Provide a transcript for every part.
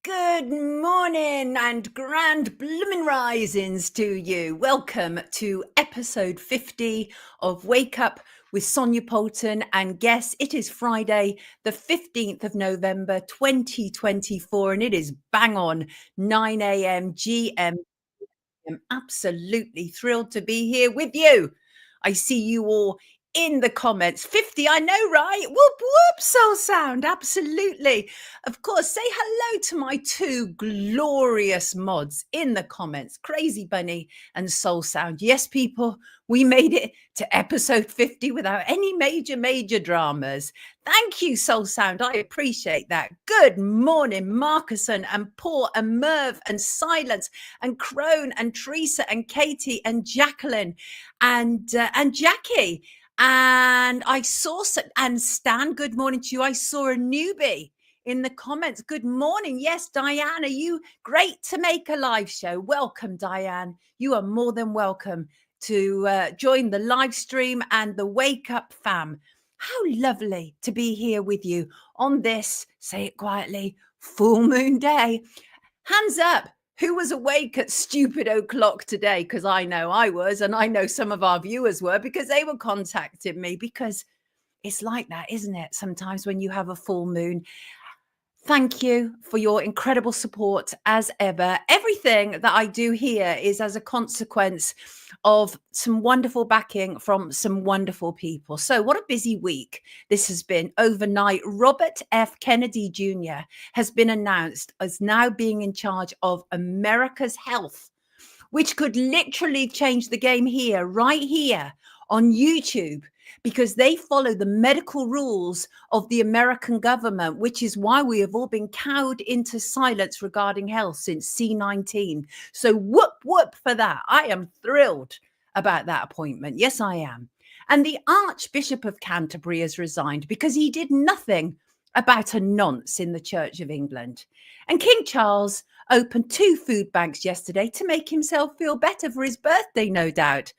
Good morning and grand bloomin' risings to you. Welcome to episode 50 of Wake Up with Sonia Poulton. And guess it is Friday, the 15th of November, 2024, and it is bang on 9 a.m. GM. I'm absolutely thrilled to be here with you. I see you all in the comments. 50, I know, right? Whoop, whoop, soul sound. Absolutely. Of course, say hello to my two glorious mods in the comments, Crazy Bunny and Soul Sound. Yes, people, we made it to episode 50 without any major dramas. Thank you, Soul Sound. I appreciate that. Good morning, Marcuson and Paul and Merv and Silence and Crone and Teresa and Katie and Jacqueline and Jackie. And I saw, and Stan, good morning to you. I saw a newbie in the comments. Good morning. Yes, Diane, are you great to make a live show? Welcome, Diane. You are more than welcome to join the live stream and the Wake Up fam. How lovely to be here with you on this, say it quietly, full moon day. Hands up. Who was awake at stupid o'clock today? Because I know I was, and I know some of our viewers were, because they were contacting me, because it's like that, isn't it? Sometimes when you have a full moon. Thank you for your incredible support as ever. Everything that I do here is as a consequence of some wonderful backing from some wonderful people. So what a busy week this has been. Overnight, Robert F. Kennedy Jr. has been announced as now being in charge of America's health, which could literally change the game here, right here on YouTube, because they follow the medical rules of the American government, which is why we have all been cowed into silence regarding health since C-19. So whoop, whoop for that. I am thrilled about that appointment. Yes, I am. And the Archbishop of Canterbury has resigned because he did nothing about a nonce in the Church of England. And King Charles opened 2 food banks yesterday to make himself feel better for his birthday, no doubt.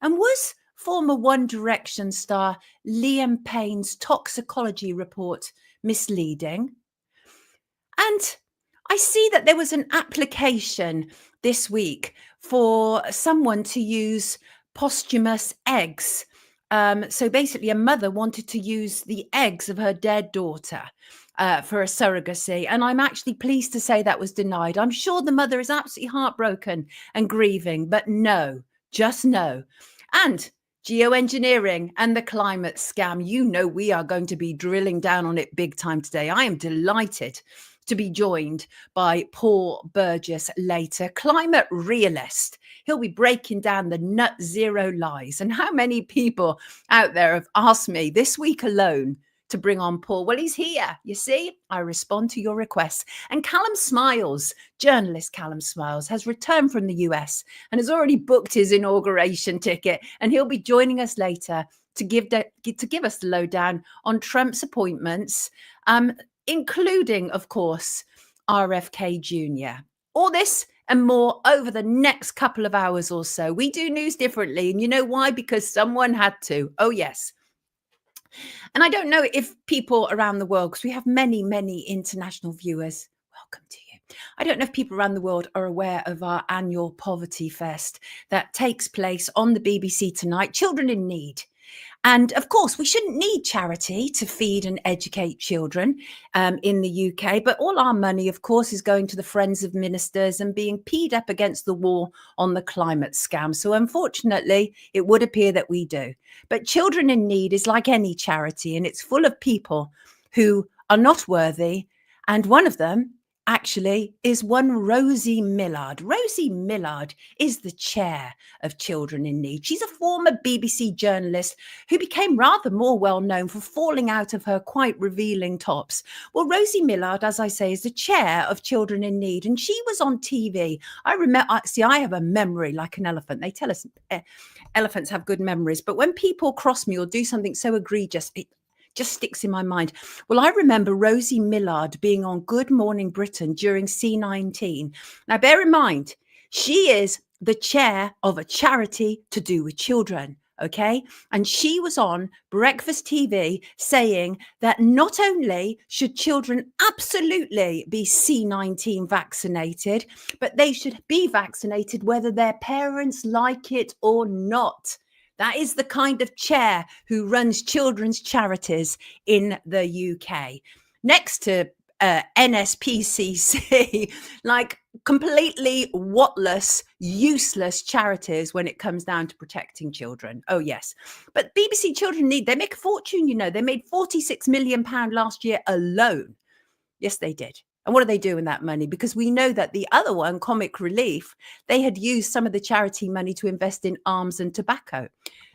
And was former One Direction star Liam Payne's toxicology report misleading? And I see that there was an application this week for someone to use posthumous eggs. So basically, a mother wanted to use the eggs of her dead daughter for a surrogacy. And I'm actually pleased to say that was denied. I'm sure the mother is absolutely heartbroken and grieving, but no, just no. And geoengineering and the climate scam, you know, we are going to be drilling down on it big time today. I am delighted to be joined by Paul Burgess later, climate realist. He'll be breaking down the net zero lies. And how many people out there have asked me this week alone to bring on Paul? Well, he's here. You see, I respond to your requests. And Callum Smiles, journalist Callum Smiles, has returned from the US and has already booked his inauguration ticket. And he'll be joining us later to give us the lowdown on Trump's appointments, including, of course, RFK Jr. All this and more over the next couple of hours or so. We do news differently. And you know why? Because someone had to. Oh, yes. And I don't know if people around the world, because we have many international viewers, welcome to you. I don't know if people around the world are aware of our annual Poverty Fest that takes place on the BBC tonight, Children in Need. And of course, we shouldn't need charity to feed and educate children in the UK. But all our money, of course, is going to the Friends of Ministers and being peed up against the wall on the climate scam. So unfortunately, it would appear that we do. But Children in Need is like any charity, and it's full of people who are not worthy. And one of them actually is one Rosie Millard. Rosie Millard is the chair of Children in Need. She's a former BBC journalist who became rather more well known for falling out of her quite revealing tops. Well, Rosie Millard, as I say, is the chair of Children in Need, and she was on TV. I remember, see, I have a memory like an elephant. They tell us elephants have good memories, but when people cross me or do something so egregious, it just sticks in my mind. Well, I remember Rosie Millard being on Good Morning Britain during C-19. Now, bear in mind, she is the chair of a charity to do with children. Okay. And she was on Breakfast TV saying that not only should children absolutely be C19 vaccinated, but they should be vaccinated whether their parents like it or not. That is the kind of chair who runs children's charities in the UK. Next to NSPCC, like completely whatless, useless charities when it comes down to protecting children. Oh, yes. But BBC Children they make a fortune, you know. They made £46 million last year alone. Yes, they did. And what do they do with that money? Because we know that the other one, Comic Relief, they had used some of the charity money to invest in arms and tobacco.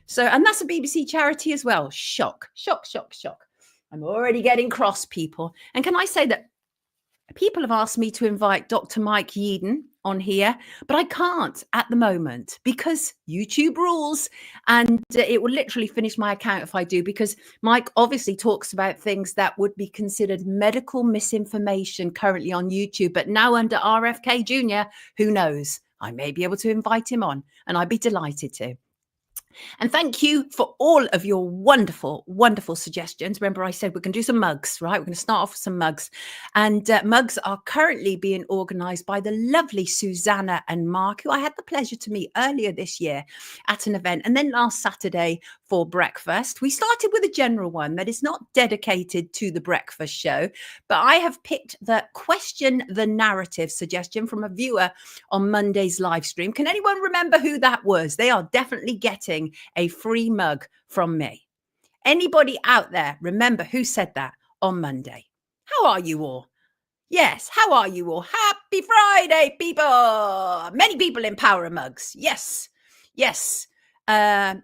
So, and that's a BBC charity as well. Shock, shock, shock, shock. I'm already getting cross, people. And can I say that people have asked me to invite Dr. Mike Yeadon on here, but I can't at the moment because YouTube rules, and it will literally finish my account if I do, because Mike obviously talks about things that would be considered medical misinformation currently on YouTube, but now under RFK Jr., who knows? I may be able to invite him on, and I'd be delighted to. And thank you for all of your wonderful, wonderful suggestions. Remember, I said we're going to do some mugs, right? We're going to start off with some mugs. And mugs are currently being organised by the lovely Susanna and Mark, who I had the pleasure to meet earlier this year at an event. And then last Saturday for breakfast, we started with a general one that is not dedicated to the breakfast show. But I have picked the question the narrative suggestion from a viewer on Monday's live stream. Can anyone remember who that was? They are definitely getting a free mug from me. Anybody out there remember who said that on Monday? How are you all? Yes, how are you all? Happy Friday, people. Many people in power mugs. Yes, yes. I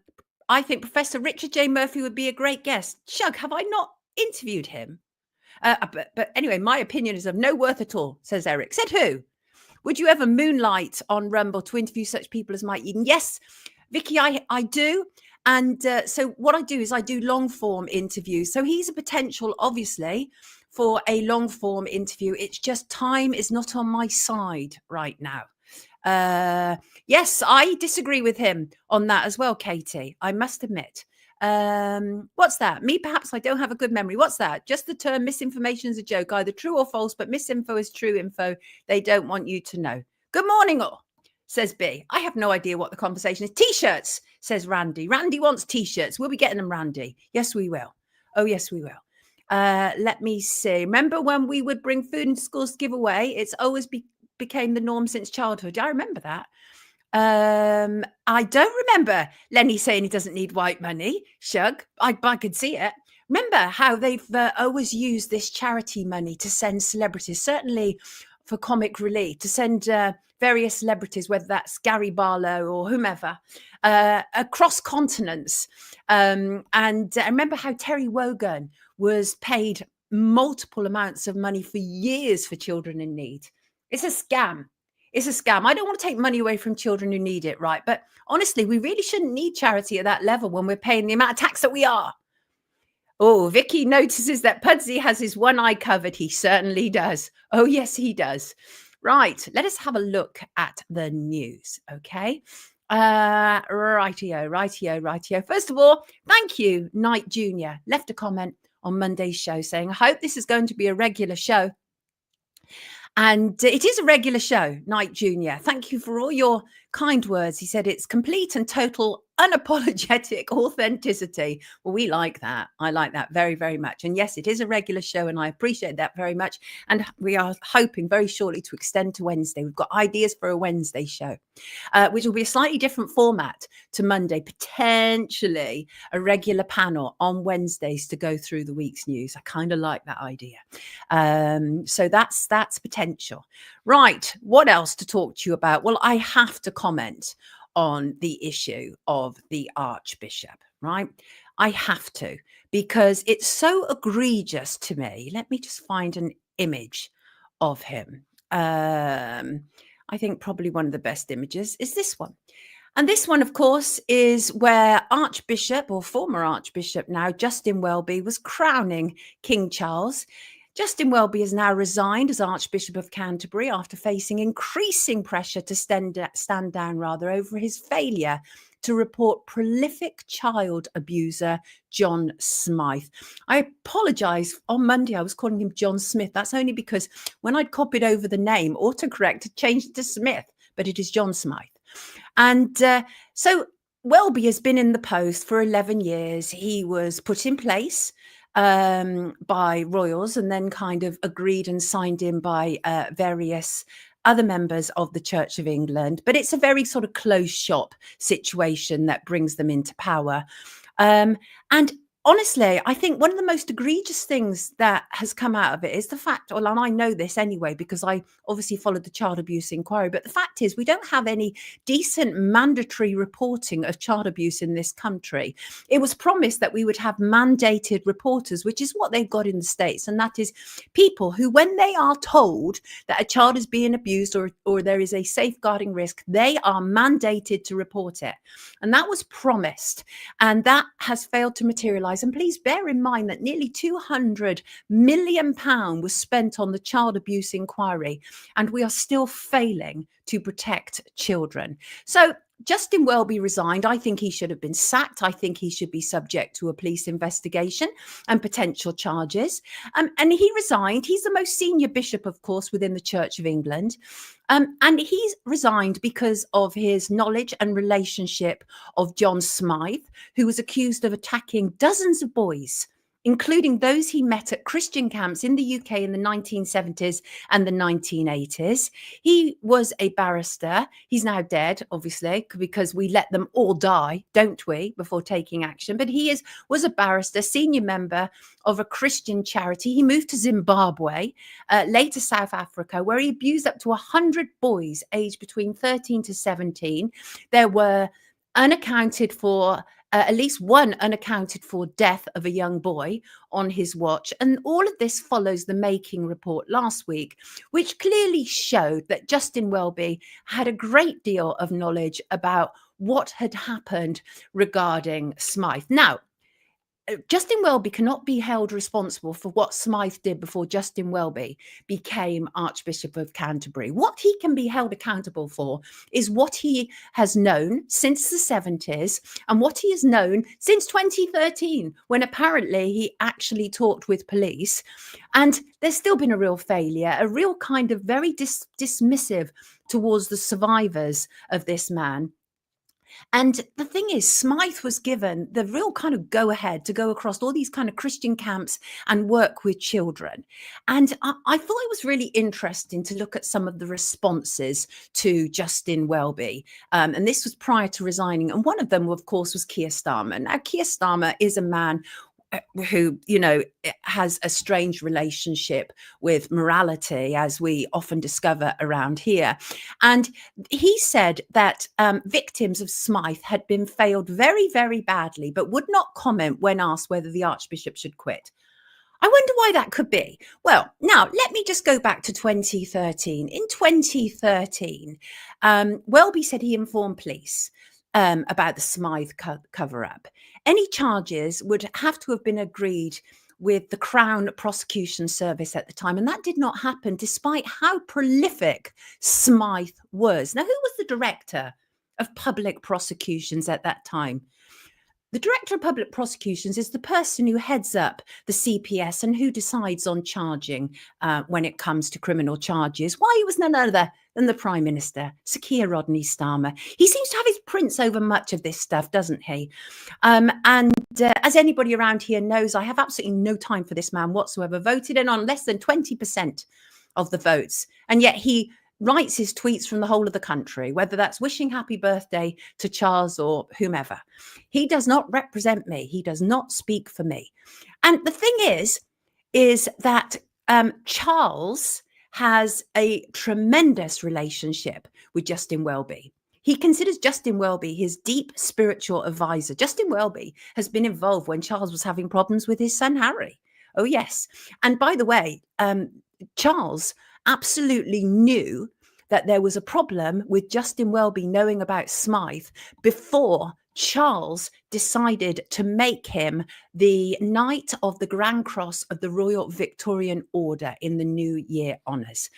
think Professor Richard J. Murphy would be a great guest. Shug, have I not interviewed him? But anyway, my opinion is of no worth at all, says Eric. Said who? Would you ever moonlight on Rumble to interview such people as Mike Eden? Yes, Vicky, I do. And so what I do is I do long form interviews. So he's a potential, obviously, for a long form interview. It's just time is not on my side right now. Yes, I disagree with him on that as well, Katie, I must admit. What's that? Me, perhaps I don't have a good memory. What's that? Just the term misinformation is a joke, either true or false, but misinfo is true info. They don't want you to know. Good morning, all. Says B. I have no idea what the conversation is. T-shirts, says Randy. Randy wants T-shirts. We'll be getting them, Randy. Yes, we will. Oh, yes, we will. Let me see. Remember when we would bring food into schools to give away? It's always became the norm since childhood. I remember that. I don't remember Lenny saying he doesn't need white money. Shug, I could see it. Remember how they've always used this charity money to send celebrities, certainly for Comic Relief, to send various celebrities, whether that's Gary Barlow or whomever, across continents. And I remember how Terry Wogan was paid multiple amounts of money for years for children in need. It's a scam. It's a scam. I don't want to take money away from children who need it, right? But honestly, we really shouldn't need charity at that level when we're paying the amount of tax that we are. Oh, Vicky notices that Pudsey has his one eye covered. He certainly does. Oh, yes, he does. Right. Let us have a look at the news. Okay. Rightio. First of all, thank you, Knight Jr. Left a comment on Monday's show saying, I hope this is going to be a regular show. And it is a regular show, Knight Jr. Thank you for all your kind words. He said it's complete and total unapologetic authenticity. Well, we like that. I like that very, very much. And yes, it is a regular show and I appreciate that very much. And we are hoping very shortly to extend to Wednesday. We've got ideas for a Wednesday show, which will be a slightly different format to Monday, potentially a regular panel on Wednesdays to go through the week's news. I kind of like that idea. So that's potential. Right. What else to talk to you about? Well, I have to comment on the issue of the Archbishop, right? I have to, because it's so egregious to me. Let me just find an image of him. I think probably one of the best images is this one. And this one, of course, is where Archbishop, or former Archbishop now, Justin Welby, was crowning King Charles. Justin Welby has now resigned as Archbishop of Canterbury after facing increasing pressure to stand down over his failure to report prolific child abuser John Smyth. I apologise. On Monday, I was calling him John Smith. That's only because when I'd copied over the name, autocorrect had changed it to Smith, but it is John Smyth. And so Welby has been in the post for 11 years. He was put in place by royals and then kind of agreed and signed in by various other members of the Church of England. But it's a very sort of closed shop situation that brings them into power. And honestly, I think one of the most egregious things that has come out of it is the fact, well, and I know this anyway, because I obviously followed the child abuse inquiry, but the fact is we don't have any decent mandatory reporting of child abuse in this country. It was promised that we would have mandated reporters, which is what they've got in the States. And that is people who, when they are told that a child is being abused or there is a safeguarding risk, they are mandated to report it. And that was promised. And that has failed to materialize. And please bear in mind that nearly £200 million was spent on the child abuse inquiry, and we are still failing to protect children. So Justin Welby resigned. I think he should have been sacked. I think he should be subject to a police investigation and potential charges. And he resigned. He's the most senior bishop, of course, within the Church of England. And he's resigned because of his knowledge and relationship of John Smyth, who was accused of attacking dozens of boys, including those he met at Christian camps in the UK in the 1970s and the 1980s. He was a barrister. He's now dead, obviously, because we let them all die, don't we, before taking action. But he was a barrister, senior member of a Christian charity. He moved to Zimbabwe, later South Africa, where he abused up to 100 boys aged between 13 to 17. There were unaccounted for at least one unaccounted for death of a young boy on his watch. And all of this follows the Making report last week, which clearly showed that Justin Welby had a great deal of knowledge about what had happened regarding Smyth. Now, Justin Welby cannot be held responsible for what Smyth did before Justin Welby became Archbishop of Canterbury. What he can be held accountable for is what he has known since the 70s and what he has known since 2013, when apparently he actually talked with police. And there's still been a real failure, a real kind of very dismissive towards the survivors of this man. And the thing is, Smyth was given the real kind of go ahead to go across all these kind of Christian camps and work with children. And I thought it was really interesting to look at some of the responses to Justin Welby. And this was prior to resigning. And one of them, of course, was Keir Starmer. Now, Keir Starmer is a man who, you know, has a strange relationship with morality, as we often discover around here. And he said that victims of Smyth had been failed very, very badly, but would not comment when asked whether the Archbishop should quit. I wonder why that could be. Well, now let me just go back to 2013. In 2013, Welby said he informed police about the Smyth cover-up. Any charges would have to have been agreed with the Crown Prosecution Service at the time, and that did not happen despite how prolific Smyth was. Now, who was the director of public prosecutions at that time? The Director of Public Prosecutions is the person who heads up the CPS and who decides on charging when it comes to criminal charges. Why? It was none other than the Prime Minister, Sir Keir Rodney Starmer. He seems to have his prints over much of this stuff, doesn't he? And as anybody around here knows, I have absolutely no time for this man whatsoever. Voted in on less than 20% of the votes. And yet he writes his tweets from the whole of the country, whether that's wishing happy birthday to Charles or whomever. He does not represent me. He does not speak for me. And the thing is that Charles has a tremendous relationship with Justin Welby. He considers Justin Welby his deep spiritual advisor. Justin Welby has been involved when Charles was having problems with his son, Harry. Oh, yes. And by the way, Charles absolutely knew that there was a problem with Justin Welby knowing about Smyth before Charles decided to make him the Knight of the Grand Cross of the Royal Victorian Order in the New Year honours.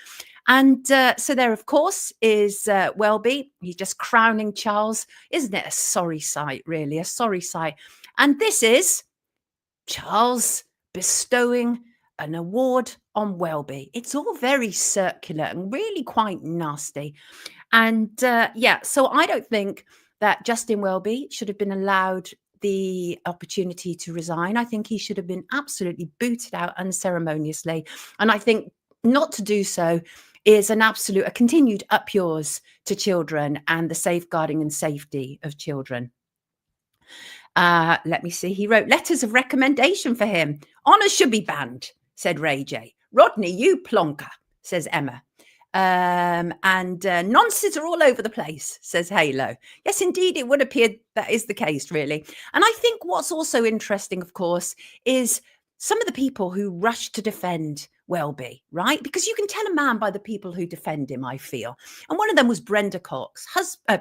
And so there, of course, is Welby. He's just crowning Charles. Isn't it a sorry sight, really? A sorry sight. And this is Charles bestowing an award on Welby. It's all very circular and really quite nasty. And so I don't think that Justin Welby should have been allowed the opportunity to resign. I think he should have been absolutely booted out unceremoniously. And I think not to do so is a continued up yours to children and the safeguarding and safety of children. Let me see. He wrote letters of recommendation for him. Honours should be banned, said Ray J. Rodney, you plonker, says Emma. And nonsense are all over the place, says Halo. Yes, indeed, it would appear that is the case, really. And I think what's also interesting, of course, is some of the people who rush to defend Welby, right? Because you can tell a man by the people who defend him, I feel. And one of them was Brenda Cox.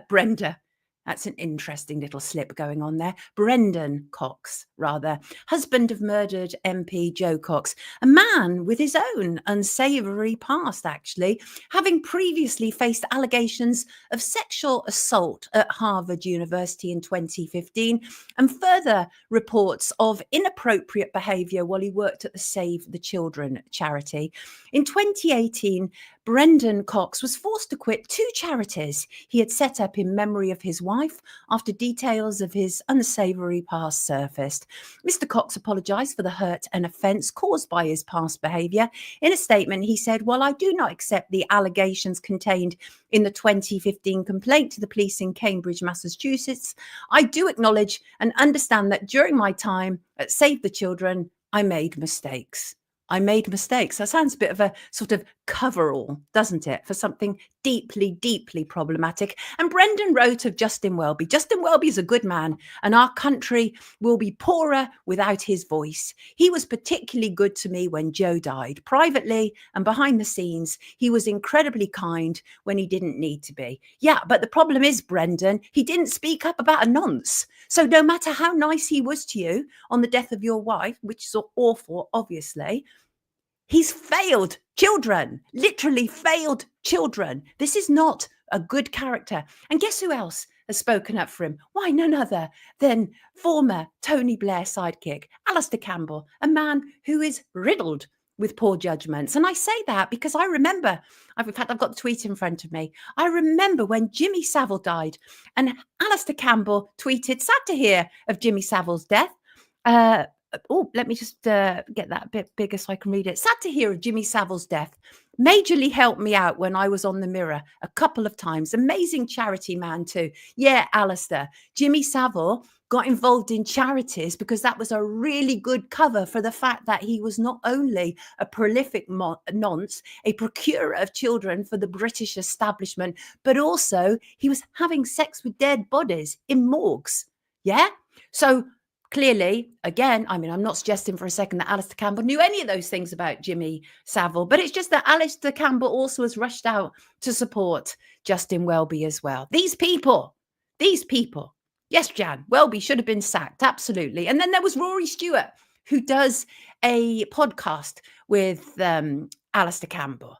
Brenda. That's an interesting little slip going on there. Brendan Cox, rather, husband of murdered MP Joe Cox, a man with his own unsavoury past, actually, having previously faced allegations of sexual assault at Harvard University in 2015 and further reports of inappropriate behaviour while he worked at the Save the Children charity. In 2018, Brendan Cox was forced to quit 2 charities he had set up in memory of his wife after details of his unsavoury past surfaced. Mr. Cox apologised for the hurt and offence caused by his past behaviour. In a statement, he said, "While I do not accept the allegations contained in the 2015 complaint to the police in Cambridge, Massachusetts, I do acknowledge and understand that during my time at Save the Children, I made mistakes." I made mistakes. That sounds a bit of a sort of coverall, doesn't it, for something deeply, deeply problematic. And Brendan wrote of Justin Welby. Justin Welby is a good man, and our country will be poorer without his voice. He was particularly good to me when Joe died. Privately and behind the scenes, he was incredibly kind when he didn't need to be. Yeah, but the problem is, Brendan, he didn't speak up about a nonce. So no matter how nice he was to you on the death of your wife, which is awful, obviously, he's failed children, literally failed children. This is not a good character. And guess who else has spoken up for him? Why, none other than former Tony Blair sidekick, Alistair Campbell, a man who is riddled with poor judgments. And I say that because I remember, in fact, I've got the tweet in front of me. I remember when Jimmy Savile died and Alistair Campbell tweeted, "Sad to hear of Jimmy Savile's death." Let me just get that a bit bigger so I can read it. "Sad to hear of Jimmy Savile's death. Majorly helped me out when I was on the Mirror a couple of times. Amazing charity man too." Yeah, Alistair. Jimmy Savile got involved in charities because that was a really good cover for the fact that he was not only a prolific nonce, a procurer of children for the British establishment, but also he was having sex with dead bodies in morgues. Yeah? So clearly, again, I mean, I'm not suggesting for a second that Alistair Campbell knew any of those things about Jimmy Savile, but it's just that Alistair Campbell also has rushed out to support Justin Welby as well. These people. Yes, Jan, Welby should have been sacked, absolutely. And then there was Rory Stewart, who does a podcast with Alistair Campbell.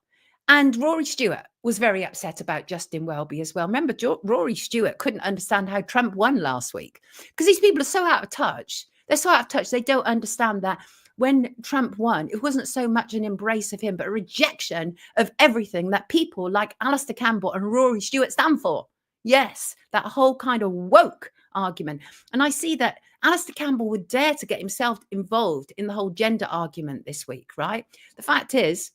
And Rory Stewart was very upset about Justin Welby as well. Remember, Rory Stewart couldn't understand how Trump won last week because these people are so out of touch. They're so out of touch. They don't understand that when Trump won, it wasn't so much an embrace of him, but a rejection of everything that people like Alistair Campbell and Rory Stewart stand for. Yes, that whole kind of woke argument. And I see that Alistair Campbell would dare to get himself involved in the whole gender argument this week, right? The fact is,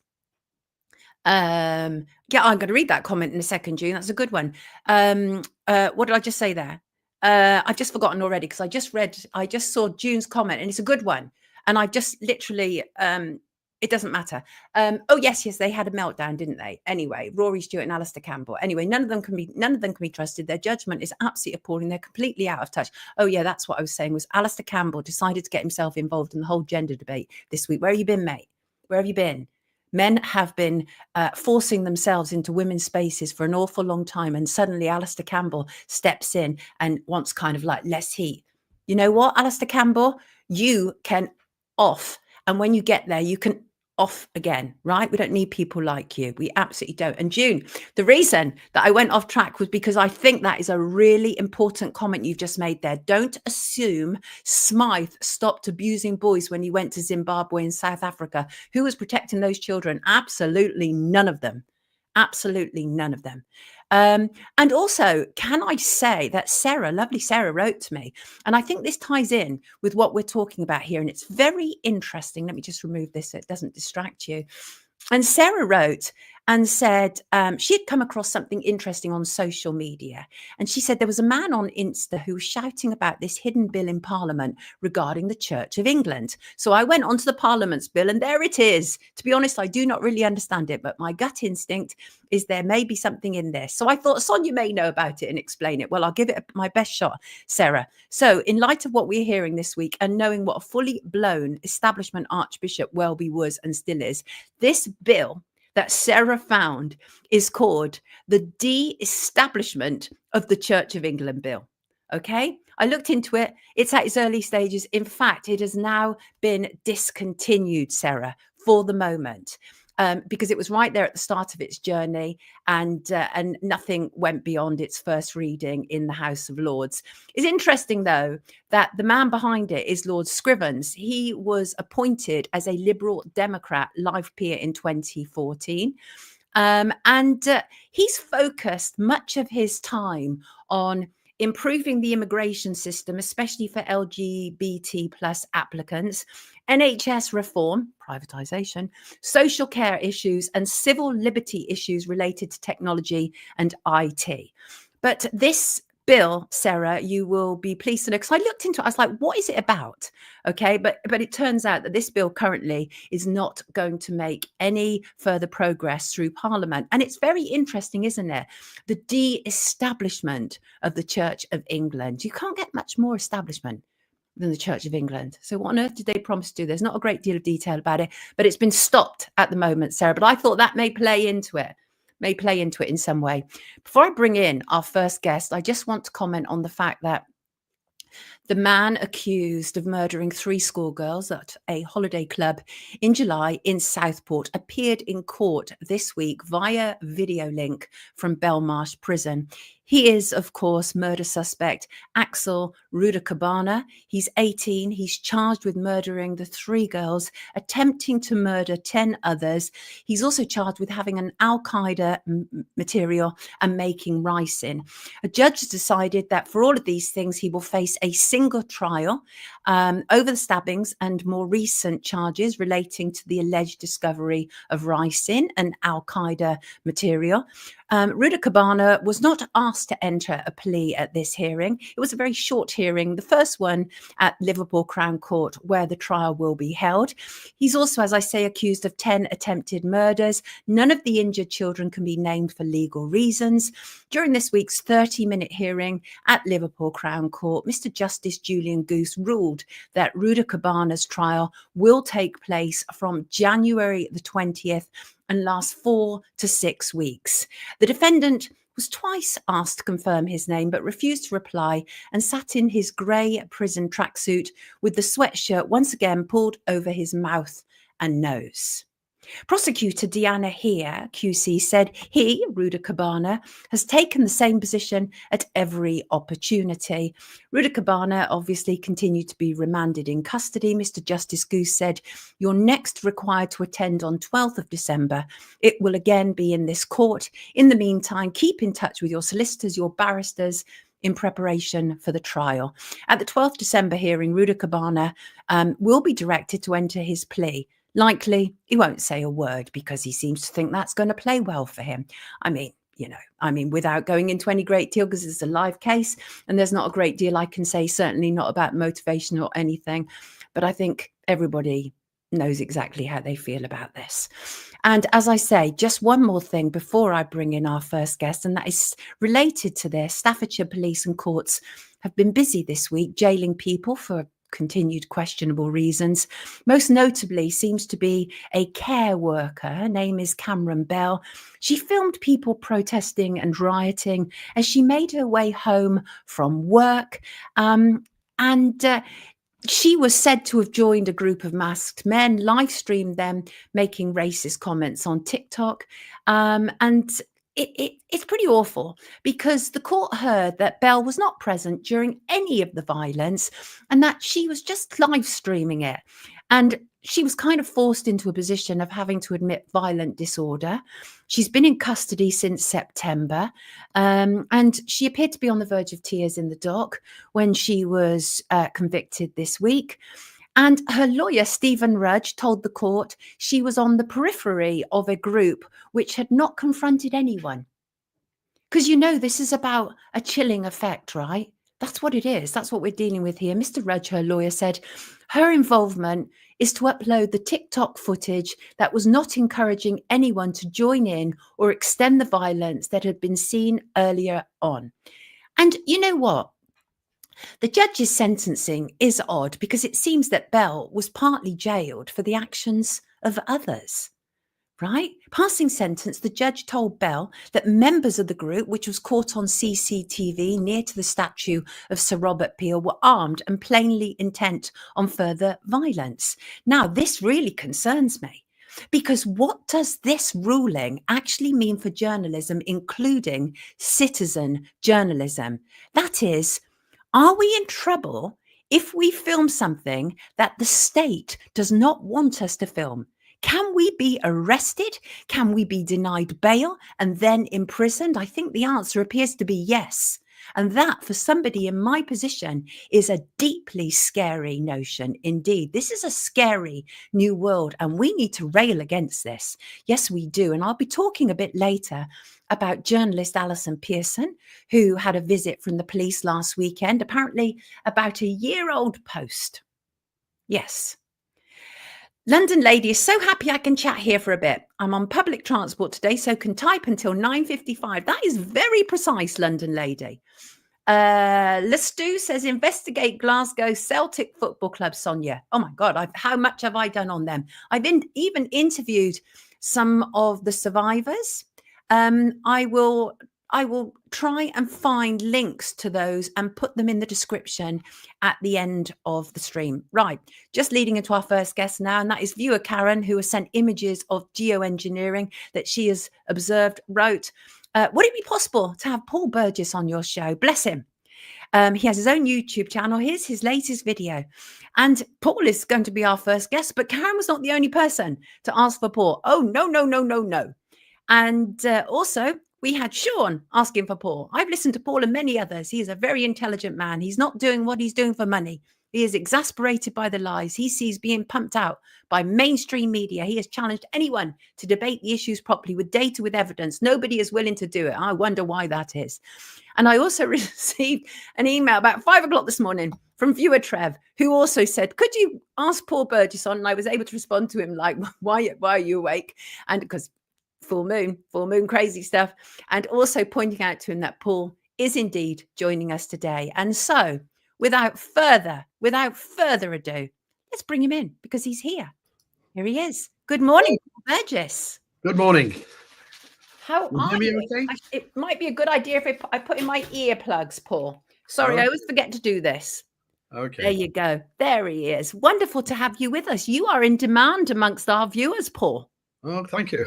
I'm going to read that comment in a second, June. That's a good one. What did I just say there? I've just forgotten already because I just saw June's comment and it's a good one. And I just literally, it doesn't matter. Yes, they had a meltdown, didn't they? Anyway, Rory Stewart and Alistair Campbell. Anyway, none of them can be trusted. Their judgment is absolutely appalling. They're completely out of touch. Oh yeah, that's what I was saying was Alistair Campbell decided to get himself involved in the whole gender debate this week. Where have you been, mate? Where have you been? Men have been forcing themselves into women's spaces for an awful long time, and suddenly Alistair Campbell steps in and wants kind of like less heat. You know what, Alistair Campbell, you can off, and when you get there, you can off again, right? We don't need people like you. We absolutely don't. And June, the reason that I went off track was because I think that is a really important comment you've just made there. Don't assume Smyth stopped abusing boys when he went to Zimbabwe and South Africa. Who was protecting those children? Absolutely none of them. Absolutely none of them. And also, can I say that Sarah, lovely Sarah, wrote to me, and I think this ties in with what we're talking about here, and it's very interesting. Let me just remove this so it doesn't distract you. And Sarah wrote and said she had come across something interesting on social media. And she said there was a man on Insta who was shouting about this hidden bill in Parliament regarding the Church of England. So I went onto the Parliament's bill and there it is. To be honest, I do not really understand it, but my gut instinct is there may be something in this. So I thought Sonia may know about it and explain it. Well, I'll give it my best shot, Sarah. So in light of what we're hearing this week and knowing what a fully blown establishment Archbishop Welby was and still is, this bill that Sarah found is called the De-establishment of the Church of England Bill. Okay, I looked into it. It's at its early stages. In fact, it has now been discontinued, Sarah, for the moment. Because it was right there at the start of its journey, and nothing went beyond its first reading in the House of Lords. It's interesting, though, that the man behind it is Lord Scrivens. He was appointed as a Liberal Democrat live peer in 2014. And he's focused much of his time on improving the immigration system, especially for LGBT plus applicants, NHS reform, privatisation, social care issues, and civil liberty issues related to technology and IT. But this bill, Sarah, you will be pleased to know, because I looked into it, I was like, what is it about? Okay, but it turns out that this bill currently is not going to make any further progress through Parliament. And it's very interesting, isn't it? The de-establishment of the Church of England. You can't get much more establishment than the Church of England. So what on earth did they promise to do? There's not a great deal of detail about it, but it's been stopped at the moment, Sarah. But I thought that may play into it in some way. Before I bring in our first guest, I just want to comment on the fact that the man accused of murdering 3 schoolgirls at a holiday club in July in Southport appeared in court this week via video link from Belmarsh Prison. He is, of course, murder suspect Axel Rudakubana. He's 18. He's charged with murdering the 3 girls, attempting to murder 10 others. He's also charged with having an Al-Qaeda material and making ricin. A judge has decided that for all of these things, he will face a single trial over the stabbings and more recent charges relating to the alleged discovery of ricin and Al-Qaeda material. Rudakubana was not asked to enter a plea at this hearing. It was a very short hearing, the first one at Liverpool Crown Court, where the trial will be held. He's also, as I say, accused of 10 attempted murders. None of the injured children can be named for legal reasons. During this week's 30-minute hearing at Liverpool Crown Court, Mr. Justice Julian Goose ruled that Rudakubana's trial will take place from January the 20th and last 4 to 6 weeks. The defendant was twice asked to confirm his name, but refused to reply and sat in his grey prison tracksuit with the sweatshirt once again pulled over his mouth and nose. Prosecutor Deanna Heer, QC, said he, Rudakubana, has taken the same position at every opportunity. Rudakubana obviously continued to be remanded in custody. Mr. Justice Goose said, "You're next required to attend on 12th of December. It will again be in this court. In the meantime, keep in touch with your solicitors, your barristers, in preparation for the trial." At the 12th December hearing, Rudakubana will be directed to enter his plea. Likely, he won't say a word because he seems to think that's going to play well for him. I mean, without going into any great deal, because it's a live case and there's not a great deal I can say, certainly not about motivation or anything. But I think everybody knows exactly how they feel about this. And as I say, just one more thing before I bring in our first guest, and that is related to this. Staffordshire police and courts have been busy this week jailing people for continued questionable reasons. Most notably seems to be a care worker. Her name is Cameron Bell. She filmed people protesting and rioting as she made her way home from work. She was said to have joined a group of masked men, live streamed them making racist comments on TikTok. It's pretty awful because the court heard that Bell was not present during any of the violence and that she was just live streaming it. And she was kind of forced into a position of having to admit violent disorder. She's been in custody since September, and she appeared to be on the verge of tears in the dock when she was convicted this week. And her lawyer, Stephen Rudge, told the court she was on the periphery of a group which had not confronted anyone. Because, this is about a chilling effect, right? That's what it is. That's what we're dealing with here. Mr. Rudge, her lawyer, said her involvement is to upload the TikTok footage that was not encouraging anyone to join in or extend the violence that had been seen earlier on. And you know what? The judge's sentencing is odd because it seems that Bell was partly jailed for the actions of others. Right? Passing sentence, the judge told Bell that members of the group, which was caught on CCTV near to the statue of Sir Robert Peel, were armed and plainly intent on further violence. Now, this really concerns me because what does this ruling actually mean for journalism, including citizen journalism? That is, are we in trouble if we film something that the state does not want us to film? Can we be arrested? Can we be denied bail and then imprisoned? I think the answer appears to be yes. And that, for somebody in my position, is a deeply scary notion indeed. This is a scary new world, and we need to rail against this. Yes, we do. And I'll be talking a bit later about journalist Alison Pearson, who had a visit from the police last weekend, apparently about a year-old post. Yes. London lady is so happy I can chat here for a bit. I'm on public transport today, so can type until 9:55. That is very precise, London lady. Lestu says, investigate Glasgow Celtic Football Club, Sonia. Oh my God, how much have I done on them? I've even interviewed some of the survivors. I will try and find links to those and put them in the description at the end of the stream. Right, just leading into our first guest now, and that is viewer Karen, who has sent images of geoengineering that she has observed, wrote, would it be possible to have Paul Burgess on your show? Bless him. He has his own YouTube channel. Here's his latest video. And Paul is going to be our first guest, but Karen was not the only person to ask for Paul. Oh, no. And also, we had Sean asking for Paul. I've listened to Paul and many others. He is a very intelligent man. He's not doing what he's doing for money. He is exasperated by the lies he sees being pumped out by mainstream media. He has challenged anyone to debate the issues properly with data, with evidence. Nobody is willing to do it. I wonder why that is. And I also received an email about 5 o'clock this morning from viewer Trev, who also said, could you ask Paul Burgess on? And I was able to respond to him like, why are you awake? And because full moon, crazy stuff. And also pointing out to him that Paul is indeed joining us today. And so without further ado, let's bring him in because he's here. Here he is. Good morning, Paul Burgess. Good morning. How are you? Okay? It might be a good idea if I put in my earplugs, Paul. Sorry, I always forget to do this. Okay. There you go. There he is. Wonderful to have you with us. You are in demand amongst our viewers, Paul. Oh, thank you.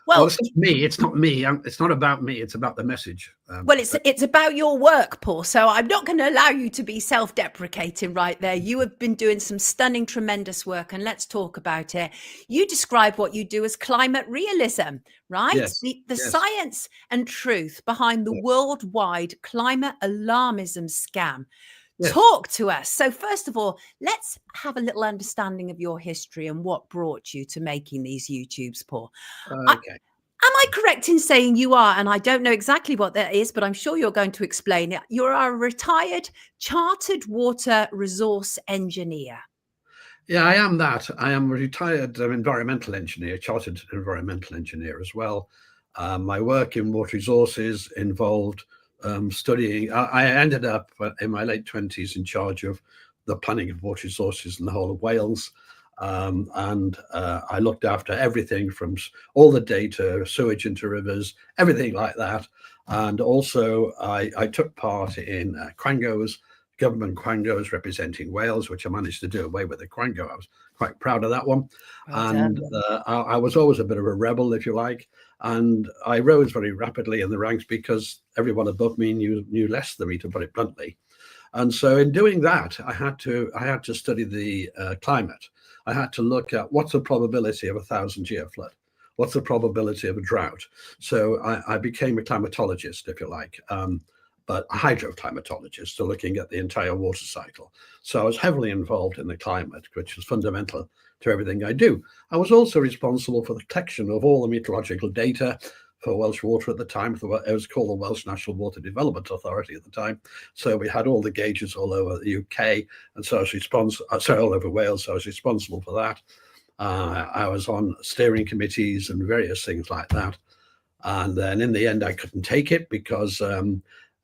Well, it's not me. It's not me. It's not about me. It's about the message. Well, it's about your work, Paul. So I'm not going to allow you to be self-deprecating right there. You have been doing some stunning, tremendous work, and let's talk about it. You describe what you do as climate realism, right? Yes. The science and truth behind the worldwide climate alarmism scam. Yes. Talk to us. So first of all, let's have a little understanding of your history and what brought you to making these YouTubes, Paul. Okay. Am I correct in saying you are, and I don't know exactly what that is, but I'm sure you're going to explain it. You're a retired chartered water resource engineer. Yeah, I am that. I am a retired environmental engineer, chartered environmental engineer as well. My work in water resources involved studying. I ended up in my late 20s in charge of the planning of water resources in the whole of Wales. And I looked after everything from all the data, sewage into rivers, everything like that. And also I took part in quangos, government quangos representing Wales, which I managed to do away with the quango. I was quite proud of that one. And I was always a bit of a rebel, if you like. And I rose very rapidly in the ranks because everyone above me knew less than me, to put it bluntly. And so in doing that, I had to study the climate. I had to look at what's the probability of a 1,000-year flood? What's the probability of a drought? So I became a climatologist, if you like, but a hydroclimatologist, so looking at the entire water cycle. So I was heavily involved in the climate, which was fundamental to everything I do. I was also responsible for the collection of all the meteorological data for Welsh Water at the time. It was called the Welsh National Water Development Authority at the time. So we had all the gauges all over the UK, and so I was responsible, all over Wales, so I was responsible for that. I was on steering committees and various things like that. And then in the end, I couldn't take it because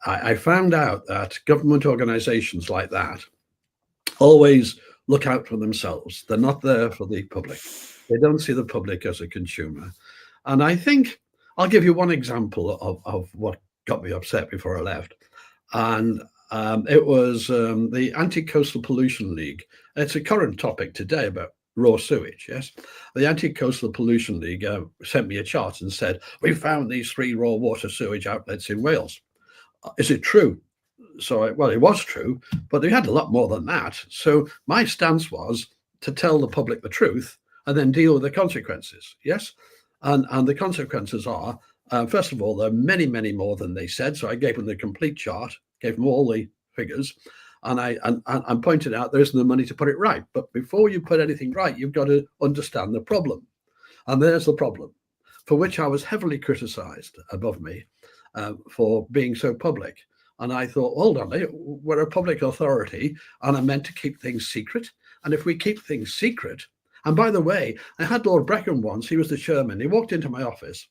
I found out that government organizations like that always look out for themselves. They're not there for the public. They don't see the public as a consumer. And I think I'll give you one example of what got me upset before I left. And it was the Anti-Coastal Pollution League. It's a current topic today about raw sewage, yes? The Anti-Coastal Pollution League sent me a chart and said, we found these 3 raw water sewage outlets in Wales. Is it true? So, well, it was true, but they had a lot more than that. So my stance was to tell the public the truth and then deal with the consequences, yes? And the consequences are, first of all, there are many, many more than they said. So I gave them the complete chart, gave them all the figures, and I pointed out there isn't the money to put it right. But before you put anything right, you've got to understand the problem. And there's the problem, for which I was heavily criticized above me for being so public. And I thought, hold on, we're a public authority and I'm meant to keep things secret. And if we keep things secret, and by the way, I had Lord Brecon once, he was the chairman. He walked into my office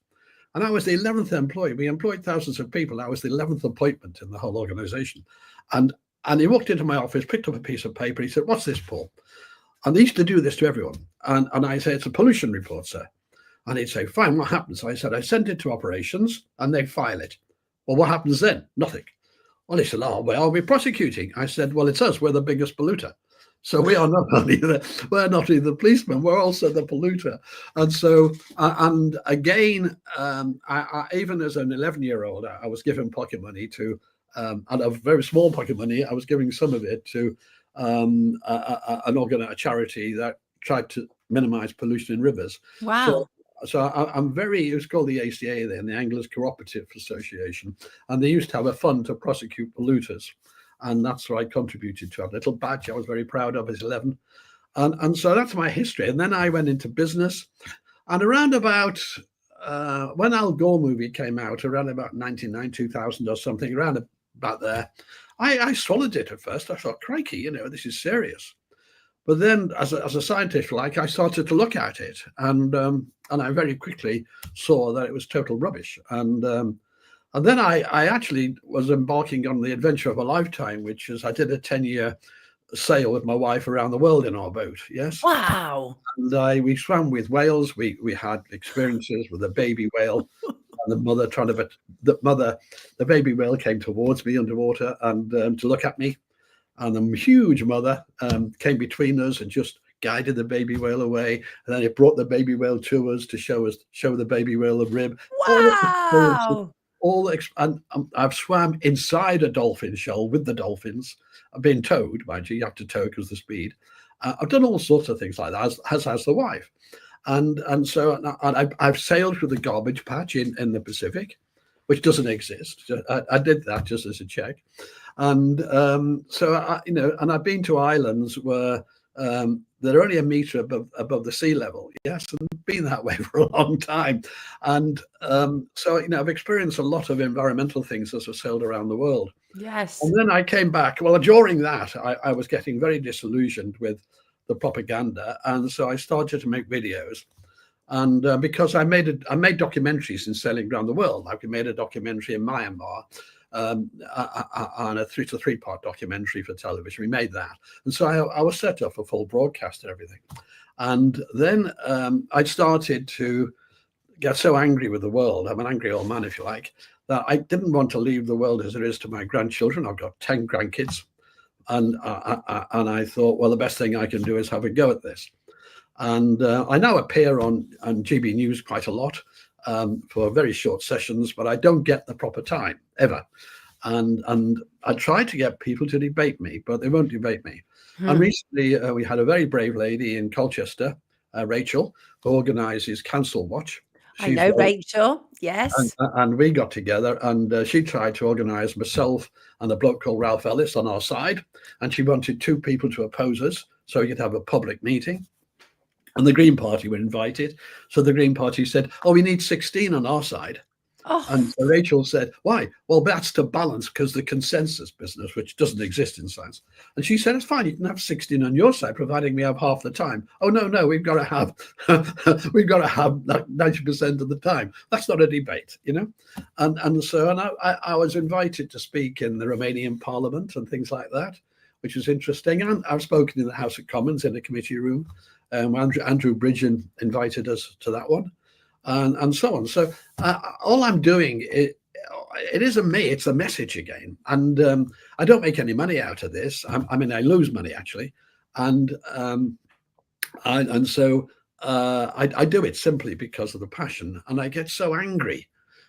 and I was the 11th employee. We employed thousands of people. I was the 11th appointment in the whole organization. And he walked into my office, picked up a piece of paper. He said, what's this, Paul? And they used to do this to everyone. And I said, it's a pollution report, sir. And he'd say, fine, what happens? So I said, I sent it to operations and they file it. Well, what happens then? Nothing. Well, he said, oh, well, are we prosecuting? I said, well, it's us. We're the biggest polluter. So we are not only we're not only the policeman, we're also the polluter. And so, and again, I even as an 11-year-old, I was given pocket money to, and a very small pocket money, I was giving some of it to a charity that tried to minimize pollution in rivers. Wow. So I'm very, it was called the ACA then, the Anglers Cooperative Association, and they used to have a fund to prosecute polluters. And that's what I contributed to. A little badge I was very proud of as 11. And so that's my history. And then I went into business. And around about, when Al Gore movie came out, around about 1999, 2000 or something, around about there, I swallowed it at first. I thought, crikey, this is serious. But then as a scientist, I started to look at it. And I very quickly saw that it was total rubbish. And then I actually was embarking on the adventure of a lifetime, which is I did a 10-year sail with my wife around the world in our boat. Yes. Wow. And we swam with whales. We had experiences with a baby whale and the mother the baby whale came towards me underwater and to look at me. And the huge mother came between us and just guided the baby whale away. And then it brought the baby whale to us to show the baby whale the rib. Wow. And I've swam inside a dolphin shell with the dolphins. I've been towed, mind you have to tow because of the speed. I've done all sorts of things like that, as has the wife. And so I've sailed through the garbage patch in the Pacific, which doesn't exist. I did that just as a check. And and I've been to islands where they're only a meter above the sea level. Yes, and been that way for a long time. And I've experienced a lot of environmental things as I've sailed around the world. Yes. And then I came back. Well, during that, I was getting very disillusioned with the propaganda, and so I started to make videos. And because I made documentaries in sailing around the world, like we made a documentary in Myanmar on a three-part documentary for television. We made that, and so I was set up for full broadcast and everything. And then I started to get so angry with the world. I'm an angry old man, if you like, that I didn't want to leave the world as it is to my grandchildren. I've got 10 grandkids. And I thought, well, the best thing I can do is have a go at this. And I now appear on GB News quite a lot for very short sessions, but I don't get the proper time, ever. And I try to get people to debate me, but they won't debate me. And recently, we had a very brave lady in Colchester, Rachel, who organises Cancel Watch. I know Rachel, yes. And we got together, and she tried to organise myself and a bloke called Ralph Ellis on our side. And she wanted 2 people to oppose us so we could have a public meeting. And the Green Party were invited. So the Green Party said, oh, we need 16 on our side. Oh. And so Rachel said, why? Well, that's to balance, because the consensus business, which doesn't exist in science. And she said, it's fine, you can have 16 on your side, providing we have half the time. Oh, no, we've got to have 90% of the time. That's not a debate, you know? And so I was invited to speak in the Romanian Parliament and things like that, which was interesting. And I've spoken in the House of Commons in a committee room. Andrew Bridgen invited us to that one. And so on. So all I'm doing, it isn't me, it's a message again. And I don't make any money out of this. I mean, I lose money, actually. And so I do it simply because of the passion. And I get so angry.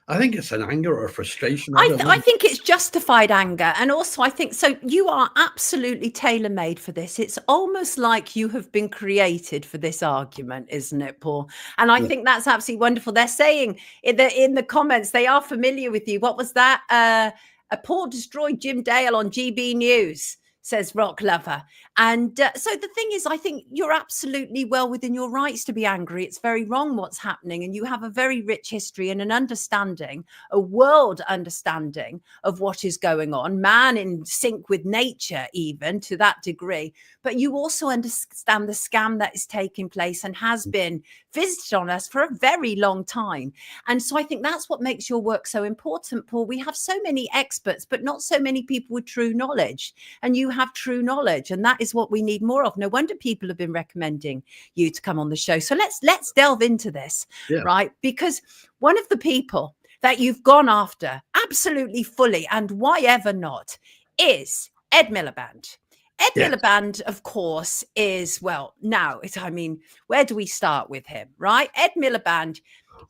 I think it's an anger or a frustration. I think it's justified anger. And also, I think, so you are absolutely tailor-made for this. It's almost like you have been created for this argument, isn't it, Paul? And I think that's absolutely wonderful. They're saying in the comments, they are familiar with you. What was that? Paul destroyed Jim Dale on GB News, says Rock Lover. And so the thing is, I think you're absolutely well within your rights to be angry. It's very wrong what's happening. And you have a very rich history and an understanding, a world understanding of what is going on, man in sync with nature, even to that degree. But you also understand the scam that is taking place and has been visited on us for a very long time. And so I think that's what makes your work so important, Paul. We have so many experts, but not so many people with true knowledge. And you have true knowledge, and that is what we need more of. No wonder people have been recommending you to come on the show. So let's delve into this, right? Because one of the people that you've gone after absolutely fully, and why ever not, is Ed Miliband. Ed Miliband, of course, is, well, now, I mean, where do we start with him, right? Ed Miliband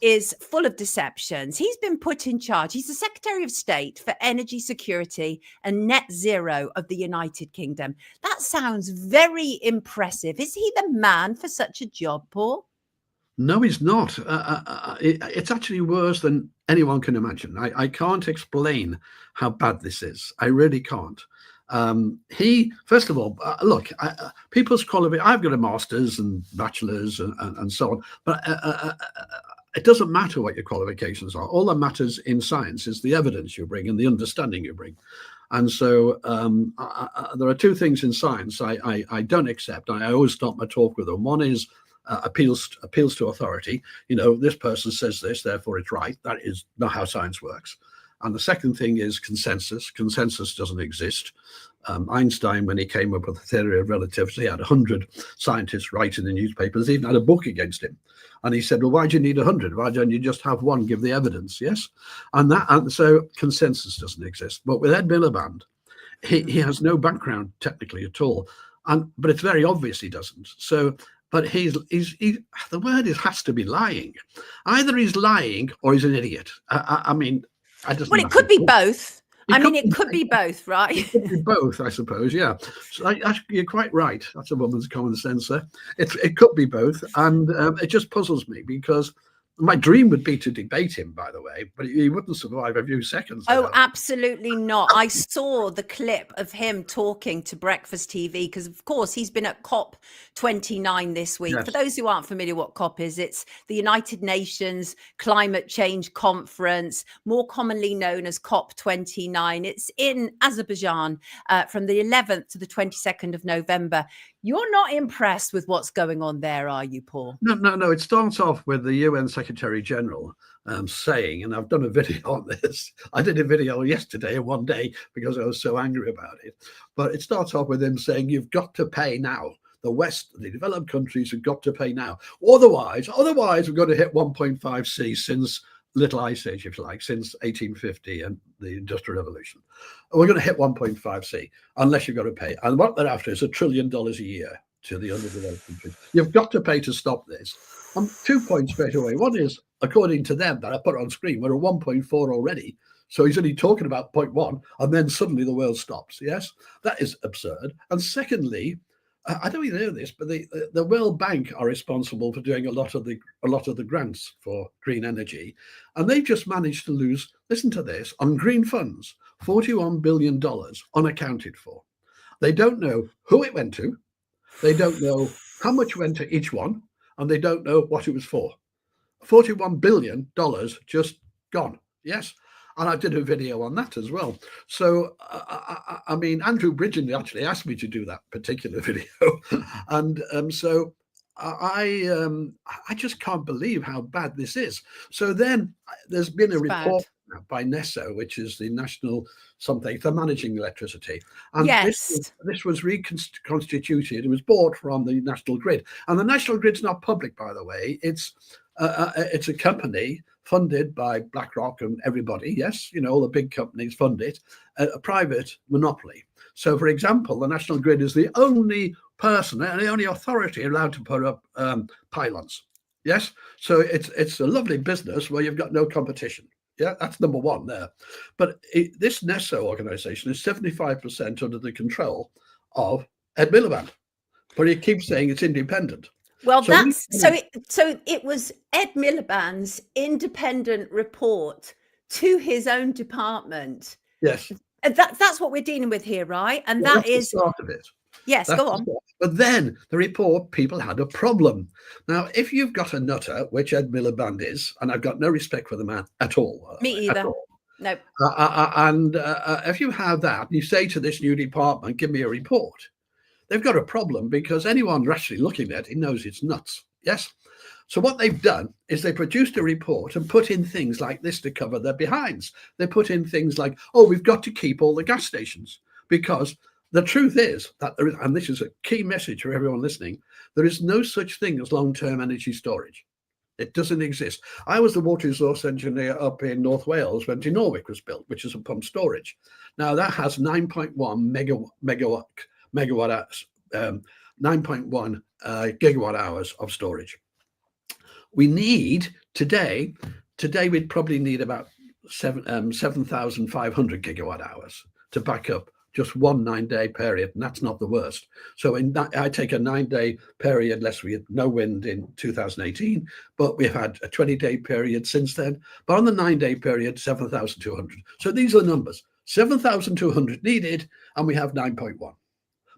is full of deceptions. He's been put in charge. He's the Secretary of State for Energy Security and Net Zero of the United Kingdom. That sounds very impressive. Is he the man for such a job, Paul? No, he's not. It's actually worse than anyone can imagine. I can't explain how bad this is. I really can't. He, first of all, look, people's qualifications, I've got a master's and bachelor's and so on, but it doesn't matter what your qualifications are. All that matters in science is the evidence you bring and the understanding you bring. And so there are 2 things in science I don't accept. I always start my talk with them. One is appeals to authority. You know, this person says this, therefore it's right. That is not how science works. And the second thing is consensus. Consensus doesn't exist. Einstein, when he came up with the theory of relativity, had 100 scientists writing in the newspapers, even had a book against him. And he said, well, why do you need 100? Why don't you just have one, give the evidence? Yes. And so consensus doesn't exist. But with Ed Miliband, he has no background technically at all. But it's very obvious he doesn't. So, but he's the word has to be lying. Either he's lying or he's an idiot. I mean, well, it could be both. It could be both, right? It could be both, I suppose, yeah. So you're quite right. That's a woman's common sense there. It could be both. And it just puzzles me because my dream would be to debate him, by the way, but he wouldn't survive a few seconds. Oh, absolutely not. I saw the clip of him talking to Breakfast TV because, of course, he's been at COP29 this week. Yes. For those who aren't familiar what COP is, it's the United Nations Climate Change Conference, more commonly known as COP29. It's in Azerbaijan from the 11th to the 22nd of November. You're not impressed with what's going on there, are you, Paul? No. It starts off with the UN Secretary General saying, and I've done a video on this. I did a video yesterday in one day because I was so angry about it. But it starts off with him saying, you've got to pay now. The West, the developed countries have got to pay now. Otherwise, we're going to hit 1.5C since Little Ice Age, if you like, since 1850 and the Industrial Revolution. We're going to hit 1.5C unless you've got to pay. And what they're after is $1 trillion a year to the underdeveloped countries. You've got to pay to stop this. 2 points straight away. One is, according to them that I put on screen, we're at 1.4 already. So he's only talking about 0.1, and then suddenly the world stops. Yes, that is absurd. And secondly, I don't even know this, but the World Bank are responsible for doing a lot of the grants for green energy, and they've just managed to lose, listen to this, on green funds, $41 billion unaccounted for. They don't know who it went to, they don't know how much went to each one, and they don't know what it was for. $41 billion just gone. Yes. And I did a video on that as well. So, I mean, Andrew Bridgen actually asked me to do that particular video. And so I just can't believe how bad this is. So then there's been a report by NESO, which is the National something for managing electricity. And yes, this was reconstituted. It was bought from the National Grid. And the National Grid's not public, by the way. It's a company funded by BlackRock and everybody. Yes, you know, all the big companies fund it, a private monopoly. So, for example, the National Grid is the only person and the only authority allowed to put up pylons. Yes, so it's a lovely business where you've got no competition. Yeah, that's number one there. But this NESO organization is 75% under the control of Ed Miliband, but he keeps saying it's independent. Well, so it was Ed Miliband's independent report to his own department. Yes, that's what we're dealing with here, right? And well, that is part of it. Yes, go on. But then the report, people had a problem. Now, if you've got a nutter, which Ed Miliband is, and I've got no respect for the man at all. Me either. No. And if you have that, you say to this new department, give me a report. They've got a problem because anyone actually looking at it knows it's nuts. Yes. So what they've done is they produced a report and put in things like this to cover their behinds. They put in things like, oh, we've got to keep all the gas stations because the truth is that there is, and this is a key message for everyone listening, there is no such thing as long-term energy storage. It doesn't exist. I was the water resource engineer up in North Wales when Norwich was built, which is a pump storage. Now that has 9.1 gigawatt hours of storage. We need today we'd probably need about 7,500 gigawatt hours to back up just one 9-day period, and that's not the worst. So in that, I take a 9-day period, less we had no wind in 2018, but we've had a 20-day period since then. But on the 9-day period, 7,200. So these are the numbers: 7,200 needed, and we have 9.1.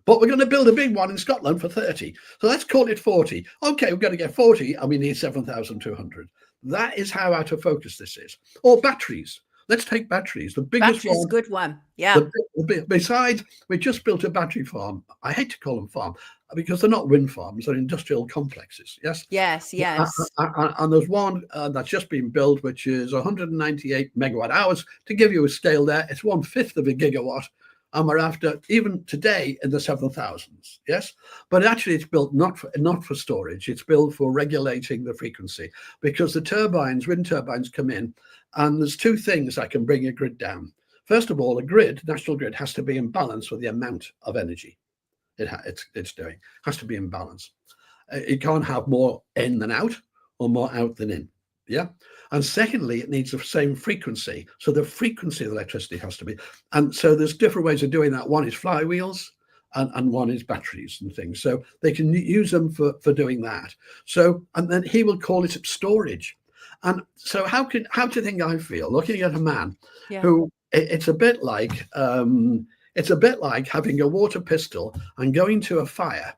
But we're going to build a big one in Scotland for 30. So let's call it 40. Okay, we're going to get 40, and we need 7,200. That is how out of focus this is. Or batteries. Let's take batteries. The biggest one. Good one. Yeah. Besides, we just built a battery farm. I hate to call them farm because they're not wind farms; they're industrial complexes. Yes. Yes. Yes. And there's one that's just been built, which is 198 megawatt hours. To give you a scale, there, it's 1/5 of a gigawatt, and we're after even today in the 7,000s. Yes, but actually, it's built not for storage. It's built for regulating the frequency because the wind turbines, come in. And there's two things that can bring a grid down. First of all, national grid has to be in balance with the amount of energy it's doing. It has to be in balance. It can't have more in than out or more out than in. Yeah. And secondly, it needs the same frequency. So the frequency of electricity has to be. And so there's different ways of doing that. One is flywheels and one is batteries and things. So they can use them for doing that. So, and then he will call it storage. And so how do you think I feel looking at a man who it's a bit like having a water pistol and going to a fire,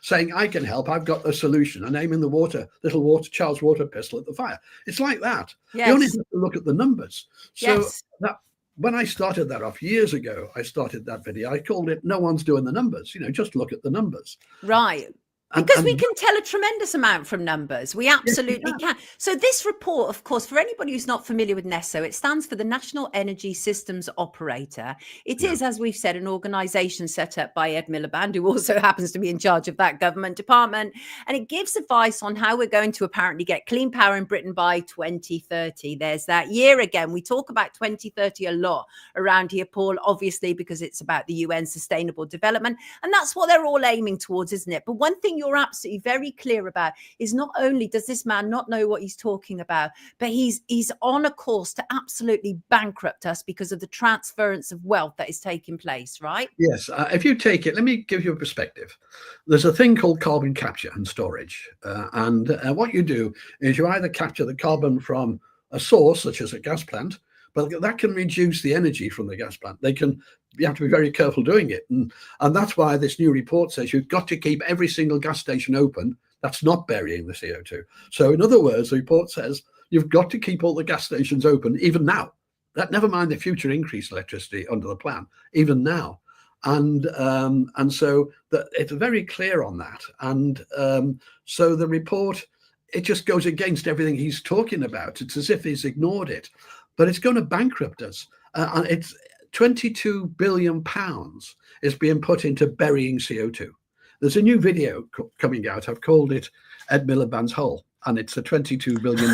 saying, I can help, I've got a solution, and aiming the child's water pistol at the fire. It's like that. Yes. You only have to look at the numbers. So that when I started that off years ago, I started that video. I called it "No one's doing the numbers." Just look at the numbers. Right. Because we can tell a tremendous amount from numbers. We absolutely can. So this report, of course, for anybody who's not familiar with NESO, it stands for the National Energy Systems Operator. It is, as we've said, an organisation set up by Ed Miliband, who also happens to be in charge of that government department. And it gives advice on how we're going to apparently get clean power in Britain by 2030. There's that year again. We talk about 2030 a lot around here, Paul, obviously, because it's about the UN Sustainable Development. And that's what they're all aiming towards, isn't it? But one thing you're absolutely very clear about is not only does this man not know what he's talking about, but he's on a course to absolutely bankrupt us because of the transference of wealth that is taking place, right? Yes. If you take it, let me give you a perspective. There's a thing called carbon capture and storage. And what you do is you either capture the carbon from a source, such as a gas plant, but that can reduce the energy from the gas plant. You have to be very careful doing it. And that's why this new report says you've got to keep every single gas station open that's not burying the CO2. So in other words, the report says you've got to keep all the gas stations open, even now. That never mind the future increased electricity under the plan, even now. And so it's very clear on that. And so the report, it just goes against everything he's talking about. It's as if he's ignored it. But it's going to bankrupt us. And it's £22 billion is being put into burying CO2. There's a new video coming out. I've called it Ed Miliband's Hole, and it's a £22 billion.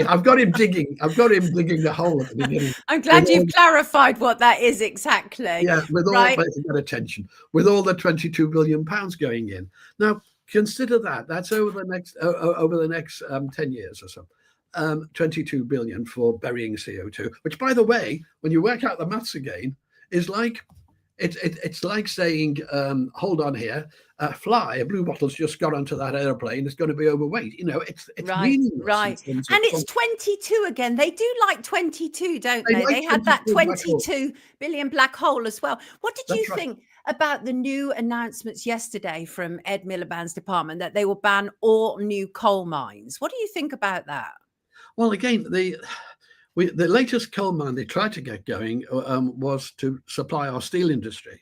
I've got him digging the hole at the beginning. I'm glad you've clarified what that is exactly. Yeah, with all that attention, with all the £22 billion going in. Now consider that's over the next 10 years or so. 22 billion for burying CO2, which, by the way, when you work out the maths again, is like it's like saying, hold on here, a blue bottle's just got onto that airplane, it's going to be overweight. It's right. And it's 22 again. They do like 22, don't they? They had that 22 billion black hole as well. What did you think about the new announcements yesterday from Ed Miliband's department that they will ban all new coal mines? What do you think about that? Well, again, the latest coal mine they tried to get going was to supply our steel industry,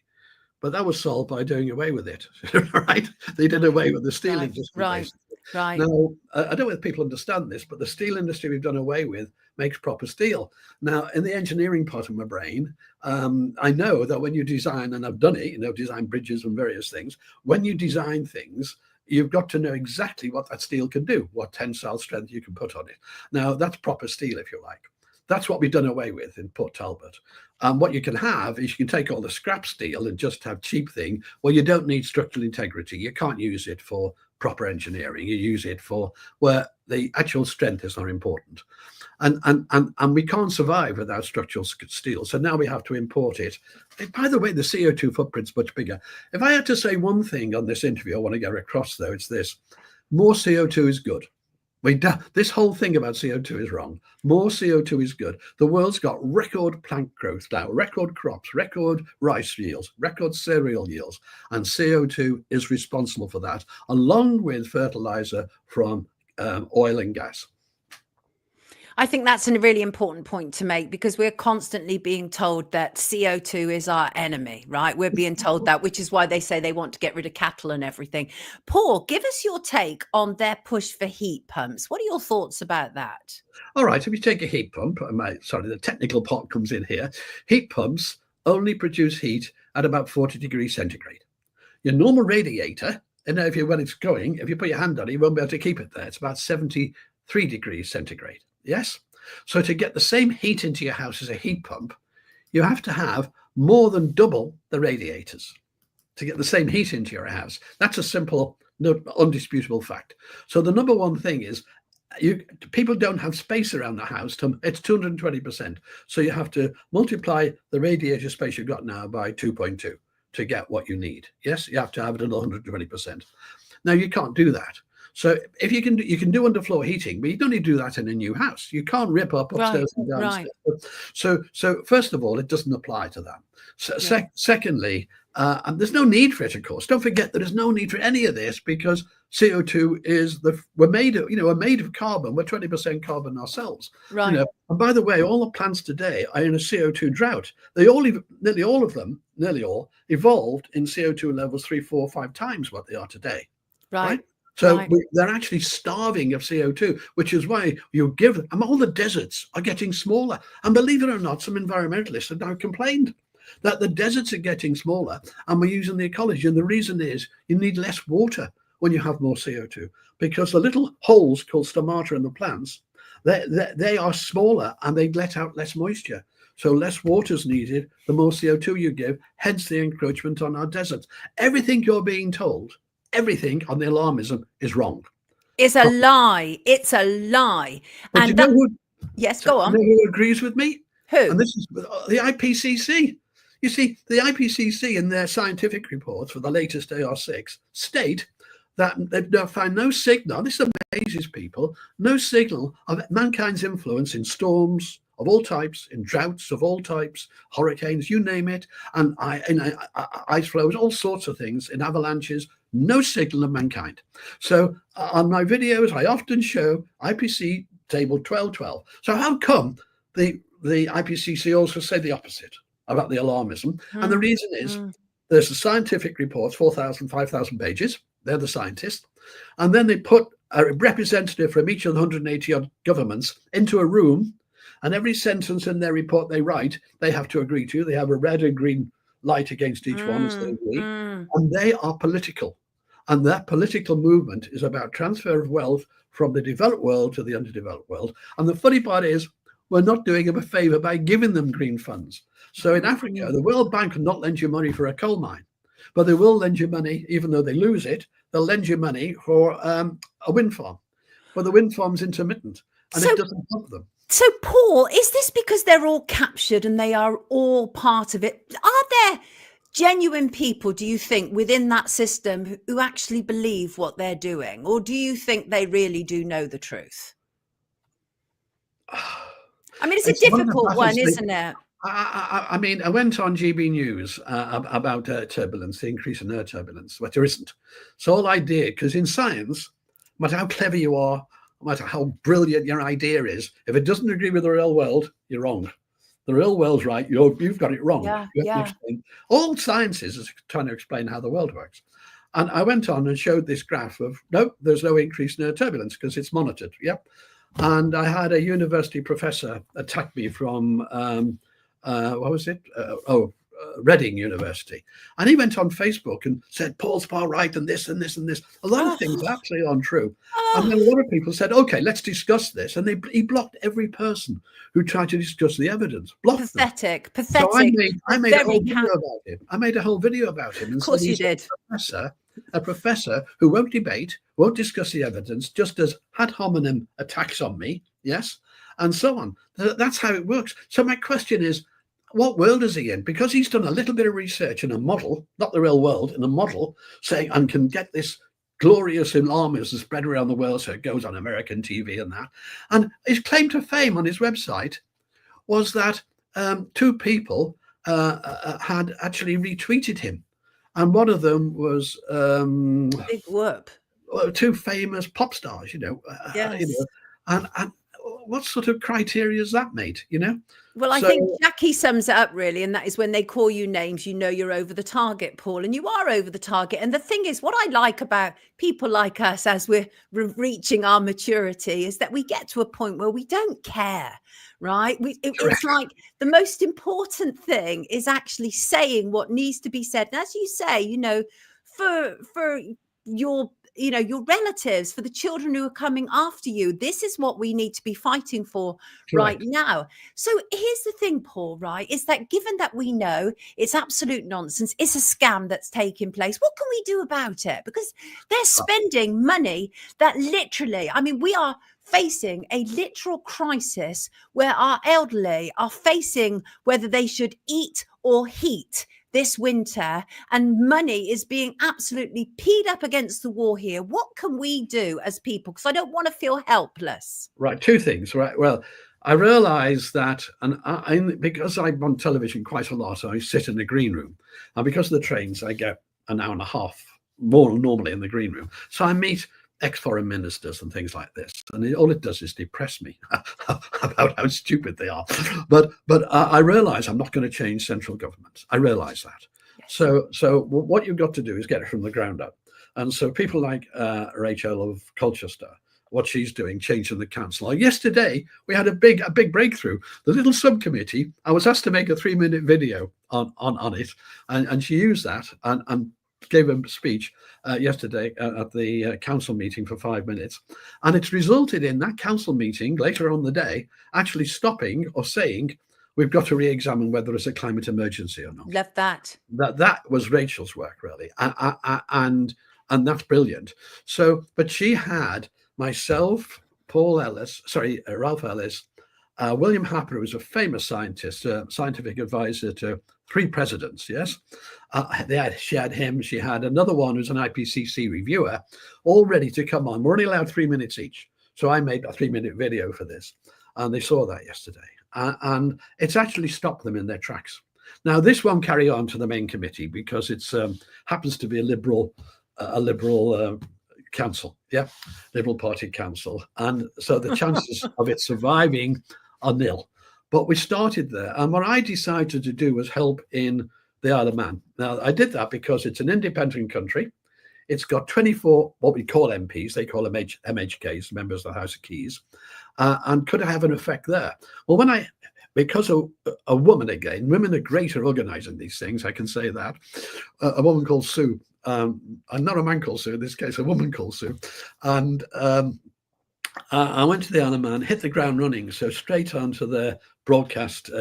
but that was solved by doing away with it. Right? They did away with the steel industry. Right. Now, I don't know if people understand this, but the steel industry we've done away with makes proper steel. Now, in the engineering part of my brain, I know that when you design, and I've done it, design bridges and various things, when you design things, you've got to know exactly what that steel can do, what tensile strength you can put on it. Now, that's proper steel, if you like. That's what we've done away with in Port Talbot. What you can have is you can take all the scrap steel and just have cheap thing. Well, you don't need structural integrity. You can't use it for proper engineering. You use it for where the actual strength is not important. And we can't survive without structural steel. So now we have to import it. And by the way, the CO2 footprint's much bigger. If I had to say one thing on this interview I want to get across, though, it's this. More CO2 is good. This whole thing about CO2 is wrong. More CO2 is good. The world's got record plant growth now, record crops, record rice yields, record cereal yields, and CO2 is responsible for that, along with fertilizer from oil and gas. I think that's a really important point to make, because we're constantly being told that CO2 is our enemy, right? We're being told that, which is why they say they want to get rid of cattle and everything. Paul, give us your take on their push for heat pumps. What are your thoughts about that? All right, if you take a heat pump, the technical part comes in here. Heat pumps only produce heat at about 40 degrees centigrade. Your normal radiator, and if it's going, if you put your hand on it, you won't be able to keep it there. It's about 73 degrees centigrade. Yes. So to get the same heat into your house as a heat pump, you have to have more than double the radiators to get the same heat into your house. That's a simple, undisputable fact. So the number one thing is people don't have space around the house. It's 220%. So you have to multiply the radiator space you've got now by 2.2 to get what you need. Yes, you have to have it at 120%. Now you can't do that. So if you can do underfloor heating, but you don't need to do that in a new house. You can't rip up upstairs and downstairs. Right. So first of all, it doesn't apply to that. So secondly, and there's no need for it, of course. Don't forget that there's no need for any of this, because CO2 is we're made of carbon. We're 20% carbon ourselves. Right. And by the way, all the plants today are in a CO2 drought. Nearly all of them, nearly all, evolved in CO2 levels 3, 4, 5 times what they are today. Right. So Right. they're actually starving of CO2, which is why you give them, all the deserts are getting smaller. And believe it or not, some environmentalists have now complained that the deserts are getting smaller and we're using the ecology. And the reason is you need less water when you have more CO2, because the little holes called stomata in the plants, they are smaller and they let out less moisture. So less water is needed, the more CO2 you give, hence the encroachment on our deserts. Everything you're being told, everything on the alarmism is wrong. It's a lie. It's a lie. But And you know who, yes, go on. You know who agrees with me? Who? And this is the IPCC. You see, the IPCC in their scientific reports for the latest AR6 state that they've found no signal, this amazes people, no signal of mankind's influence in storms of all types, in droughts of all types, hurricanes, you name it, and ice flows, all sorts of things, in avalanches, no signal of mankind. So on my videos, I often show IPCC table 1212. So how come the IPCC also say the opposite about the alarmism? And the reason is there's a scientific report, 4,000, 5,000 pages. They're the scientists. And then they put a representative from each of the 180 odd governments into a room, and every sentence in their report they write, they have to agree to. They have a red and green light against each one as they agree. And they are political. And that political movement is about transfer of wealth from the developed world to the underdeveloped world. And the funny part is, we're not doing them a favor by giving them green funds. So in Africa, the World Bank will not lend you money for a coal mine, but they will lend you money, even though they lose it, they'll lend you money for a wind farm. But the wind farm's intermittent and it doesn't help them. So, Paul, is this because they're all captured and they are all part of it? Are there genuine people, do you think, within that system who actually believe what they're doing? Or do you think they really do know the truth? I mean, it's a difficult one, isn't it? I mean, I went on GB News about turbulence, the increase in air turbulence, but there isn't. So all I did, because in science, no matter how clever you are, no matter how brilliant your idea is, if it doesn't agree with the real world, you're wrong. The real world's right. You've got it wrong. All science is trying to explain how the world works. And I went on and showed this graph of, no, there's no increase in air turbulence because it's monitored. Yep. And I had a university professor attack me from, what was it? Reading University. And he went on Facebook and said, Paul's far right and this and this and this. A lot of things actually aren't true. And then a lot of people said, okay, let's discuss this. And he blocked every person who tried to discuss the evidence. Blocked Pathetic. So I made a whole video about him. I made a whole video about him. Of course you did. A professor who won't debate, won't discuss the evidence, just does ad hominem attacks on me, yes, and so on. That's how it works. So my question is, what world is he in? Because he's done a little bit of research in a model, not the real world, in a model, saying, and can get this glorious alarmism spread around the world, so it goes on American TV and that. And his claim to fame on his website was that 2 people had actually retweeted him. And one of them was big whoop. 2 famous pop stars, Yes. And what sort of criteria is that, mate? Well, I think Jackie sums it up really, and that is when they call you names, you're over the target, Paul, and you are over the target. And the thing is, what I like about people like us as we're reaching our maturity is that we get to a point where we don't care, right? It's like the most important thing is actually saying what needs to be said. And as you say, for your your relatives, for the children who are coming after you. This is what we need to be fighting for right now. So here's the thing, Paul, right, is that given that we know it's absolute nonsense, it's a scam that's taking place, what can we do about it? Because they're spending money that literally, we are facing a literal crisis where our elderly are facing whether they should eat or heat this winter, and money is being absolutely peed up against the wall here. What can we do as people? Because I don't want to feel helpless. Right, 2 things, right? Well, I realise that, and because I'm on television quite a lot, I sit in the green room, and because of the trains, I get an hour and a half more normally in the green room. So I meet ex-foreign ministers and things like this, and all it does is depress me about how stupid they are. But I realise I'm not going to change central government. I realise that. Yes. So what you've got to do is get it from the ground up. And so people like Rachel of Colchester, what she's doing, changing the council. Like yesterday, we had a big breakthrough. The little subcommittee, I was asked to make a 3-minute video on it, and she used that and gave a speech yesterday at the council meeting for 5 minutes. And it's resulted in that council meeting later on the day actually stopping or saying, we've got to re-examine whether it's a climate emergency or not. Love that. That was Rachel's work, really. And that's brilliant. So, but she had myself, Ralph Ellis, William Happer, who was a famous scientist, scientific advisor to 3 presidents, yes? She had him, she had another one who's an IPCC reviewer, all ready to come on. We're only allowed 3 minutes each. So I made a 3-minute video for this, and they saw that yesterday. And it's actually stopped them in their tracks. Now, this won't carry on to the main committee because it's happens to be a liberal council, Liberal Party council, and so the chances of it surviving are nil. But we started there, and what I decided to do was help in the Isle of Man. Now, I did that because it's an independent country. It's got 24 what we call MPs. They call them MHKs, members of the House of Keys, and could have an effect there. Well, because a woman, again, women are great at organising these things, I can say that. A woman called Sue, and not a man called Sue, in this case, a woman called Sue. And I went to the Isle of Man, hit the ground running, so straight onto their broadcast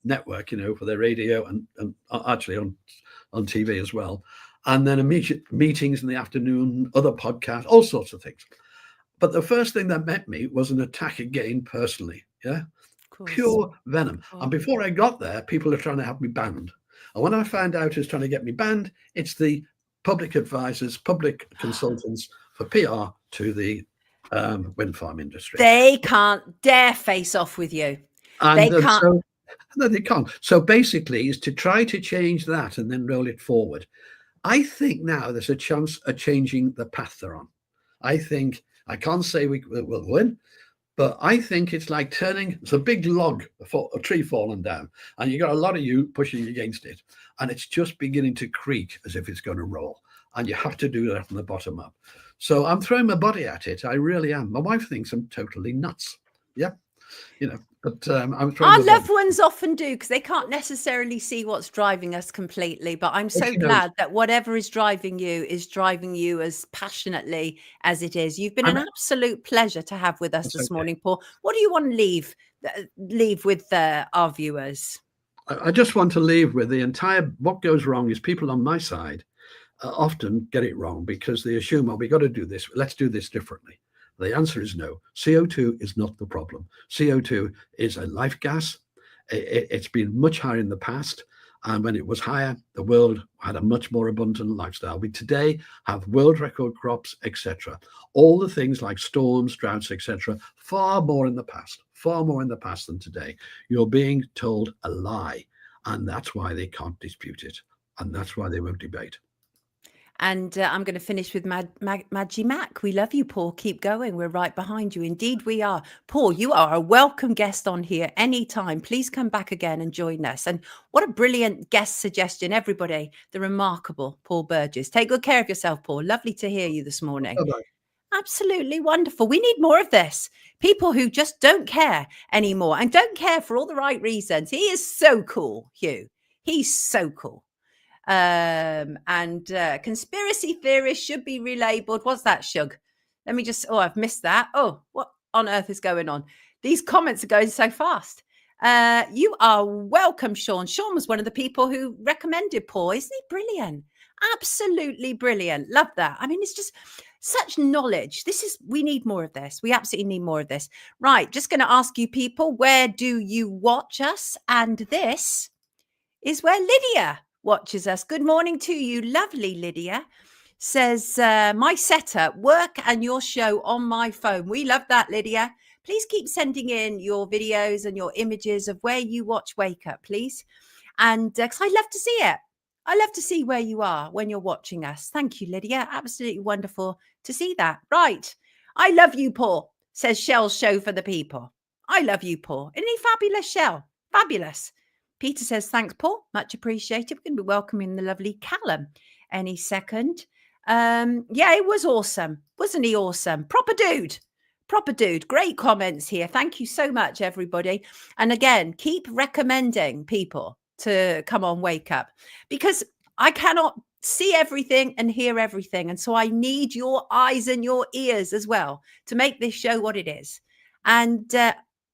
network, for their radio and actually on TV as well. And then meetings in the afternoon, other podcasts, all sorts of things. But the first thing that met me was an attack again personally, pure venom. And before I got there, people are trying to have me banned. And when I found out who's trying to get me banned, it's the public advisors, public consultants for PR to the wind farm industry. They can't dare face off with you. And they can't. No, they can't. So basically, is to try to change that and then roll it forward. I think now there's a chance of changing the path they're on. I think, I can't say we will win, but I think it's like it's a big log, a tree falling down, and you got a lot of you pushing against it, and it's just beginning to creak as if it's going to roll. And you have to do that from the bottom up. So I'm throwing my body at it. I really am. My wife thinks I'm totally nuts. Yeah. But I'm trying. Our loved ones often do, because they can't necessarily see what's driving us completely. But I'm so glad that whatever is driving you as passionately as it is. You've been an absolute pleasure to have with us this morning, Paul. What do you want to leave with our viewers? I just want to leave with what goes wrong is people on my side often get it wrong because they assume, we got to do this. Let's do this differently. The answer is no. CO2 is not the problem. CO2 is a life gas. It's been much higher in the past. And when it was higher, the world had a much more abundant lifestyle. We today have world record crops, etc. All the things like storms, droughts, etc. Far more in the past than today. You're being told a lie. And that's why they can't dispute it. And that's why they won't debate. And I'm going to finish with Maggie Mac. We love you, Paul. Keep going. We're right behind you. Indeed, we are. Paul, you are a welcome guest on here anytime. Please come back again and join us. And what a brilliant guest suggestion, everybody. The remarkable Paul Burgess. Take good care of yourself, Paul. Lovely to hear you this morning. Bye-bye. Absolutely wonderful. We need more of this. People who just don't care anymore and don't care for all the right reasons. He is so cool, Hugh. He's so cool. Conspiracy theorists should be relabeled. What's that, Shug? Let me just, I've missed that. Oh, what on earth is going on? These comments are going so fast. You are welcome, Sean. Sean was one of the people who recommended Paul. Isn't he brilliant? Absolutely brilliant. Love that. I mean, it's just such knowledge. We need more of this. We absolutely need more of this. Right. Just going to ask you people, where do you watch us? And this is where Lydia watches us. Good morning to you, lovely Lydia. Says, my setup, work and your show on my phone. We love that, Lydia. Please keep sending in your videos and your images of where you watch Wake Up, please. And because I'd love to see it. I love to see where you are when you're watching us. Thank you, Lydia. Absolutely wonderful to see that. Right. I love you, Paul, says Shell's show for the people. I love you, Paul. Isn't he fabulous, Shell? Fabulous. Peter says, thanks, Paul. Much appreciated. We're going to be welcoming the lovely Callum any second. Yeah, it was awesome. Wasn't he awesome? Proper dude. Proper dude. Great comments here. Thank you so much, everybody. And again, keep recommending people to come on Wake Up, because I cannot see everything and hear everything. And so I need your eyes and your ears as well to make this show what it is. And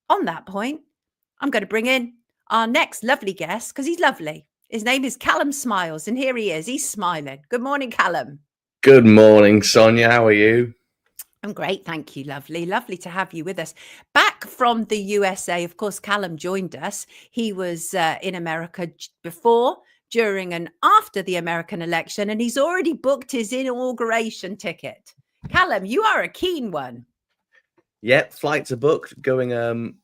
on that point, I'm going to bring in our next lovely guest, because he's lovely. His name is Callum Smiles, and here he is. He's smiling. Good morning, Callum. Good morning, Sonia. How are you? I'm great. Thank you. Lovely. Lovely to have you with us. Back from the USA, of course, Callum joined us. He was in America before, during and after the American election, and he's already booked his inauguration ticket. Callum, you are a keen one. Yep, flights are booked. Going,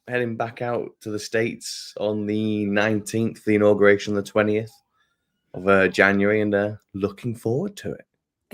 heading back out to the States on the 19th, the inauguration on the 20th of January, and looking forward to it.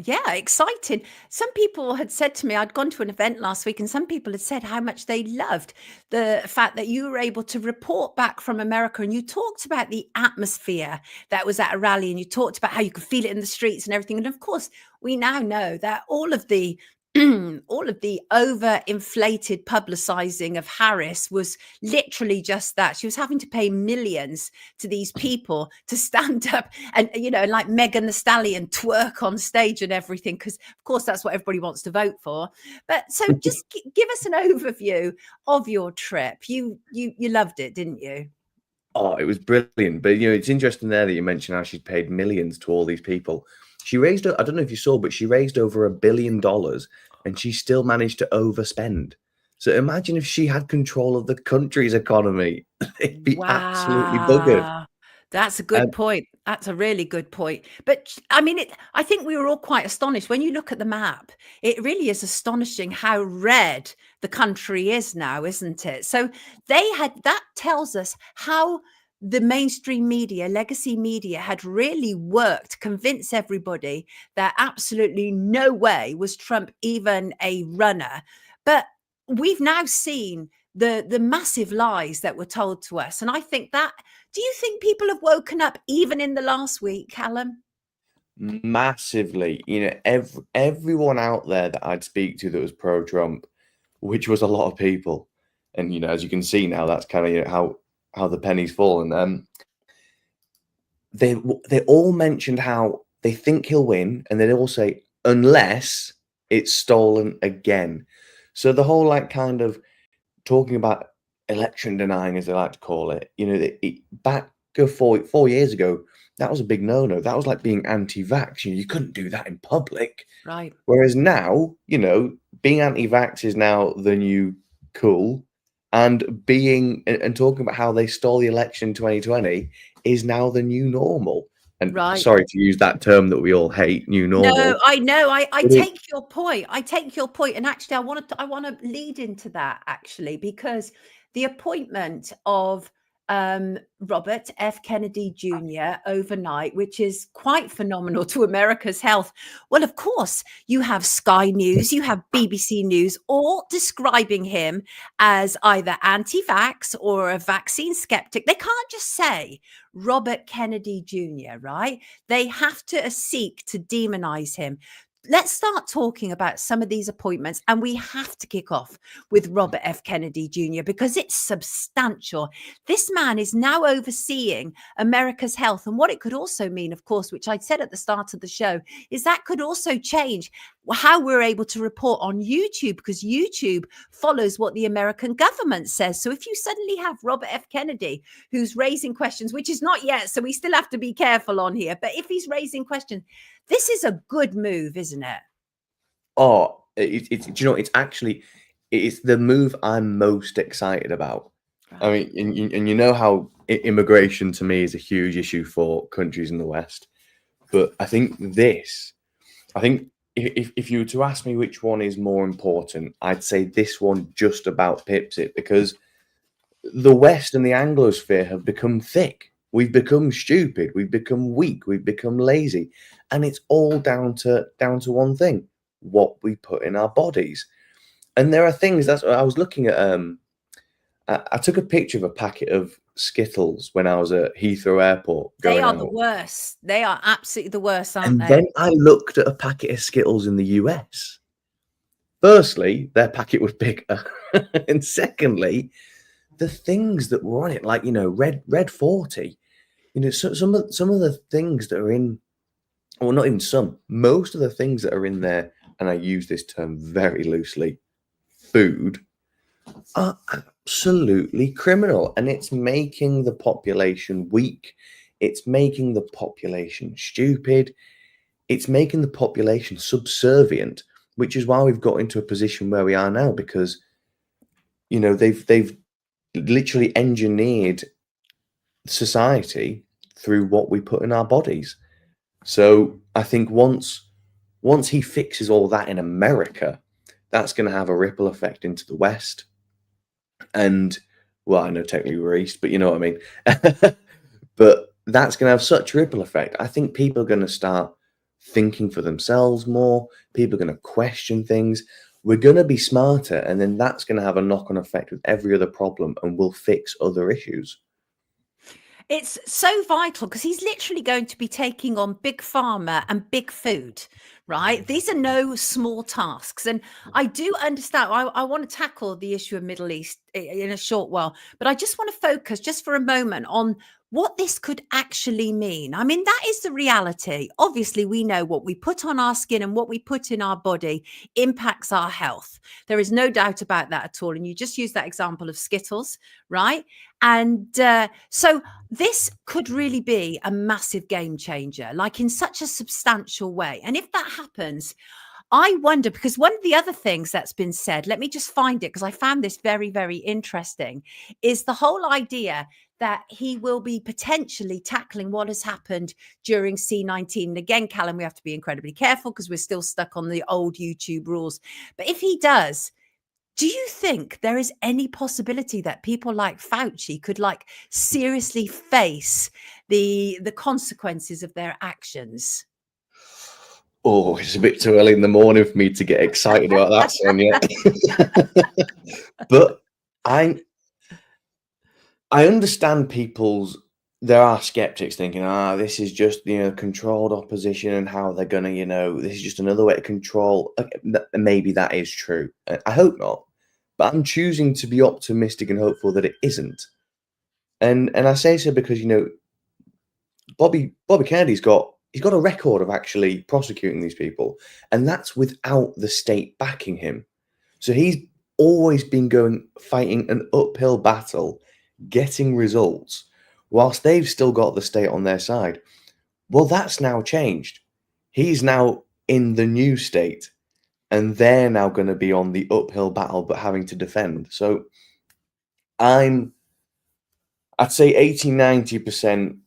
Yeah, exciting. Some people had said to me, I'd gone to an event last week, and some people had said how much they loved the fact that you were able to report back from America, and you talked about the atmosphere that was at a rally, and you talked about how you could feel it in the streets and everything. And of course, we now know that all of the overinflated publicizing of Harris was literally just that. She was having to pay millions to these people to stand up and, like Megan Thee Stallion twerk on stage and everything, because of course that's what everybody wants to vote for. But so just give us an overview of your trip. You loved it, didn't you? Oh, it was brilliant. But, it's interesting there that you mentioned how she'd paid millions to all these people. She raised, I don't know if you saw, but she raised over $1 billion, and she still managed to overspend. So imagine if she had control of the country's economy. It'd be absolutely buggered. That's a good point. That's a really good point. But I mean, I think we were all quite astonished. When you look at the map, it really is astonishing how red the country is now, isn't it? So that tells us how the mainstream media, legacy media, had really worked to convince everybody that absolutely no way was Trump even a runner. But we've now seen the massive lies that were told to us. And I think that, do you think people have woken up even in the last week, Callum? Massively. Everyone out there that I'd speak to that was pro-Trump, which was a lot of people. And, as you can see now, that's kind of how the penny's fallen. They all mentioned how they think he'll win, and they all say, unless it's stolen again. So the whole kind of talking about election denying, as they like to call it, back 4 years ago, that was a big no-no. That was like being anti-vax. You couldn't do that in public. Right. Whereas now, being anti-vax is now the new cool. And talking about how they stole the election in 2020 is now the new normal. And sorry to use that term that we all hate, new normal. No, I know. I take your point. And actually, I want to lead into that, actually, because the appointment of Robert F. Kennedy Jr. overnight, which is quite phenomenal to America's health. Well, of course, you have Sky News, you have BBC News, all describing him as either anti-vax or a vaccine skeptic. They can't just say Robert Kennedy Jr., right? They have to seek to demonize him. Let's start talking about some of these appointments, and we have to kick off with Robert F. Kennedy Jr. because it's substantial. This man is now overseeing America's health, and what it could also mean, of course, which I said at the start of the show, is that could also change how we're able to report on YouTube, because YouTube follows what the American government says. So if you suddenly have Robert F. Kennedy, who's raising questions, which is not yet, so we still have to be careful on here, but if he's raising questions, this is a good move, isn't it? Oh, it's the move I'm most excited about. Right. I mean, and you know how immigration to me is a huge issue for countries in the West. But I think if you were to ask me which one is more important, I'd say this one just about pips it, because the West and the Anglosphere have become thick. We've become stupid. We've become weak. We've become lazy. And it's all down to one thing: what we put in our bodies. And there are things, that's I was looking at, I took a picture of a packet of Skittles when I was at Heathrow Airport They going are out. the worst. They are absolutely the worst, aren't And they? then I looked at a packet of Skittles in the US. Firstly, their packet was bigger. And secondly, the things that were on it, like, red 40, some of the things that are in, well, not even some, most of the things that are in there, and I use this term very loosely, food, are absolutely criminal. And it's making the population weak. It's making the population stupid. It's making the population subservient, which is why we've got into a position where we are now, because, they've literally engineered society through what we put in our bodies. So I think once he fixes all that in America, that's going to have a ripple effect into the West. And, well, I know technically we're East, but you know what I mean. But that's going to have such a ripple effect. I think people are going to start thinking for themselves more. People are going to question things. We're going to be smarter, and then that's going to have a knock-on effect with every other problem, and we'll fix other issues. It's so vital because he's literally going to be taking on big pharma and big food, right? These are no small tasks. And I do understand, I want to tackle the issue of Middle East in a short while, but I just want to focus just for a moment on what this could actually mean. I mean, that is the reality. Obviously, we know what we put on our skin and what we put in our body impacts our health. There is no doubt about that at all. And you just used that example of Skittles, right? And so this could really be a massive game changer, like in such a substantial way. And if that happens, I wonder, because one of the other things that's been said, let me just find it because I found this very, very interesting, is the whole idea that he will be potentially tackling what has happened during C-19. And again, Callum, we have to be incredibly careful because we're still stuck on the old YouTube rules. But if he does, do you think there is any possibility that people like Fauci could seriously face the consequences of their actions? Oh, it's a bit too early in the morning for me to get excited about that, Sonia. But I understand there are skeptics thinking, this is just, controlled opposition and how they're going to, this is just another way to control. Maybe that is true. I hope not. But I'm choosing to be optimistic and hopeful that it isn't. And I say so because, Bobby Kennedy's got a record of actually prosecuting these people, and that's without the state backing him. So he's always been fighting an uphill battle, getting results, whilst they've still got the state on their side. Well, that's now changed. He's now in the new state, and they're now going to be on the uphill battle, but having to defend. So I'd say 80-90%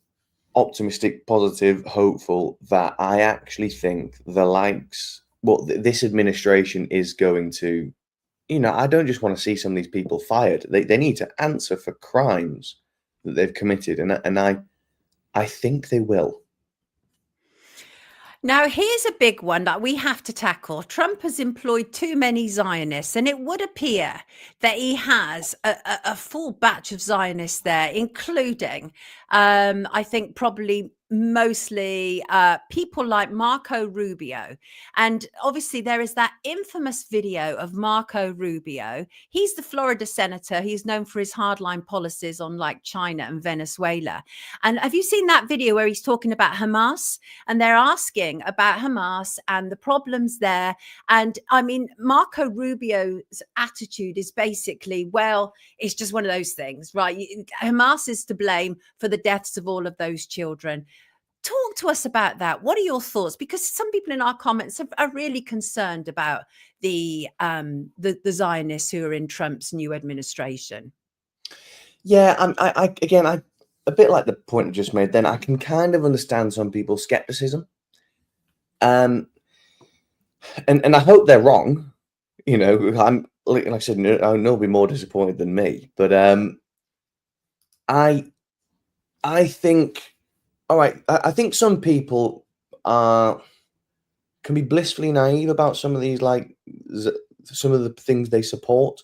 optimistic, positive, hopeful that I actually think this administration is going to, I don't just want to see some of these people fired. They need to answer for crimes that they've committed, and I think they will. Now, here's a big one that we have to tackle. Trump has employed too many Zionists, and it would appear that he has a full batch of Zionists there, including, I think, probably mostly people like Marco Rubio. And obviously, there is that infamous video of Marco Rubio. He's the Florida senator. He's known for his hardline policies on China and Venezuela. And have you seen that video where he's talking about Hamas? And they're asking about Hamas and the problems there. And I mean, Marco Rubio's attitude is basically, well, it's just one of those things, right? Hamas is to blame for the deaths of all of those children. Talk to us about that. What are your thoughts? Because some people in our comments are really concerned about the Zionists who are in Trump's new administration. Yeah, I again, a bit like the point I just made. Then I can kind of understand some people's skepticism, and I hope they're wrong. I'm like I said, I know they'll be more disappointed than me, but I think. All right, I think some people are can be blissfully naive about some of these, like some of the things they support.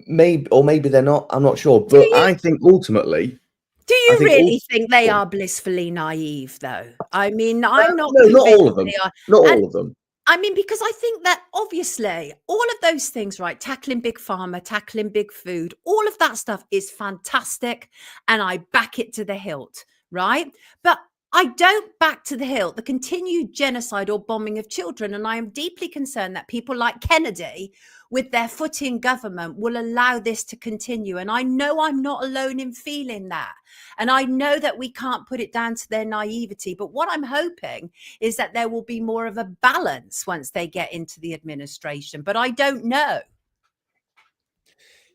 Maybe they're not. I'm not sure. But I think ultimately, do you really think they are blissfully naive, though? I mean, I'm not. No, not all of them. Not all of them. I mean, because I think that obviously all of those things, right? Tackling big pharma, tackling big food, all of that stuff is fantastic. And I back it to the hilt, right? But I don't back to the hilt the continued genocide or bombing of children. And I am deeply concerned that people like Kennedy, with their foot in government, will allow this to continue. And I know I'm not alone in feeling that. And I know that we can't put it down to their naivety. But what I'm hoping is that there will be more of a balance once they get into the administration. But I don't know.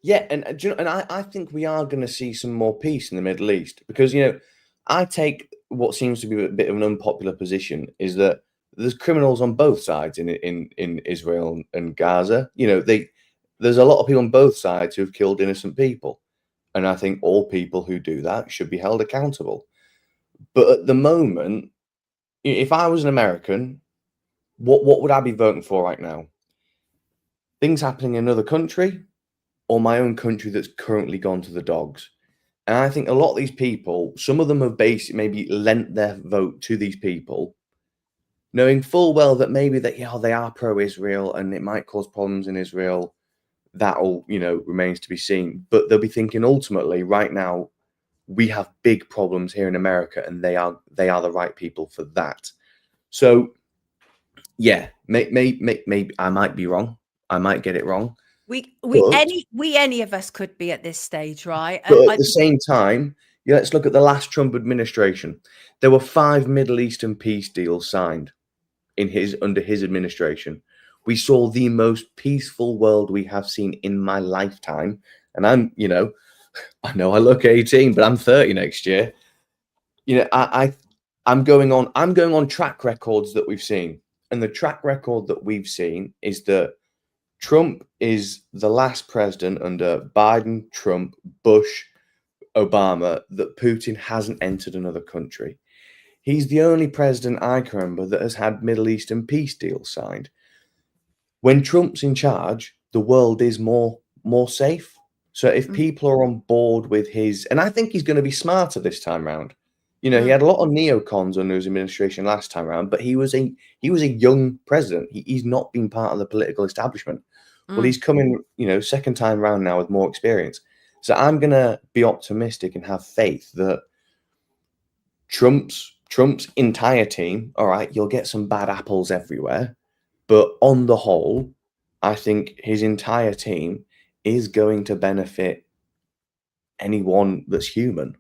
Yeah, and I think we are going to see some more peace in the Middle East, because, I take what seems to be a bit of an unpopular position is that there's criminals on both sides in Israel and Gaza. There's a lot of people on both sides who've killed innocent people. And I think all people who do that should be held accountable. But at the moment, if I was an American, what would I be voting for right now? Things happening in another country, or my own country that's currently gone to the dogs? And I think a lot of these people, some of them have maybe lent their vote to these people, knowing full well that maybe that they are pro-Israel and it might cause problems in Israel. That all remains to be seen. But they'll be thinking ultimately, right now, we have big problems here in America, and they are the right people for that. So, yeah, maybe I might be wrong. I might get it wrong. Any of us could be at this stage, right? But at the same time, let's look at the last Trump administration. There were 5 Middle Eastern peace deals signed under his administration. We saw the most peaceful world we have seen in my lifetime. And I know I look 18, but I'm 30 next year. I'm going on track records that we've seen. And the track record that we've seen is that Trump is the last president under Biden, Trump, Bush, Obama that Putin hasn't entered another country. He's the only president I can remember that has had Middle Eastern peace deals signed. When Trump's in charge, the world is more safe. So if people are on board with his, and I think he's going to be smarter this time around. He had a lot of neocons under his administration last time around, but he was a young president. He's not been part of the political establishment. Well, he's coming, second time around now with more experience. So I'm going to be optimistic and have faith that Trump's entire team, all right, you'll get some bad apples everywhere, but on the whole, I think his entire team is going to benefit anyone that's human.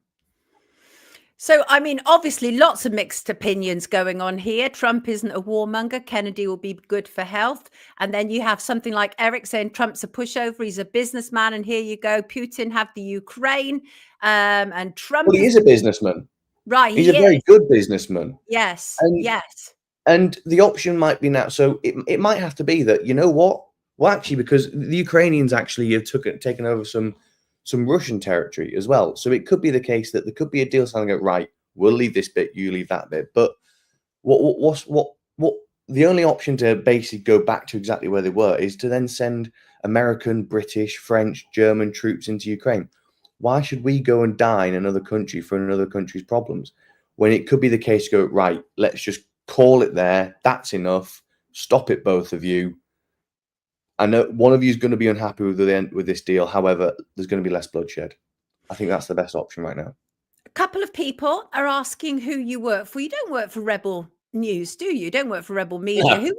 So, I mean, obviously, lots of mixed opinions going on here. Trump isn't a warmonger. Kennedy will be good for health. And then you have something like Eric saying Trump's a pushover. He's a businessman. And here you go. Putin have the Ukraine. And Trump. Well, he is a businessman. Right. He's a very good businessman. Yes. Yes. And the option might be now. So it might have to be that, what? Well, actually, because the Ukrainians actually have taken over some Russian territory as well. So it could be the case that there could be a deal saying, right, we'll leave this bit, you leave that bit. But what the only option to basically go back to exactly where they were is to then send American, British, French, German troops into Ukraine. Why should we go and die in another country for another country's problems when it could be the case to go, right, let's just call it there. That's enough. Stop it, both of you. I know one of you is going to be unhappy with this deal. However, there's going to be less bloodshed. I think that's the best option right now. A couple of people are asking who you work for. You don't work for Rebel News, do you? You don't work for Rebel Media. Who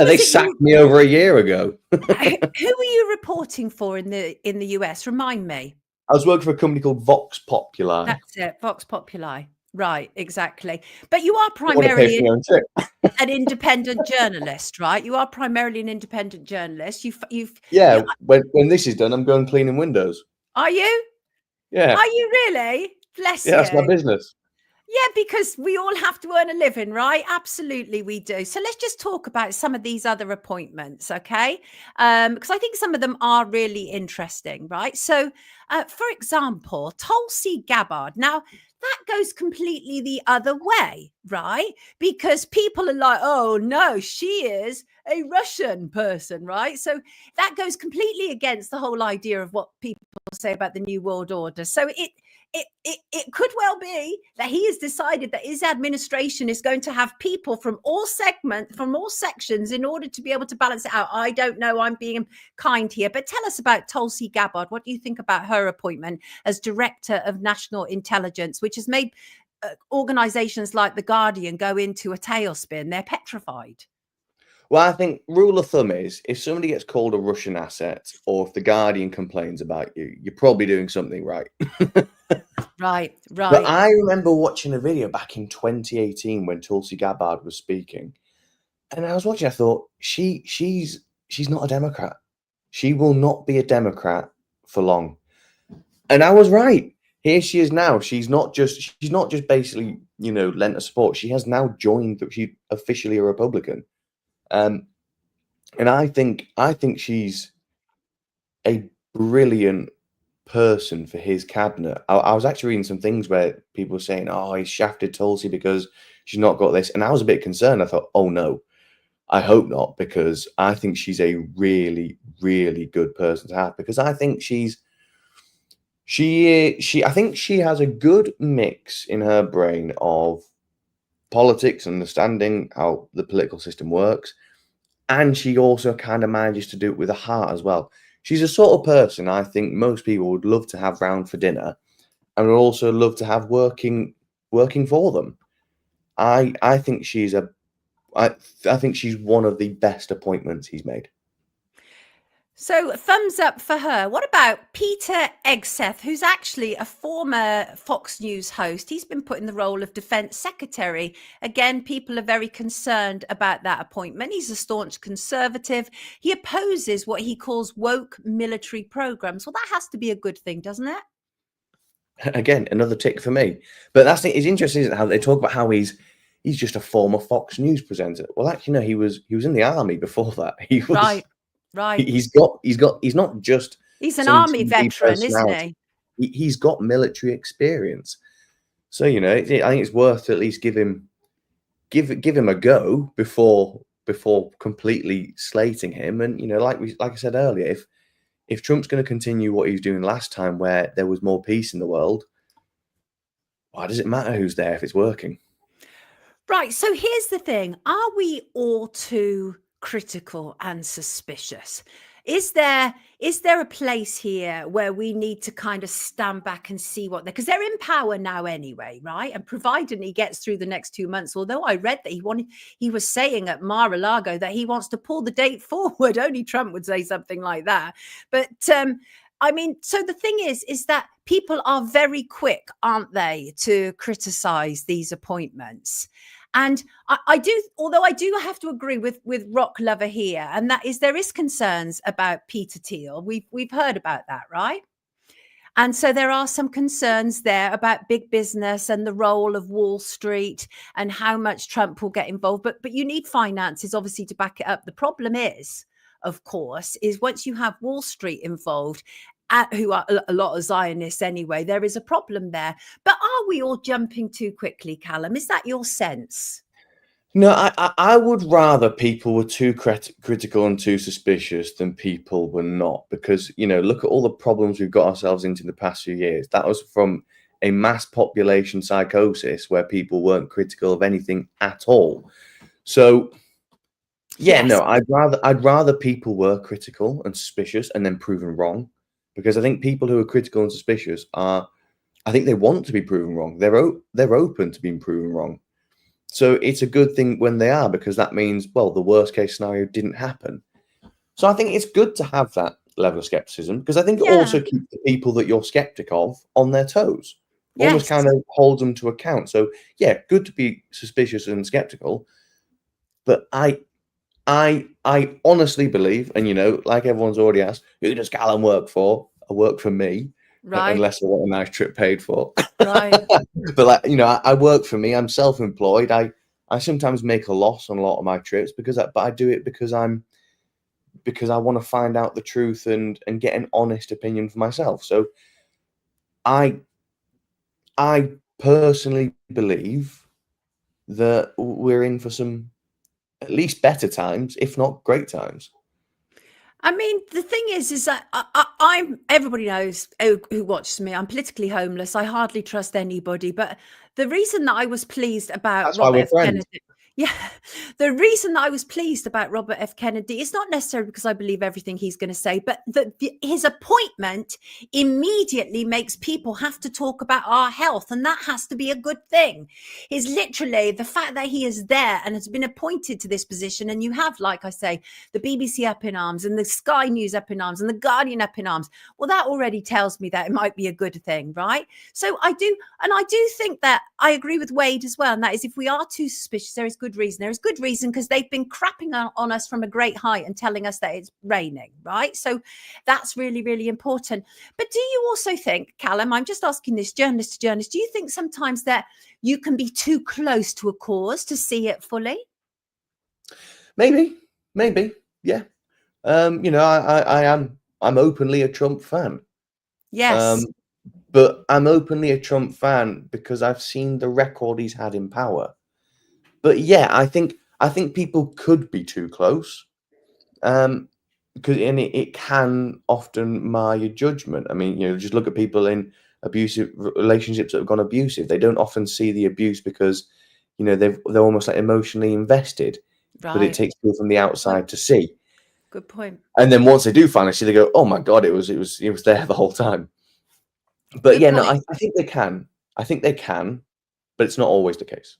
they sacked me over a year ago. Who were you reporting for in the US? Remind me. I was working for a company called Vox Populi. That's it, Vox Populi. Right, exactly. But you are primarily an independent journalist, right? You are primarily an independent journalist. When this is done, I'm going cleaning windows. Are you? Yeah. Are you really? Bless you. Yeah, that's my business. Yeah, because we all have to earn a living, right? Absolutely, we do. So let's just talk about some of these other appointments, okay? Because I think some of them are really interesting, right? So, for example, Tulsi Gabbard. Now, that goes completely the other way, right? Because people are like, oh, no, she is a Russian person, right? So that goes completely against the whole idea of what people say about the New World Order. So it could well be that he has decided that his administration is going to have people from all segments, from all sections, in order to be able to balance it out. I don't know. I'm being kind here, but tell us about Tulsi Gabbard. What do you think about her appointment as Director of National Intelligence, which has made organizations like The Guardian go into a tailspin? They're petrified. Well, I think rule of thumb is if somebody gets called a Russian asset, or if the Guardian complains about you, you're probably doing something right. Right. But I remember watching a video back in 2018 when Tulsi Gabbard was speaking, and I was watching. I thought she's not a Democrat. She will not be a Democrat for long. And I was right. Here she is now. She's not just basically lent her support. She has now joined. She's officially a Republican. And I think she's a brilliant person for his cabinet. I was actually reading some things where people were saying, "Oh, he's shafted Tulsi because she's not got this," and I was a bit concerned. I thought, "Oh no, I hope not," because I think she's a really, really good person to have. Because I think I think she has a good mix in her brain of politics, understanding how the political system works. And she also kind of manages to do it with a heart as well. She's a sort of person I think most people would love to have round for dinner, and would also love to have working for them. I think she's I think she's one of the best appointments he's made. So, thumbs up for her. What about Peter Hegseth, who's actually a former Fox News host? He's been put in the role of Defence Secretary. Again, people are very concerned about that appointment. He's a staunch conservative. He opposes what he calls woke military programs. Well, that has to be a good thing, doesn't it? Again, another tick for me. But it's interesting, isn't it, how they talk about how he's just a former Fox News presenter. Well, actually, no, he was in the army before that. He was Right. He's not just. He's an army veteran, isn't he? He's got military experience. So I think it's worth to at least give him a go before completely slating him. And like I said earlier, if Trump's going to continue what he was doing last time, where there was more peace in the world, why does it matter who's there if it's working? Right. So here's the thing: are we all too critical and suspicious? Is there a place here where we need to kind of stand back and see what because they're in power now anyway, right? And provided he gets through the next 2 months, although I read that he was saying at Mar-a-Lago that he wants to pull the date forward. Only Trump would say something like that. But I mean, so the thing is that people are very quick, aren't they, to criticize these appointments. And I do, although I do have to agree with Rock Lover here, and that is there is concerns about Peter Thiel. We've heard about that, right? And so there are some concerns there about big business and the role of Wall Street and how much Trump will get involved. But you need finances, obviously, to back it up. The problem is, of course, is once you have Wall Street involved, who are a lot of Zionists anyway, there is a problem there. But are we all jumping too quickly, Callum? Is that your sense? No, I would rather people were too critical and too suspicious than people were not. Because, look at all the problems we've got ourselves into in the past few years. That was from a mass population psychosis where people weren't critical of anything at all. So, yeah, yes. No, I'd rather people were critical and suspicious and then proven wrong. Because I think people who are critical and suspicious I think they want to be proven wrong. They're open to being proven wrong. So it's a good thing when they are, because that means, well, the worst case scenario didn't happen. So I think it's good to have that level of skepticism, because I think it also keeps the people that you're skeptic of on their toes. Almost kind of holds them to account. So yeah, good to be suspicious and skeptical. But I honestly believe, and like everyone's already asked, who does Callum work for? I work for me. Right. unless I want a nice trip paid for. Right. But like, you know, I work for me. I'm self-employed. I sometimes make a loss on a lot of my trips but I do it because I want to find out the truth and get an honest opinion for myself. So I personally believe that we're in for some at least better times, if not great times. I mean, the thing is that I'm, everybody knows who watches me, I'm politically homeless. I hardly trust anybody. But the reason that I was pleased about That's why Robert we're F. friends. Kennedy, yeah, the reason that I was pleased about Robert F. Kennedy is not necessarily because I believe everything he's going to say, but that his appointment immediately makes people have to talk about our health, and that has to be a good thing. Is literally the fact that he is there and has been appointed to this position, and you have, like I say, the BBC up in arms and the Sky News up in arms and the Guardian up in arms. Well, that already tells me that it might be a good thing, right? So I do think that I agree with Wade as well, and that is, if we are too suspicious, there is good reason. There is good reason because they've been crapping on us from a great height and telling us that it's raining, right? So that's really, really important. But do you also think, Callum, I'm just asking this journalist to journalist, do you think sometimes that you can be too close to a cause to see it fully? Maybe, yeah. You know, I'm openly a Trump fan. Yes. But I'm openly a Trump fan because I've seen the record he's had in power. But yeah, I think people could be too close, because it can often mar your judgment. I mean, you know, just look at people in abusive relationships that have gone abusive. They don't often see the abuse because, you know, they're almost like emotionally invested. Right. But it takes people from the outside to see. Good point. And then once they do finally see, they go, "Oh my God, it was there the whole time." But Good yeah, no, point. I think they can. I think they can, but it's not always the case.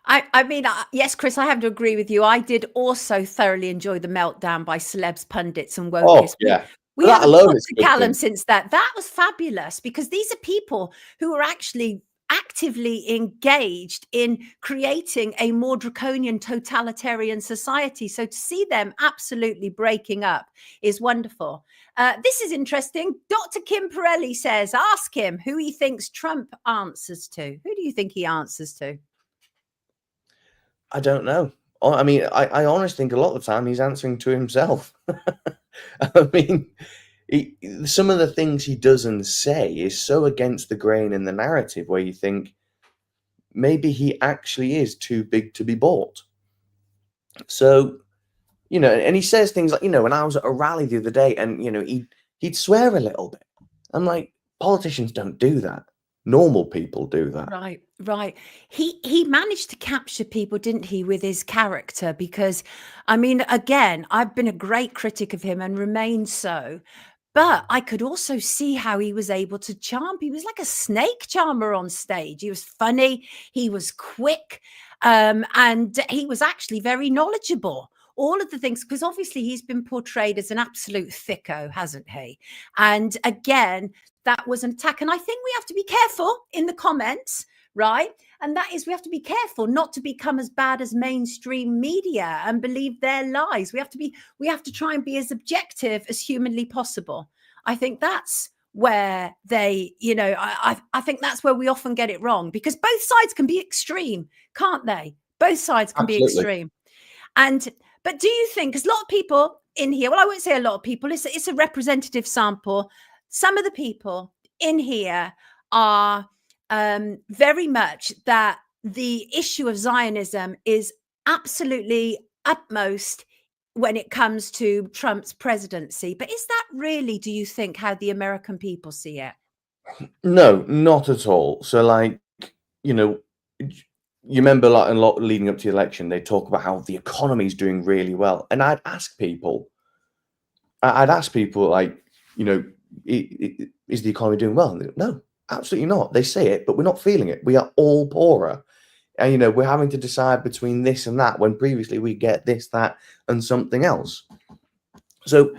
I mean, yes, Chris, I have to agree with you. I did also thoroughly enjoy the meltdown by celebs, pundits, and Oh wokists. yeah, We that haven't alone talked is to a good Callum thing. since that. That was fabulous because these are people who are actually actively engaged in creating a more draconian totalitarian society. So to see them absolutely breaking up is wonderful. This is interesting. Dr. Kim Pirelli says, ask him who he thinks Trump answers to. Who do you think he answers to? I don't know. I mean, I honestly think a lot of the time he's answering to himself. I mean, some of the things he doesn't say is so against the grain in the narrative where you think maybe he actually is too big to be bought. So, you know, and he says things like, you know, when I was at a rally the other day and, you know, he'd swear a little bit. I'm like, politicians don't do that. Normal people do that. Right. He managed to capture people, didn't he, with his character? Because, I mean, again, I've been a great critic of him and remain so. But I could also see how he was able to charm. He was like a snake charmer on stage. He was funny. He was quick. And he was actually very knowledgeable. All of the things, because obviously he's been portrayed as an absolute thicko, hasn't he? And again, that was an attack. And I think we have to be careful in the comments, right? And that is, we have to be careful not to become as bad as mainstream media and believe their lies. We have to try and be as objective as humanly possible. I think that's where they, you know, I think that's where we often get it wrong, because both sides can be extreme, can't they? Both sides can be extreme. But do you think, because a lot of people in here, well, I won't say a lot of people, it's a representative sample. Some of the people in here are very much that the issue of Zionism is absolutely utmost when it comes to Trump's presidency. But is that really, do you think, how the American people see it? No, not at all. So, like, you know, you remember, like, a lot leading up to the election, they talk about how the economy is doing really well. And I'd ask people, like, you know, is the economy doing well? And they go, no, absolutely not. They say it, but we're not feeling it. We are all poorer. And, you know, we're having to decide between this and that when previously we get this, that, and something else. So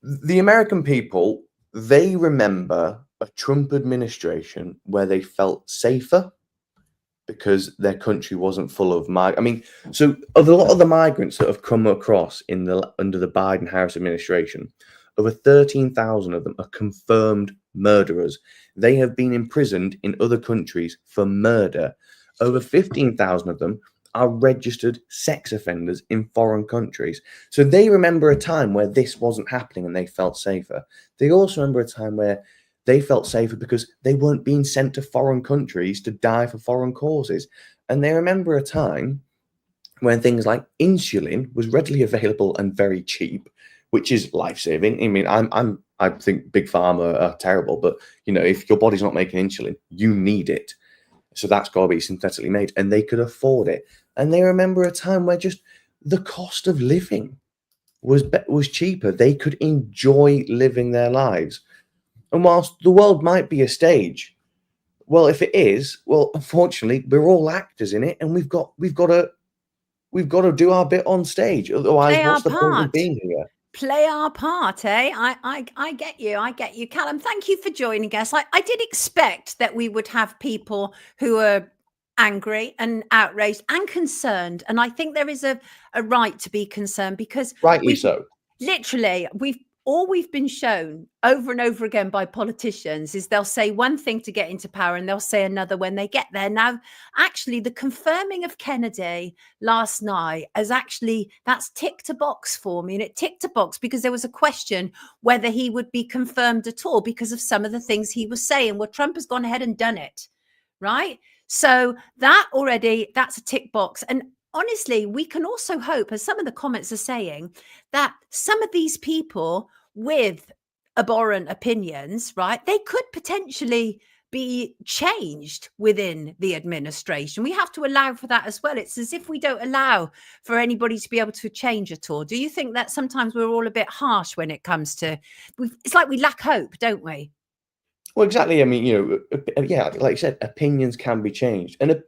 the American people, they remember a Trump administration where they felt safer because their country wasn't full of I mean, so a lot of the migrants that have come across under the Biden-Harris administration, over 13,000 of them are confirmed murderers. They have been imprisoned in other countries for murder. Over 15,000 of them are registered sex offenders in foreign countries. So they remember a time where this wasn't happening and they felt safer. They also remember a time where they felt safer because they weren't being sent to foreign countries to die for foreign causes. And they remember a time when things like insulin was readily available and very cheap, which is life-saving. I mean, I think big pharma are terrible, but you know, if your body's not making insulin, you need it. So that's got to be synthetically made, and they could afford it. And they remember a time where just the cost of living was cheaper. They could enjoy living their lives. And whilst the world might be a stage, well, if it is, well, unfortunately, we're all actors in it, and we've got to do our bit on stage. Otherwise, what's the point of being here? Play our part, eh? I get you. I get you. Callum, thank you for joining us. I did expect that we would have people who are angry and outraged and concerned. And I think there is a right to be concerned, because rightly so. Literally, we've been shown over and over again by politicians is they'll say one thing to get into power and they'll say another when they get there. Now, actually, the confirming of Kennedy last night that's ticked a box for me. And it ticked a box because there was a question whether he would be confirmed at all because of some of the things he was saying. Well, Trump has gone ahead and done it, right? So that's a tick box. And honestly, we can also hope, as some of the comments are saying, that some of these people with abhorrent opinions, right, they could potentially be changed within the administration. We have to allow for that as well. It's as if we don't allow for anybody to be able to change at all. Do you think that sometimes we're all a bit harsh when it comes to, it's like we lack hope, don't we? Well, exactly. I mean, you know, yeah, like you said, opinions can be changed, and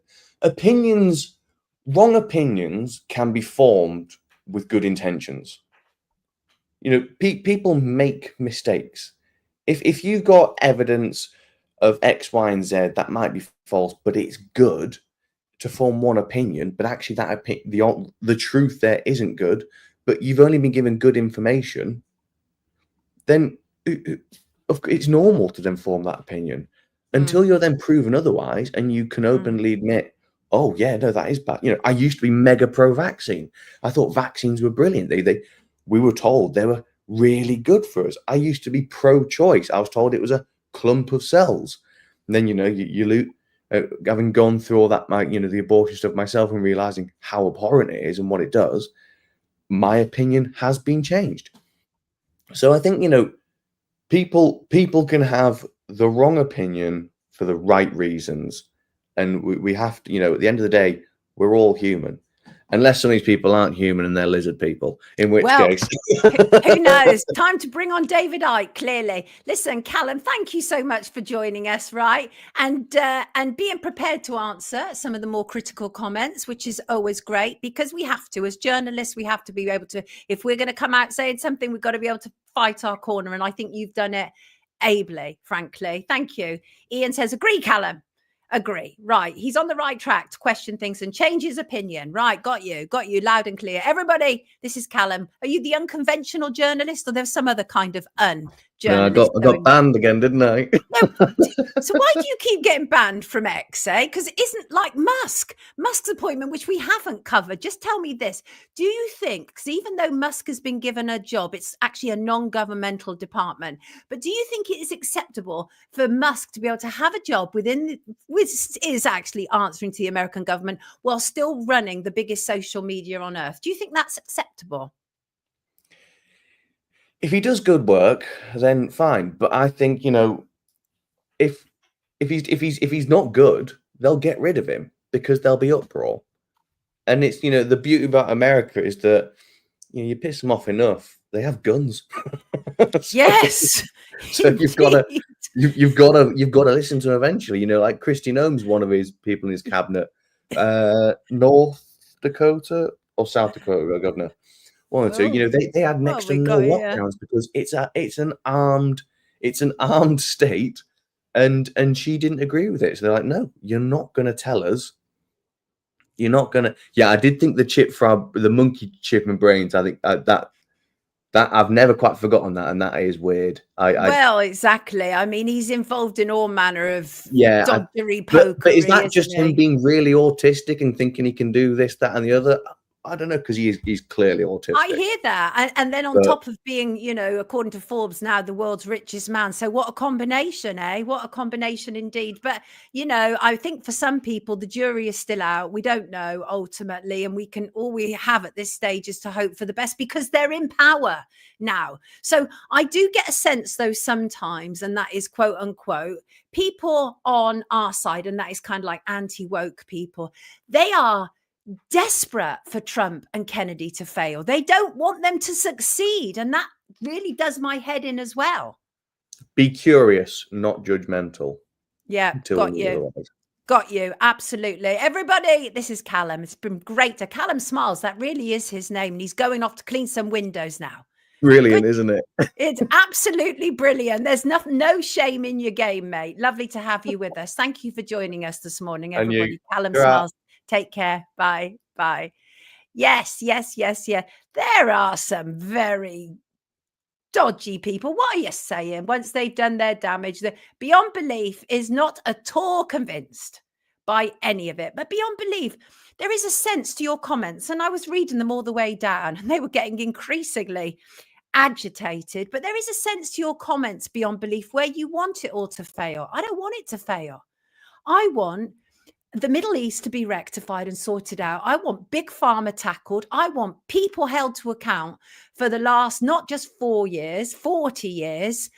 wrong opinions can be formed with good intentions. You know, people make mistakes. If you've got evidence of X, Y, and Z that might be false, but it's good to form one opinion, but actually the truth there isn't good, but you've only been given good information, then it's normal to then form that opinion until you're then proven otherwise, and you can openly admit, oh yeah, no, that is bad. You know, I used to be mega pro-vaccine. I thought vaccines were brilliant. We were told they were really good for us. I used to be pro-choice. I was told it was a clump of cells. And then, you know, having gone through all that, the abortion stuff myself and realizing how abhorrent it is and what it does, my opinion has been changed. So I think, you know, people can have the wrong opinion for the right reasons. And we have to, you know, at the end of the day, we're all human. Unless some of these people aren't human and they're lizard people, in which case. Who knows? Time to bring on David Icke, clearly. Listen, Callum, thank you so much for joining us, right? And being prepared to answer some of the more critical comments, which is always great, because we have to, as journalists, we have to be able to, if we're going to come out saying something, we've got to be able to fight our corner. And I think you've done it ably, frankly. Thank you. Ian says, agree, Callum. Agree. Right. He's on the right track to question things and change his opinion. Right. Got you loud and clear. Everybody, this is Callum. Are you the unconventional journalist, or there's some other kind of journalist? I got banned again, didn't I? No. So why do you keep getting banned from X, eh? Because it isn't like Musk's appointment, which we haven't covered. Just tell me this. Do you think, because even though Musk has been given a job, it's actually a non-governmental department, but do you think it is acceptable for Musk to be able to have a job which is actually answering to the American government while still running the biggest social media on earth? Do you think that's acceptable? If he does good work, then fine. But I think, you know, if he's not good, they'll get rid of him because there'll be uproar. And it's, you know, the beauty about America is that, you know, you piss them off enough, they have guns. Yes. So you've got to listen to him eventually. You know, like Kristi Noem's one of his people in his cabinet, North Dakota or South Dakota governor. One or two, you know, they had next to no lockdowns because it's an armed state, and she didn't agree with it. So they're like, no, you're not going to tell us. You're not going to. Yeah, I did think the monkey chip and brains. I think that That I've never quite forgotten that, and that is weird. Well, exactly. I mean, he's involved in all manner of dodgery, but is pokery, that just isn't he? him being really autistic and thinking he can do this, that, and the other? I don't know, because he's clearly autistic. I hear that. And then on top of being, you know, according to Forbes, now the world's richest man. So what a combination, eh? What a combination indeed. But, you know, I think for some people, the jury is still out. We don't know ultimately. And all we have at this stage is to hope for the best because they're in power now. So I do get a sense, though, sometimes, and that is quote unquote, people on our side, and that is kind of like anti-woke people, they are desperate for Trump and Kennedy to fail. They don't want them to succeed. And that really does my head in as well. Be curious, not judgmental. Yeah, got you. Got you. Absolutely. Everybody, this is Callum. It's been great. Callum Smiles, that really is his name. And he's going off to clean some windows now. Brilliant, isn't it? It's absolutely brilliant. There's no shame in your game, mate. Lovely to have you with us. Thank you for joining us this morning, everybody. Callum Smiles. Take care. Bye. Bye. Yes. There are some very dodgy people. What are you saying? Once they've done their damage, beyond belief is not at all convinced by any of it. But beyond belief, there is a sense to your comments. And I was reading them all the way down and they were getting increasingly agitated. But there is a sense to your comments beyond belief where you want it all to fail. I don't want it to fail. I want the Middle East to be rectified and sorted out. I want big pharma tackled. I want people held to account for the last, not just 4 years, 40 years.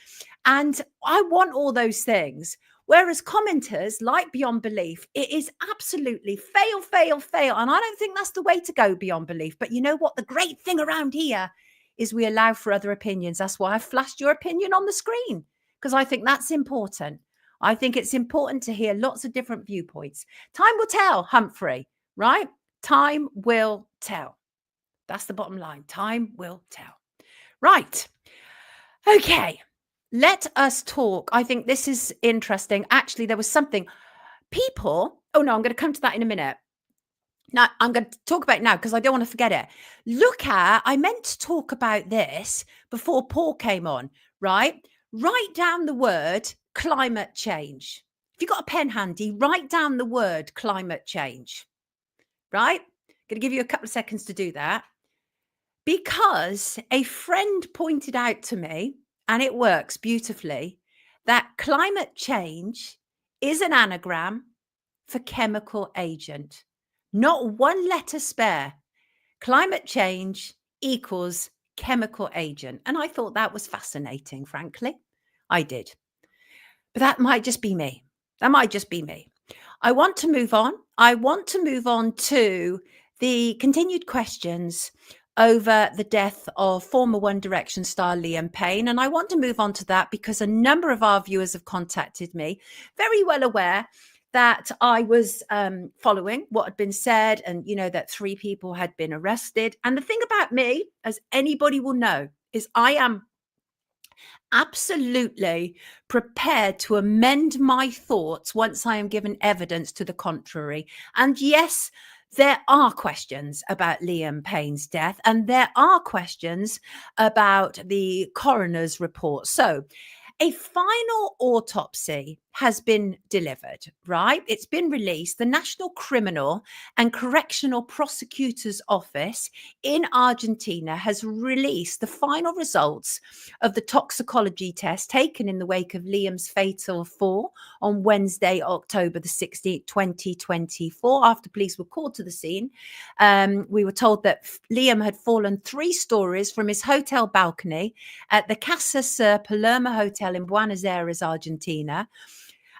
And I want all those things. Whereas commenters like Beyond Belief, it is absolutely fail. And I don't think that's the way to go, Beyond Belief. But you know what? The great thing around here is we allow for other opinions. That's why I flashed your opinion on the screen, because I think that's important. I think it's important to hear lots of different viewpoints. Time will tell, Humphrey, right? Time will tell. That's the bottom line. Time will tell. Right. Okay. Let us talk. I think this is interesting. Actually, there was something people. Oh, no, I'm going to come to that in a minute. Now, I'm going to talk about it now because I don't want to forget it. I meant to talk about this before Paul came on, right? Write down the word climate change. If you've got a pen handy, write down the word climate change, right? Going to give you a couple of seconds to do that because a friend pointed out to me, and it works beautifully, that climate change is an anagram for chemical agent. Not one letter spare. Climate change equals chemical agent. And I thought that was fascinating, frankly. I did. But that might just be me. I want to move on. I want to move on to the continued questions over the death of former One Direction star Liam Payne. And I want to move on to that because a number of our viewers have contacted me, very well aware that I was following what had been said and, you know, that 3 people had been arrested. And the thing about me, as anybody will know, is I am absolutely prepared to amend my thoughts once I am given evidence to the contrary. And yes, there are questions about Liam Payne's death, and there are questions about the coroner's report. So a final autopsy has been delivered, right? It's been released. The National Criminal and Correctional Prosecutor's Office in Argentina has released the final results of the toxicology test taken in the wake of Liam's fatal fall on Wednesday, October the 16th, 2024. After police were called to the scene, we were told that Liam had fallen 3 stories from his hotel balcony at the Casa Sur Palermo Hotel in Buenos Aires, Argentina.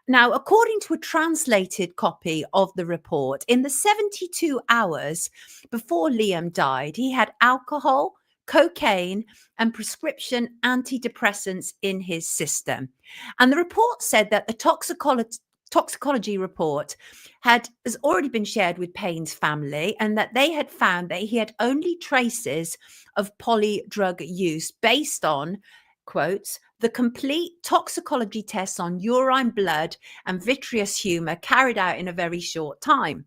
Now, according to a translated copy of the report, in the 72 hours before Liam died, he had alcohol, cocaine, and prescription antidepressants in his system. And the report said that the toxicology report has already been shared with Payne's family, and that they had found that he had only traces of polydrug use based on, quotes, the complete toxicology tests on urine, blood, and vitreous humour carried out in a very short time.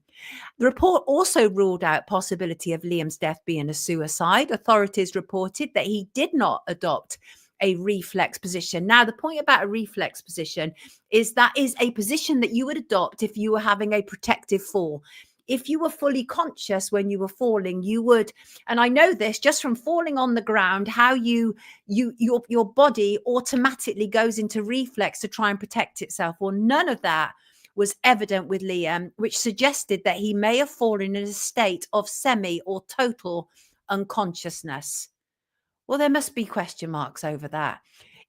The report also ruled out possibility of Liam's death being a suicide. Authorities reported that he did not adopt a reflex position. Now, the point about a reflex position is that is a position that you would adopt if you were having a protective fall. If you were fully conscious when you were falling, you would, and I know this just from falling on the ground, how your body automatically goes into reflex to try and protect itself. Well, none of that was evident with Liam, which suggested that he may have fallen in a state of semi or total unconsciousness. Well, there must be question marks over that.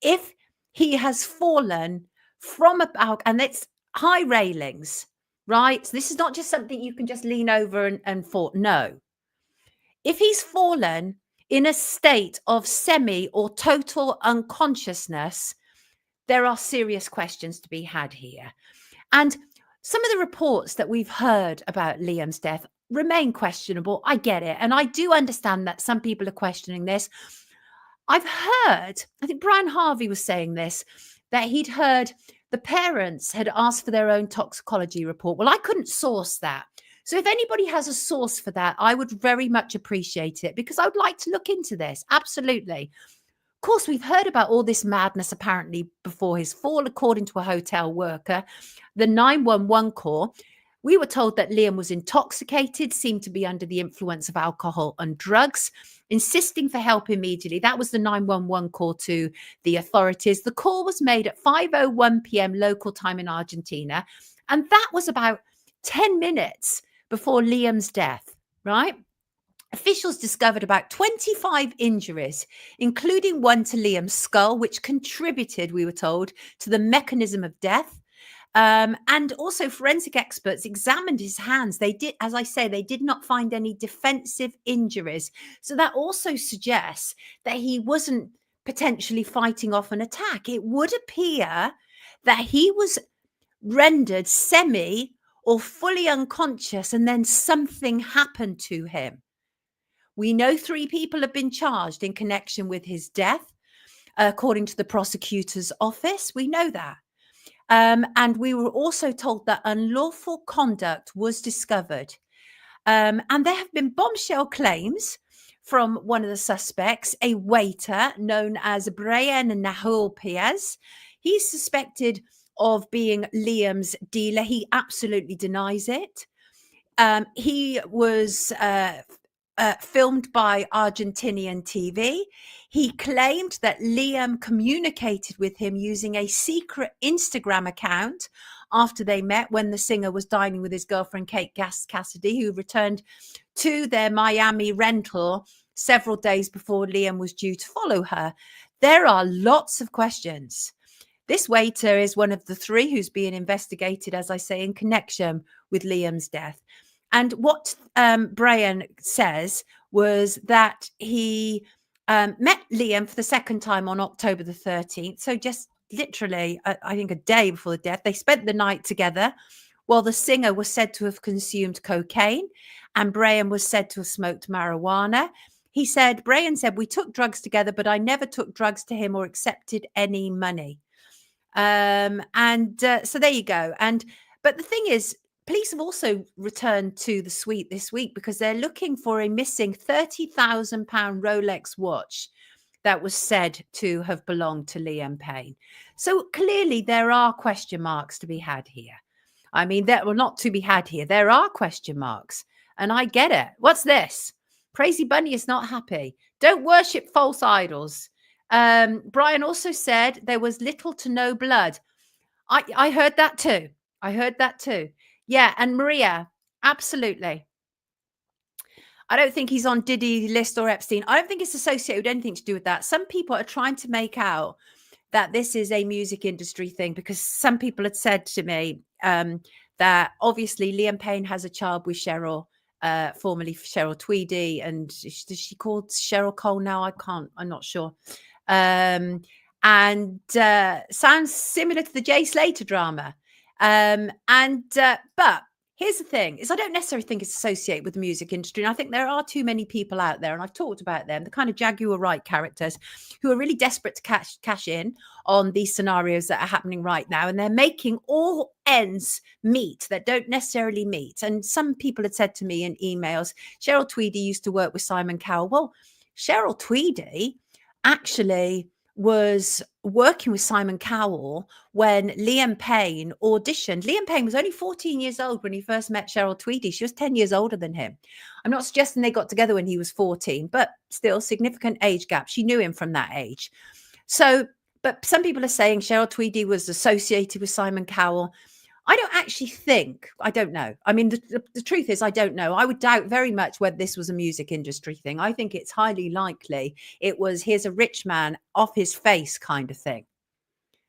If he has fallen from about, and it's high railings, right? So this is not just something you can just lean over and fall. No. If he's fallen in a state of semi or total unconsciousness, there are serious questions to be had here. And some of the reports that we've heard about Liam's death remain questionable. I get it. And I do understand that some people are questioning this. I've heard, I think Brian Harvey was saying this, that he'd heard the parents had asked for their own toxicology report. Well, I couldn't source that. So if anybody has a source for that, I would very much appreciate it, because I would like to look into this. Absolutely. Of course, we've heard about all this madness apparently before his fall, according to a hotel worker. The 911 call, we were told that Liam was intoxicated, seemed to be under the influence of alcohol and drugs, insisting for help immediately. That was the 911 call to the authorities. The call was made at 5:01 p.m. local time in Argentina. And that was about 10 minutes before Liam's death, right? Officials discovered about 25 injuries, including one to Liam's skull, which contributed, we were told, to the mechanism of death. And also forensic experts examined his hands. They did, as I say, they did not find any defensive injuries. So that also suggests that he wasn't potentially fighting off an attack. It would appear that he was rendered semi or fully unconscious, and then something happened to him. We know 3 people have been charged in connection with his death, according to the prosecutor's office. We know that. And we were also told that unlawful conduct was discovered. And there have been bombshell claims from one of the suspects, a waiter known as Brian Nahul Piaz. He's suspected of being Liam's dealer. He absolutely denies it. He was filmed by Argentinian TV. He claimed that Liam communicated with him using a secret Instagram account after they met, when the singer was dining with his girlfriend, Kate Cassidy, who returned to their Miami rental several days before Liam was due to follow her. There are lots of questions. This waiter is one of the 3 who's being investigated, as I say, in connection with Liam's death. And what Brian says was that he met Liam for the second time on October the 13th. So just literally, I think a day before the death. They spent the night together, while the singer was said to have consumed cocaine and Brian was said to have smoked marijuana. Brian said, we took drugs together, but I never took drugs to him or accepted any money. So there you go. But the thing is, police have also returned to the suite this week because they're looking for a missing £30,000 Rolex watch that was said to have belonged to Liam Payne. So clearly there are question marks to be had here. I mean, not to be had here. There are question marks. And I get it. What's this? Crazy Bunny is not happy. Don't worship false idols. Brian also said there was little to no blood. I heard that too. Yeah, and Maria, absolutely. I don't think he's on Diddy list or Epstein. I don't think it's associated with anything to do with that. Some people are trying to make out that this is a music industry thing, because some people had said to me that obviously Liam Payne has a child with Cheryl, formerly Cheryl Tweedy, and is she called Cheryl Cole now? I'm not sure. And sounds similar to the Jay Slater drama. But here's the thing, is I don't necessarily think it's associated with the music industry. And I think there are too many people out there, and I've talked about them, the kind of Jaguar Wright characters who are really desperate to cash in on these scenarios that are happening right now. And they're making all ends meet that don't necessarily meet. And some people had said to me in emails, Cheryl Tweedy used to work with Simon Cowell. Well, Cheryl Tweedy actually was working with Simon Cowell when Liam Payne auditioned. Liam Payne was only 14 years old when he first met Cheryl Tweedy. She was 10 years older than him. I'm not suggesting they got together when he was 14, but still significant age gap. She knew him from that age. So, but some people are saying Cheryl Tweedy was associated with Simon Cowell. I don't actually think, I don't know. I mean, the truth is, I don't know. I would doubt very much whether this was a music industry thing. I think it's highly likely it was, here's a rich man off his face kind of thing.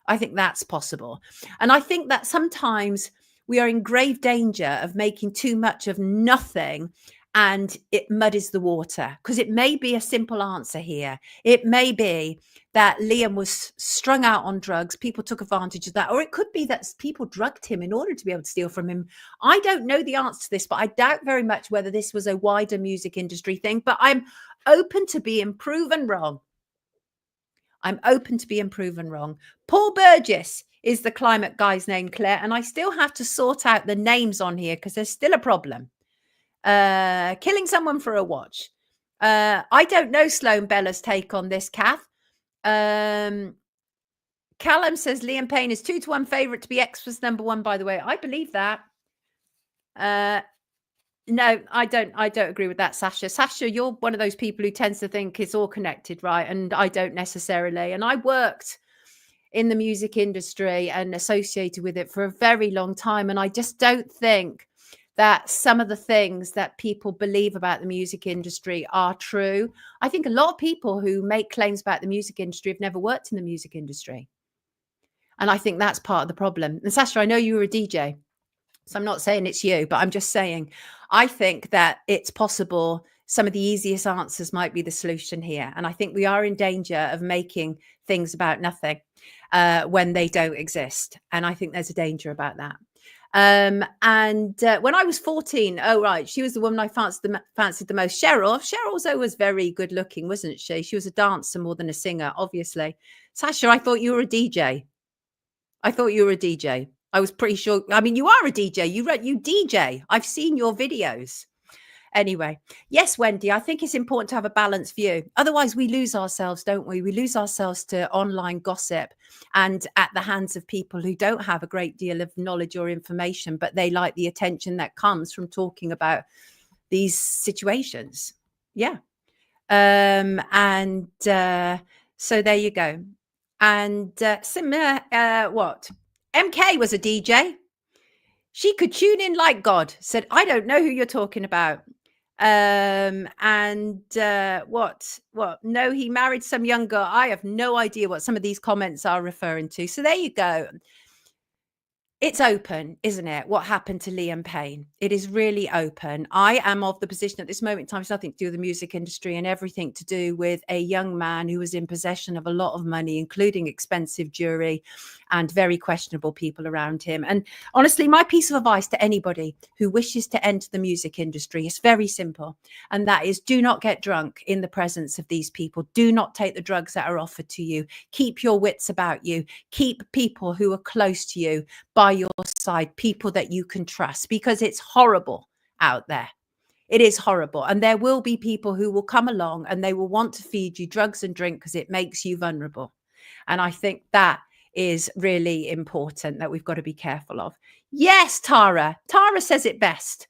I think that's possible. And I think that sometimes we are in grave danger of making too much of nothing, and it muddies the water, because it may be a simple answer here. It may be that Liam was strung out on drugs. People took advantage of that. Or it could be that people drugged him in order to be able to steal from him. I don't know the answer to this, but I doubt very much whether this was a wider music industry thing. But I'm open to being proven wrong. I'm open to being proven wrong. Paul Burgess is the climate guy's name, Claire. And I still have to sort out the names on here because there's still a problem. Killing someone for a watch. I don't know Sloan Bella's take on this, Kath. Callum says Liam Payne is 2-1 favourite to be Xmas #1, by the way. I believe that. No, I don't agree with that, Sasha. Sasha, you're one of those people who tends to think it's all connected, right? And I don't necessarily. And I worked in the music industry and associated with it for a very long time. And I just don't think that some of the things that people believe about the music industry are true. I think a lot of people who make claims about the music industry have never worked in the music industry. And I think that's part of the problem. And Sasha, I know you were a DJ, so I'm not saying it's you, but I'm just saying, I think that it's possible some of the easiest answers might be the solution here. And I think we are in danger of making things about nothing when they don't exist. And I think there's a danger about that. When I was 14, oh, right, she was the woman I fancied the most. Cheryl was always very good looking, wasn't she? She was a dancer more than a singer, obviously. Sasha, I thought you were a DJ. I was pretty sure. I mean, you are a DJ. You DJ. I've seen your videos. Anyway, yes, Wendy, I think it's important to have a balanced view. Otherwise, we lose ourselves, don't we? We lose ourselves to online gossip and at the hands of people who don't have a great deal of knowledge or information, but they like the attention that comes from talking about these situations. Yeah. So there you go. And what? MK was a DJ. She could tune in like God. Said, I don't know who you're talking about. What? No, he married some young girl. I have no idea what some of these comments are referring to. So there you go. It's open, isn't it? What happened to Liam Payne? It is really open. I am of the position at this moment in time, it's nothing to do with the music industry and everything to do with a young man who was in possession of a lot of money, including expensive jewelry and very questionable people around him. And honestly, my piece of advice to anybody who wishes to enter the music industry is very simple. And that is, do not get drunk in the presence of these people. Do not take the drugs that are offered to you. Keep your wits about you. Keep people who are close to you by your side, people that you can trust, because it's horrible out there. It is horrible. And there will be people who will come along and they will want to feed you drugs and drink because it makes you vulnerable. And I think that is really important that we've got to be careful of. Yes, Tara. Tara says it best.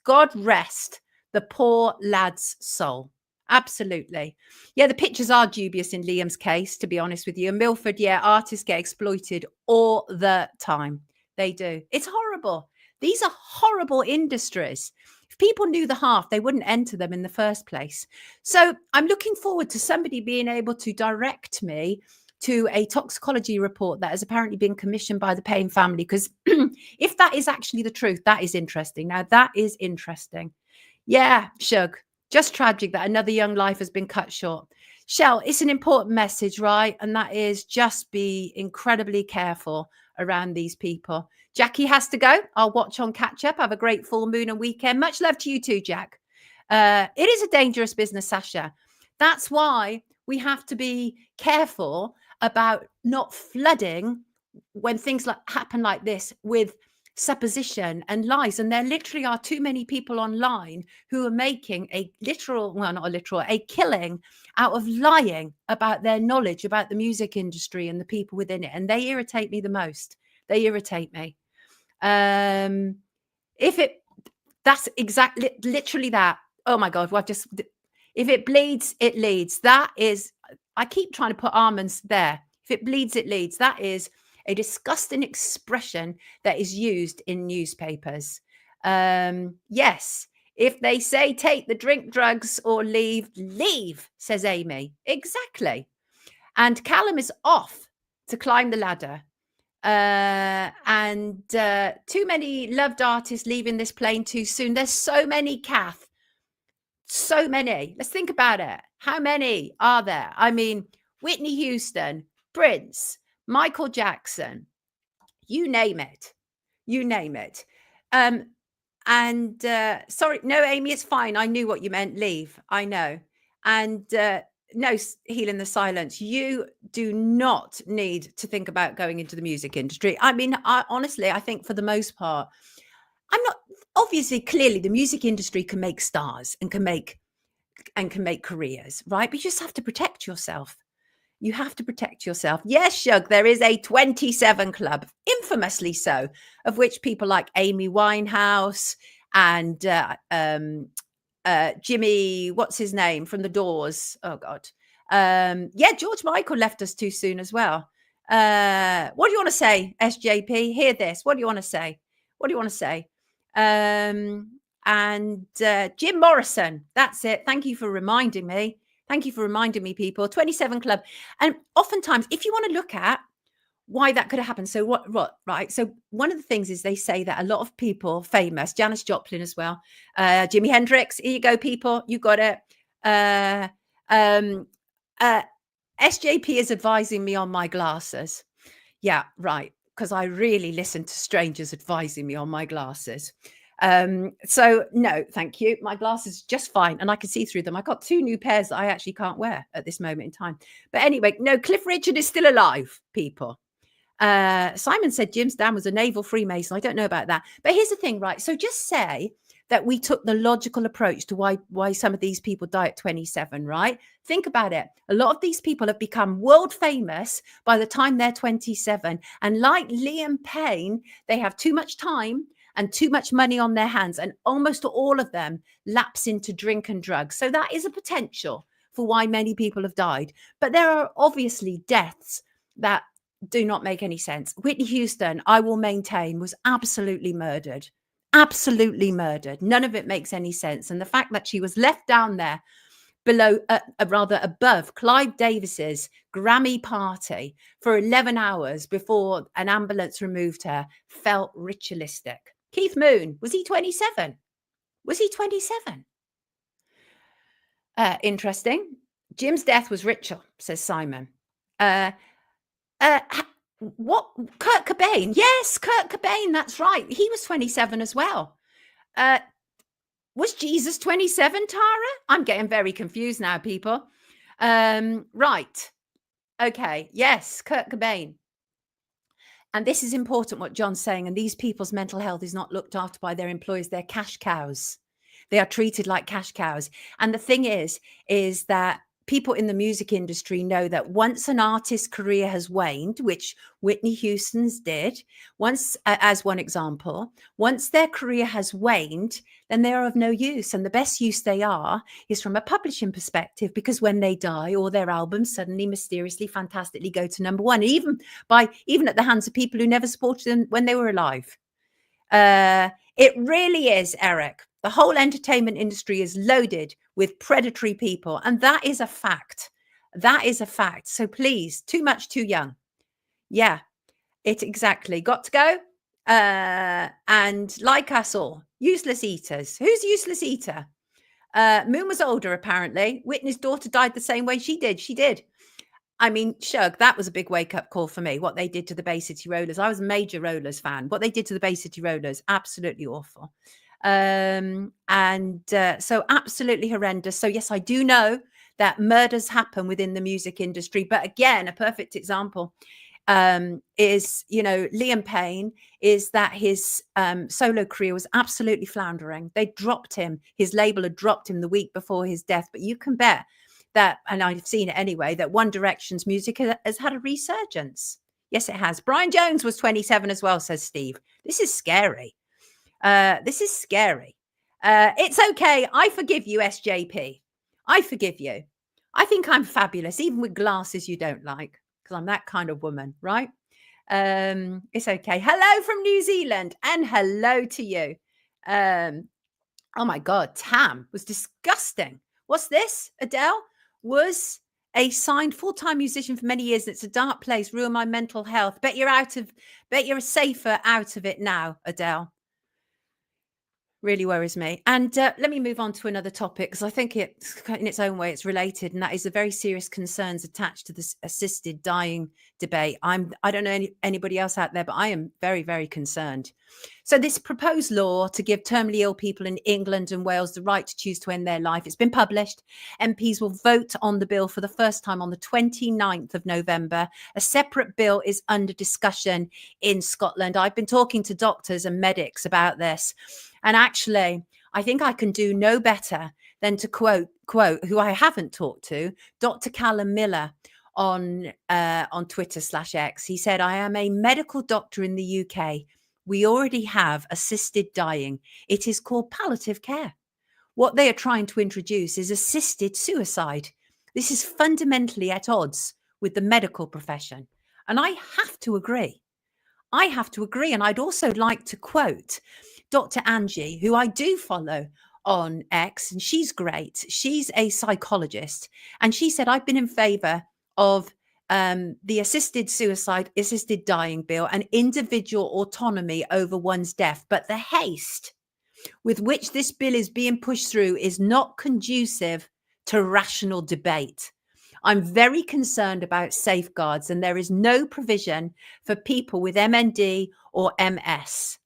God rest the poor lad's soul. Absolutely. Yeah, the pictures are dubious in Liam's case, to be honest with you. And Milford, yeah, artists get exploited all the time. They do. It's horrible. These are horrible industries. If people knew the half, they wouldn't enter them in the first place. So I'm looking forward to somebody being able to direct me to a toxicology report that has apparently been commissioned by the Payne family, because if that is actually the truth, that is interesting. Now, that is interesting. Yeah, Shug. Just tragic that another young life has been cut short. Shell, it's an important message, right? And that is just be incredibly careful around these people. Jackie has to go. I'll watch on catch up. Have a great full moon and weekend. Much love to you too, Jack. It is a dangerous business, Sasha. That's why we have to be careful about not flooding when things happen like this with supposition and lies. And there literally are too many people online who are making a killing out of lying about their knowledge about the music industry and the people within it. And they irritate me the most. They irritate me. That's exactly literally that. Oh my God, if it bleeds, it leads. That is, I keep trying to put almonds there. If it bleeds, it leads. That is a disgusting expression that is used in newspapers. Yes, if they say take the drink, drugs or leave, says Amy. Exactly. And Callum is off to climb the ladder. And too many loved artists leaving this plane too soon. There's so many, Kath. So many. Let's think about it. How many are there? I mean, Whitney Houston, Prince, Michael Jackson, you name it. Sorry, no, Amy, it's fine. I knew what you meant. Leave. I know. And no, healing the silence. You do not need to think about going into the music industry. I mean, honestly, I think for the most part, obviously, clearly the music industry can make stars and can make careers, right? But you just have to protect yourself. You have to protect yourself. Yes, Shug, there is a 27 club, infamously so, of which people like Amy Winehouse and Jimmy, what's his name, from The Doors. Oh, God. George Michael left us too soon as well. What do you want to say, SJP? Hear this. What do you want to say? And Jim Morrison. That's it. Thank you for reminding me. People. 27 Club. And oftentimes, if you want to look at why that could have happened. So what, right? So one of the things is they say that a lot of people famous, Janis Joplin as well, Jimi Hendrix, here you go, people, you got it. SJP is advising me on my glasses. Yeah, right. Because I really listen to strangers advising me on my glasses. So no, thank you. My glasses are just fine and I can see through them. I got 2 new pairs that I actually can't wear at this moment in time. But anyway, no, Cliff Richard is still alive, people. Simon said Jim's dad was a naval Freemason. I don't know about that. But here's the thing, right? So just say that we took the logical approach to why some of these people die at 27, right? Think about it. A lot of these people have become world famous by the time they're 27. And like Liam Payne, they have too much time and too much money on their hands. And almost all of them lapse into drink and drugs. So that is a potential for why many people have died. But there are obviously deaths that do not make any sense. Whitney Houston, I will maintain, was absolutely murdered. Absolutely murdered. None of it makes any sense. And the fact that she was left down there below, rather above Clive Davis's Grammy party for 11 hours before an ambulance removed her felt ritualistic. Keith Moon, was he 27? Interesting. Jim's death was ritual, says Simon. What? Kurt Cobain? Yes, Kurt Cobain. That's right. He was 27 as well. Was Jesus 27, Tara? I'm getting very confused now, people. Right. Okay. Yes, Kurt Cobain. And this is important, what John's saying. And these people's mental health is not looked after by their employers. They're cash cows. They are treated like cash cows. And the thing is that people in the music industry know that once an artist's career has waned, which Whitney Houston's did, once, as one example, once their career has waned, then they are of no use. And the best use they are is from a publishing perspective, because when they die, all their albums suddenly mysteriously, fantastically go to number 1, even at the hands of people who never supported them when they were alive. It really is, Eric. The whole entertainment industry is loaded with predatory people. And that is a fact. So please, too much, too young. Yeah, it exactly. Got to go. And like us all, useless eaters. Who's useless eater? Moon was older, apparently. Whitney's daughter died the same way she did. She did. I mean, Shug, that was a big wake-up call for me, what they did to the Bay City Rollers. I was a major Rollers fan. What they did to the Bay City Rollers, absolutely awful. So absolutely horrendous. So, yes, I do know that murders happen within the music industry. But again, a perfect example is, Liam Payne, is that his solo career was absolutely floundering. They dropped him. His label had dropped him the week before his death. But you can bet that, and I've seen it anyway, that One Direction's music has had a resurgence. Yes, it has. Brian Jones was 27 as well, says Steve. This is scary. This is scary. It's okay. I forgive you, SJP. I forgive you. I think I'm fabulous, even with glasses you don't like, because I'm that kind of woman, right? It's okay. Hello from New Zealand, and hello to you. Oh my God, Tam was disgusting. What's this? Adele was a signed full-time musician for many years. It's a dark place, ruined my mental health. Bet you're safer out of it now, Adele. Really worries me. And let me move on to another topic, because I think it's in its own way it's related, and that is the very serious concerns attached to this assisted dying debate. I don't know anybody else out there, but I am very, very concerned. So this proposed law to give terminally ill people in England and Wales the right to choose to end their life, it's been published. MPs will vote on the bill for the first time on the 29th of November. A separate bill is under discussion in Scotland. I've been talking to doctors and medics about this. And actually, I think I can do no better than to quote, who I haven't talked to, Dr. Callum Miller on Twitter/X. He said, I am a medical doctor in the UK. We already have assisted dying. It is called palliative care. What they are trying to introduce is assisted suicide. This is fundamentally at odds with the medical profession. And I have to agree. And I'd also like to quote Dr. Angie, who I do follow on X, and she's great. She's a psychologist. And she said, I've been in favor of the assisted dying bill and individual autonomy over one's death. But the haste with which this bill is being pushed through is not conducive to rational debate. I'm very concerned about safeguards, and there is no provision for people with MND or MS.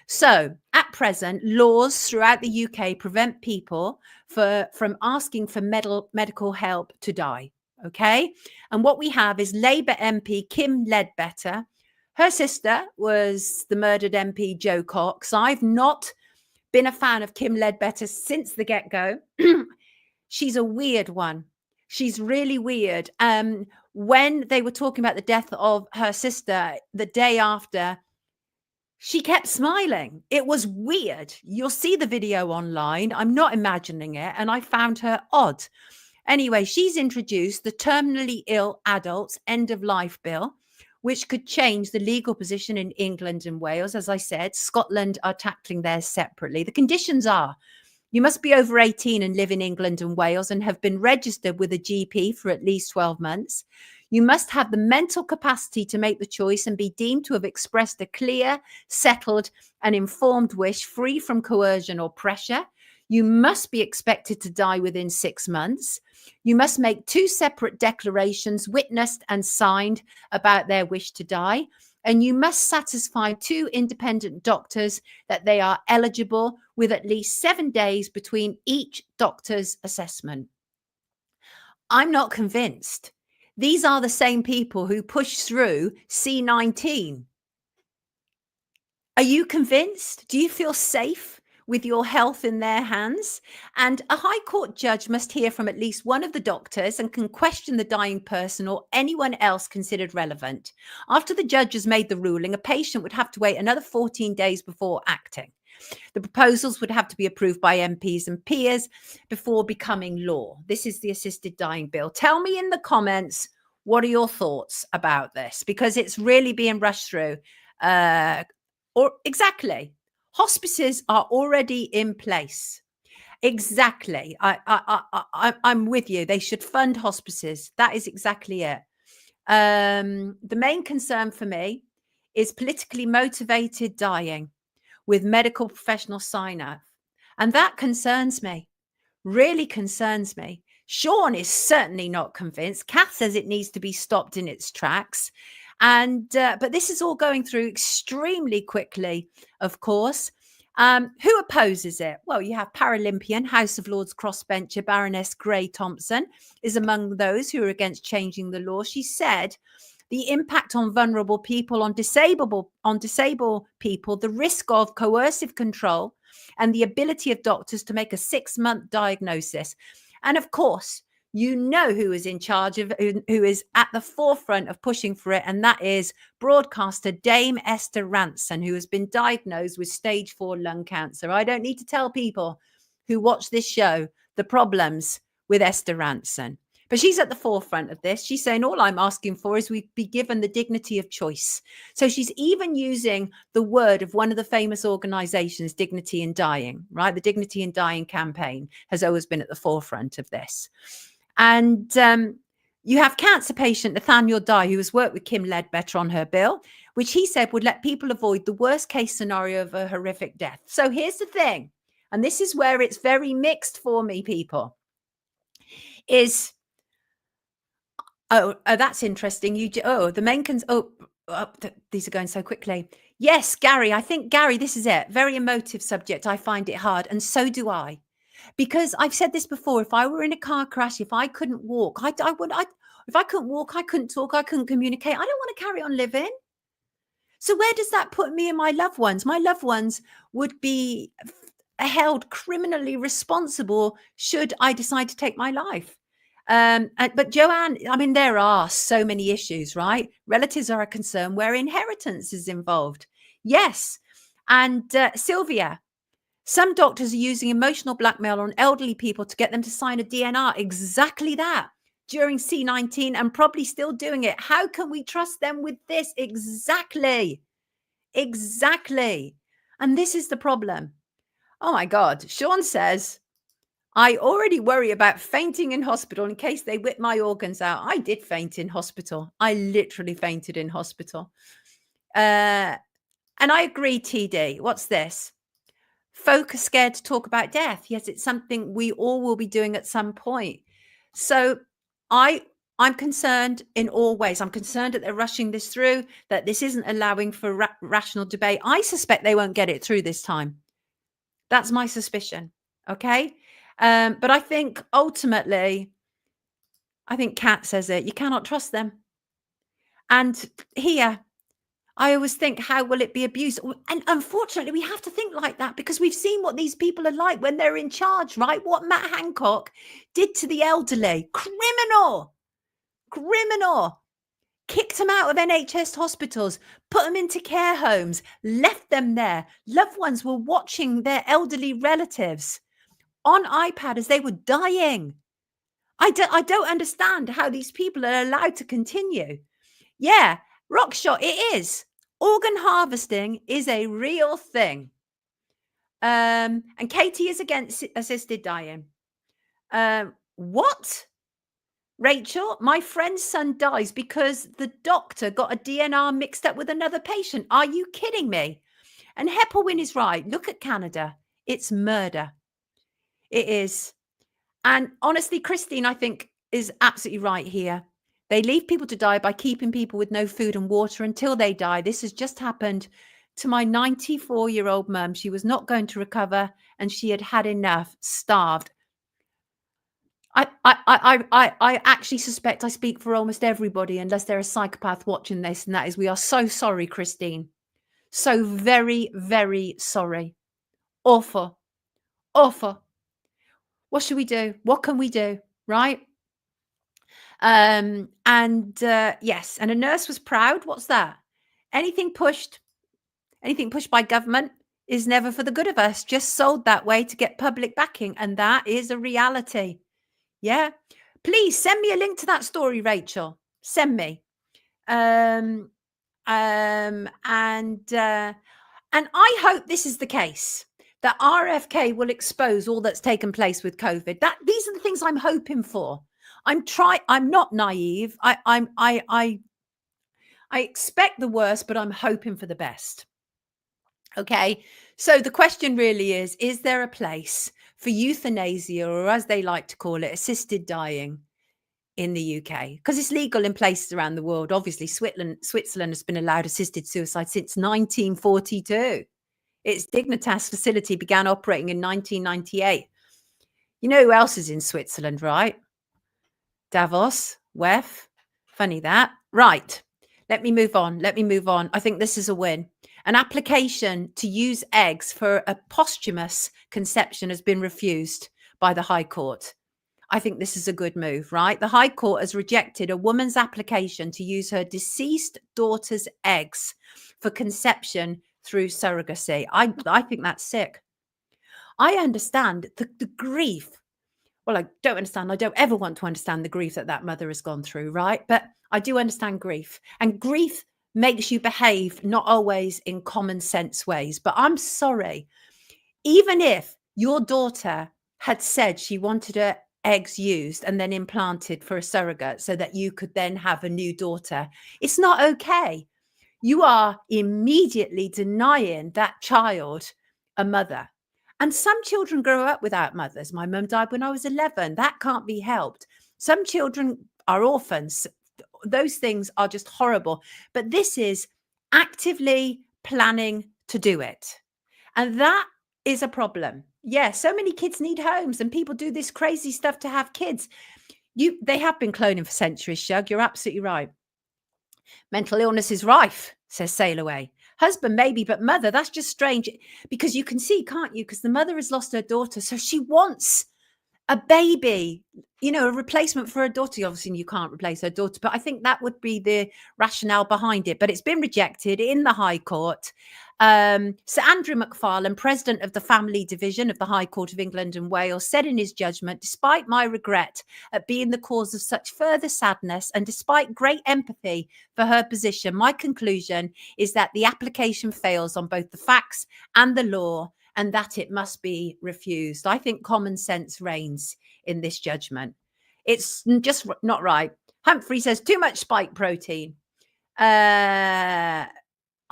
So at present, laws throughout the UK prevent people from asking for medical help to die. Okay. And what we have is Labour MP Kim Ledbetter. Her sister was the murdered MP Jo Cox. I've not been a fan of Kim Ledbetter since the get-go. She's a weird one. She's really weird. When they were talking about the death of her sister the day after, she kept smiling. It was weird. You'll see the video online. I'm not imagining it. And I found her odd. Anyway, she's introduced the terminally ill adults end of life bill, which could change the legal position in England and Wales. As I said, Scotland are tackling theirs separately. The conditions are: you must be over 18 and live in England and Wales and have been registered with a GP for at least 12 months. You must have the mental capacity to make the choice and be deemed to have expressed a clear, settled and informed wish free from coercion or pressure. You must be expected to die within 6 months. You must make 2 separate declarations witnessed and signed about their wish to die. And you must satisfy 2 independent doctors that they are eligible, with at least 7 days between each doctor's assessment. I'm not convinced. These are the same people who pushed through C19. Are you convinced? Do you feel safe with your health in their hands? And a High Court judge must hear from at least one of the doctors and can question the dying person or anyone else considered relevant. After the judge has made the ruling, a patient would have to wait another 14 days before acting. The proposals would have to be approved by MPs and peers before becoming law. This is the assisted dying bill. Tell me in the comments, what are your thoughts about this? Because it's really being rushed through. Exactly. Hospices are already in place. Exactly. I'm with you. They should fund hospices. That is exactly it. The main concern for me is politically motivated dying with medical professional sign-off. And that concerns me. really concerns me. Sean is certainly not convinced. Kath says it needs to be stopped in its tracks. And but this is all going through extremely quickly, of course. Who opposes it? Well, you have Paralympian, House of Lords crossbencher Baroness Gray Thompson is among those who are against changing the law. She said the impact on vulnerable people, on disabled people, the risk of coercive control, and the ability of doctors to make a 6-month diagnosis. And of course, you know who is in charge of, who is at the forefront of pushing for it, and that is broadcaster Dame Esther Rantzen, who has been diagnosed with stage 4 lung cancer. I don't need to tell people who watch this show the problems with Esther Rantzen. But she's at the forefront of this. She's saying, all I'm asking for is we be given the dignity of choice. So she's even using the word of one of the famous organizations, Dignity in Dying, right? The Dignity in Dying campaign has always been at the forefront of this. And you have cancer patient Nathaniel Dye, who has worked with Kim Ledbetter on her bill, which he said would let people avoid the worst case scenario of a horrific death. So here's the thing, and this is where it's very mixed for me, people, is... Oh, that's interesting. The Mencans. These are going so quickly. Yes, Gary. I think, Gary, this is it. Very emotive subject. I find it hard. And so do I. Because I've said this before. If I were in a car crash, if I couldn't walk, if I couldn't walk, I couldn't talk, I couldn't communicate. I don't want to carry on living. So where does that put me and my loved ones? My loved ones would be held criminally responsible should I decide to take my life. But Joanne, I mean, there are so many issues, right? Relatives are a concern where inheritance is involved. Yes. And Sylvia, some doctors are using emotional blackmail on elderly people to get them to sign a DNR. Exactly that during C-19 and probably still doing it. How can we trust them with this? Exactly. And this is the problem. Oh my God. Sean says, I already worry about fainting in hospital in case they whip my organs out. I did faint in hospital. I literally fainted in hospital. And I agree, TD. What's this? Folk are scared to talk about death. Yes, it's something we all will be doing at some point. So I'm concerned in all ways. I'm concerned that they're rushing this through, that this isn't allowing for rational debate. I suspect they won't get it through this time. That's my suspicion. Okay. But I think ultimately, I think Kat says it, you cannot trust them. And here, I always think, how will it be abused? And unfortunately, we have to think like that because we've seen what these people are like when they're in charge, right? What Matt Hancock did to the elderly. Criminal. Kicked them out of NHS hospitals, put them into care homes, left them there. Loved ones were watching their elderly relatives on iPad as they were dying. I don't understand how these people are allowed to continue. Yeah, Rockshot, it is. Organ harvesting is a real thing. And Katie is against assisted dying. What? Rachel, my friend's son dies because the doctor got a DNR mixed up with another patient. Are you kidding me? And Heppelwin is right. Look at Canada. It's murder. It is. And honestly, Christine, I think, is absolutely right here. They leave people to die by keeping people with no food and water until they die. This has just happened to my 94-year-old mum. She was not going to recover and she had had enough, starved. I actually suspect I speak for almost everybody, unless they're a psychopath watching this, and that is, we are so sorry, Christine. So very, very sorry. Awful. What should we do? What can we do? Right? Yes. And a nurse was proud. What's that? Anything pushed by government is never for the good of us, just sold that way to get public backing. And that is a reality. Yeah. Please send me a link to that story, Rachel. Send me. And I hope this is the case, that RFK will expose all that's taken place with COVID. These are the things I'm hoping for. I'm not naive. I expect the worst, but I'm hoping for the best. Okay. So the question really is there a place for euthanasia, or as they like to call it, assisted dying in the UK, because it's legal in places around the world. Obviously, Switzerland has been allowed assisted suicide since 1942. Its Dignitas facility began operating in 1998. You know who else is in Switzerland, right? Davos, WEF. Funny that. Right. Let me move on. I think this is a win. An application to use eggs for a posthumous conception has been refused by the High Court. I think this is a good move, right? The High Court has rejected a woman's application to use her deceased daughter's eggs for conception through surrogacy. I think that's sick. I understand the grief. Well, I don't understand. I don't ever want to understand the grief that mother has gone through, right? But I do understand grief. And grief makes you behave not always in common sense ways. But I'm sorry, even if your daughter had said she wanted her eggs used and then implanted for a surrogate so that you could then have a new daughter, it's not okay. You are immediately denying that child a mother. And some children grow up without mothers. My mum died when I was 11. That can't be helped. Some children are orphans. Those things are just horrible. But this is actively planning to do it. And that is a problem. Yeah, so many kids need homes and people do this crazy stuff to have kids. They have been cloning for centuries, Shug. You're absolutely right. Mental illness is rife, says Sailaway. Husband, maybe, but mother, that's just strange. Because you can see, can't you? Because the mother has lost her daughter. So she wants a baby, a replacement for her daughter. Obviously, you can't replace her daughter, but I think that would be the rationale behind it. But it's been rejected in the High Court. Sir Andrew McFarlane, president of the Family Division of the High Court of England and Wales, said in his judgment, despite my regret at being the cause of such further sadness and despite great empathy for her position, my conclusion is that the application fails on both the facts and the law and that it must be refused. I think common sense reigns in this judgment. It's just not right. Humphrey says too much spike protein.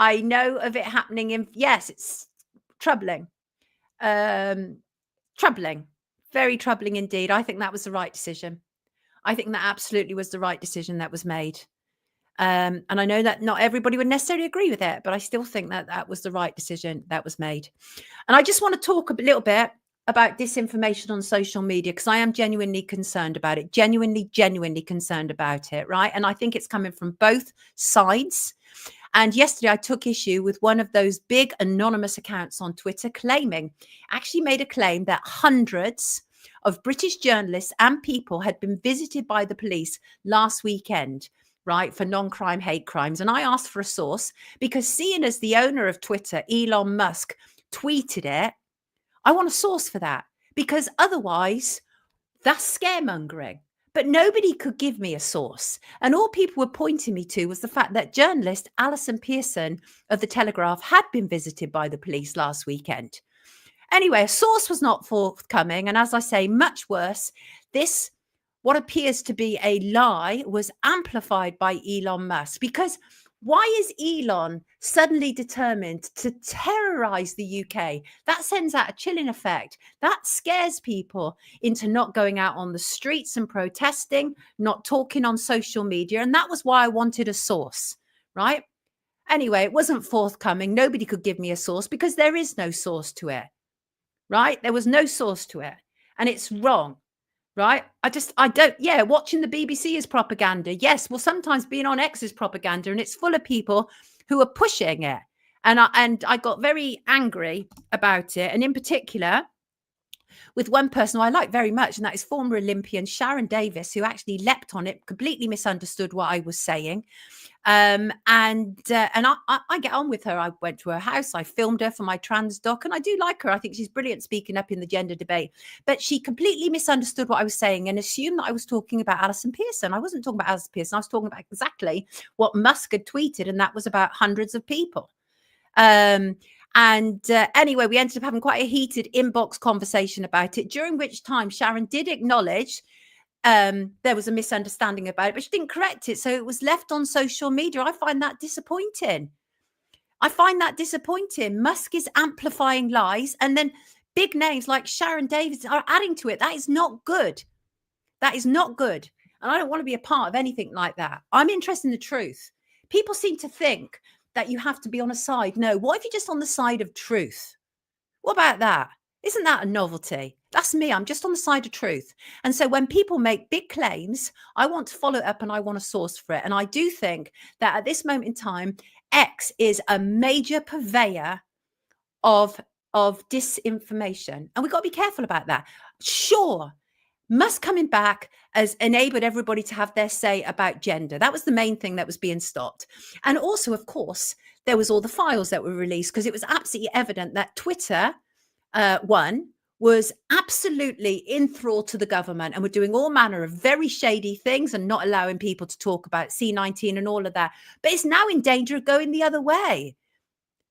I know of it happening yes, it's troubling. Troubling. Very troubling indeed. I think that was the right decision. I think that absolutely was the right decision that was made. And I know that not everybody would necessarily agree with it, but I still think that was the right decision that was made. And I just want to talk a little bit about disinformation on social media, because I am genuinely concerned about it, genuinely concerned about it, right? And I think it's coming from both sides. And yesterday I took issue with one of those big anonymous accounts on Twitter actually made a claim that hundreds of British journalists and people had been visited by the police last weekend, right, for non-crime hate crimes. And I asked for a source because, seeing as the owner of Twitter, Elon Musk, tweeted it, I want a source for that, because otherwise that's scaremongering. But nobody could give me a source. And all people were pointing me to was the fact that journalist Alison Pearson of The Telegraph had been visited by the police last weekend. Anyway, a source was not forthcoming. And as I say, much worse, this, what appears to be a lie, was amplified by Elon Musk. Because why is Elon suddenly determined to terrorize the UK? That sends out a chilling effect. That scares people into not going out on the streets and protesting, not talking on social media. And that was why I wanted a source, right? Anyway, it wasn't forthcoming. Nobody could give me a source because there is no source to it, right? There was no source to it. And it's wrong. Right. Watching the BBC is propaganda. Yes. Well, sometimes being on X is propaganda, and it's full of people who are pushing it. And I got very angry about it. And in particular, with one person who I like very much, and that is former Olympian Sharon Davis, who actually leapt on it, completely misunderstood what I was saying. And I get on with her. I went to her house. I filmed her for my trans doc, and I do like her. I think she's brilliant speaking up in the gender debate. But she completely misunderstood what I was saying and assumed that I was talking about Alison Pearson. I wasn't talking about Alison Pearson. I was talking about exactly what Musk had tweeted, and that was about hundreds of people. Anyway, we ended up having quite a heated inbox conversation about it, during which time Sharon did acknowledge there was a misunderstanding about it, but she didn't correct it. So it was left on social media. I find that disappointing. Musk is amplifying lies and then big names like Sharon Davis are adding to it. That is not good. That is not good. And I don't want to be a part of anything like that. I'm interested in the truth. People seem to think that you have to be on a side. No, what if you're just on the side of truth? What about that? Isn't that a novelty? That's me. I'm just on the side of truth. And so when people make big claims, I want to follow it up and I want a source for it. And I do think that at this moment in time, X is a major purveyor of disinformation. And we've got to be careful about that. Sure, Musk coming back has enabled everybody to have their say about gender. That was the main thing that was being stopped. And also, of course, there was all the files that were released because it was absolutely evident that Twitter, was absolutely enthralled to the government and were doing all manner of very shady things and not allowing people to talk about C19 and all of that. But it's now in danger of going the other way.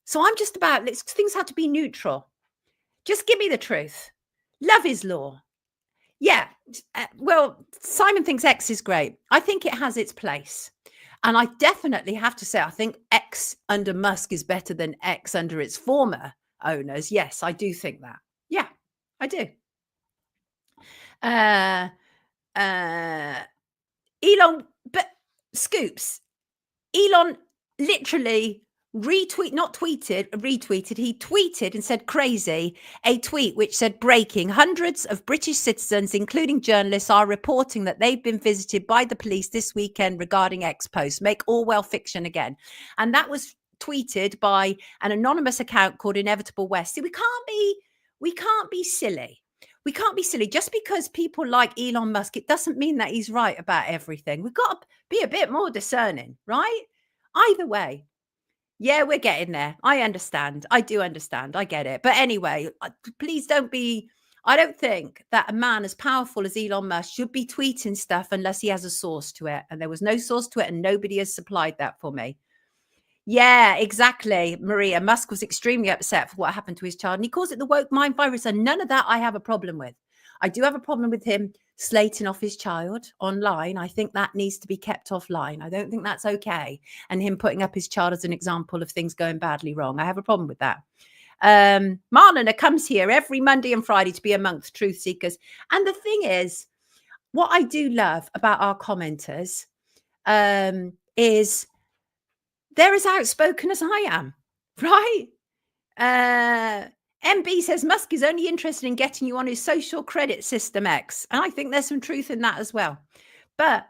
So I'm just about, things have to be neutral. Just give me the truth. Love is law. Yeah, well, Simon thinks X is great. I think it has its place. And I definitely have to say, I think X under Musk is better than X under its former owners. Yes, I do think that. Yeah, I do. Elon, but Scoops, Elon literally retweeted, he tweeted and said crazy, a tweet which said breaking, hundreds of British citizens, including journalists, are reporting that they've been visited by the police this weekend regarding X posts, make Orwell fiction again. And that was tweeted by an anonymous account called Inevitable West. See, we can't be silly. We can't be silly. Just because people like Elon Musk, it doesn't mean that he's right about everything. We've got to be a bit more discerning, right? Either way. Yeah, we're getting there. I understand. I do understand. I get it. But anyway, please don't be. I don't think that a man as powerful as Elon Musk should be tweeting stuff unless he has a source to it. And there was no source to it and nobody has supplied that for me. Yeah, exactly, Maria. Musk was extremely upset for what happened to his child. And he calls it the woke mind virus. And none of that I have a problem with. I do have a problem with him slating off his child online. I think that needs to be kept offline. I don't think that's okay. And him putting up his child as an example of things going badly wrong. I have a problem with that. Marlena comes here every Monday and Friday to be amongst truth seekers. And the thing is, what I do love about our commenters is they're as outspoken as I am, right? MB says Musk is only interested in getting you on his social credit system, X. And I think there's some truth in that as well. But,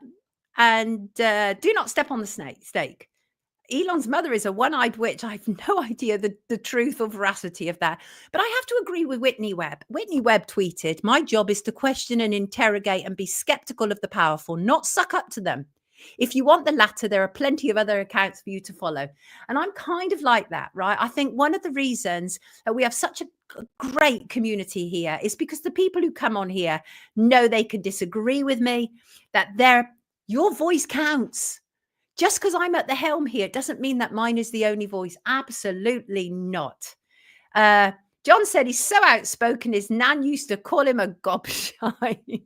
do not step on the stake. Elon's mother is a one-eyed witch. I have no idea the truth or veracity of that. But I have to agree with Whitney Webb. Whitney Webb tweeted, my job is to question and interrogate and be skeptical of the powerful, not suck up to them. If you want the latter, there are plenty of other accounts for you to follow. And I'm kind of like that, right? I think one of the reasons that we have such a great community here is because the people who come on here know they can disagree with me, that your voice counts. Just because I'm at the helm here doesn't mean that mine is the only voice. Absolutely not. John said he's so outspoken, his nan used to call him a gobshite.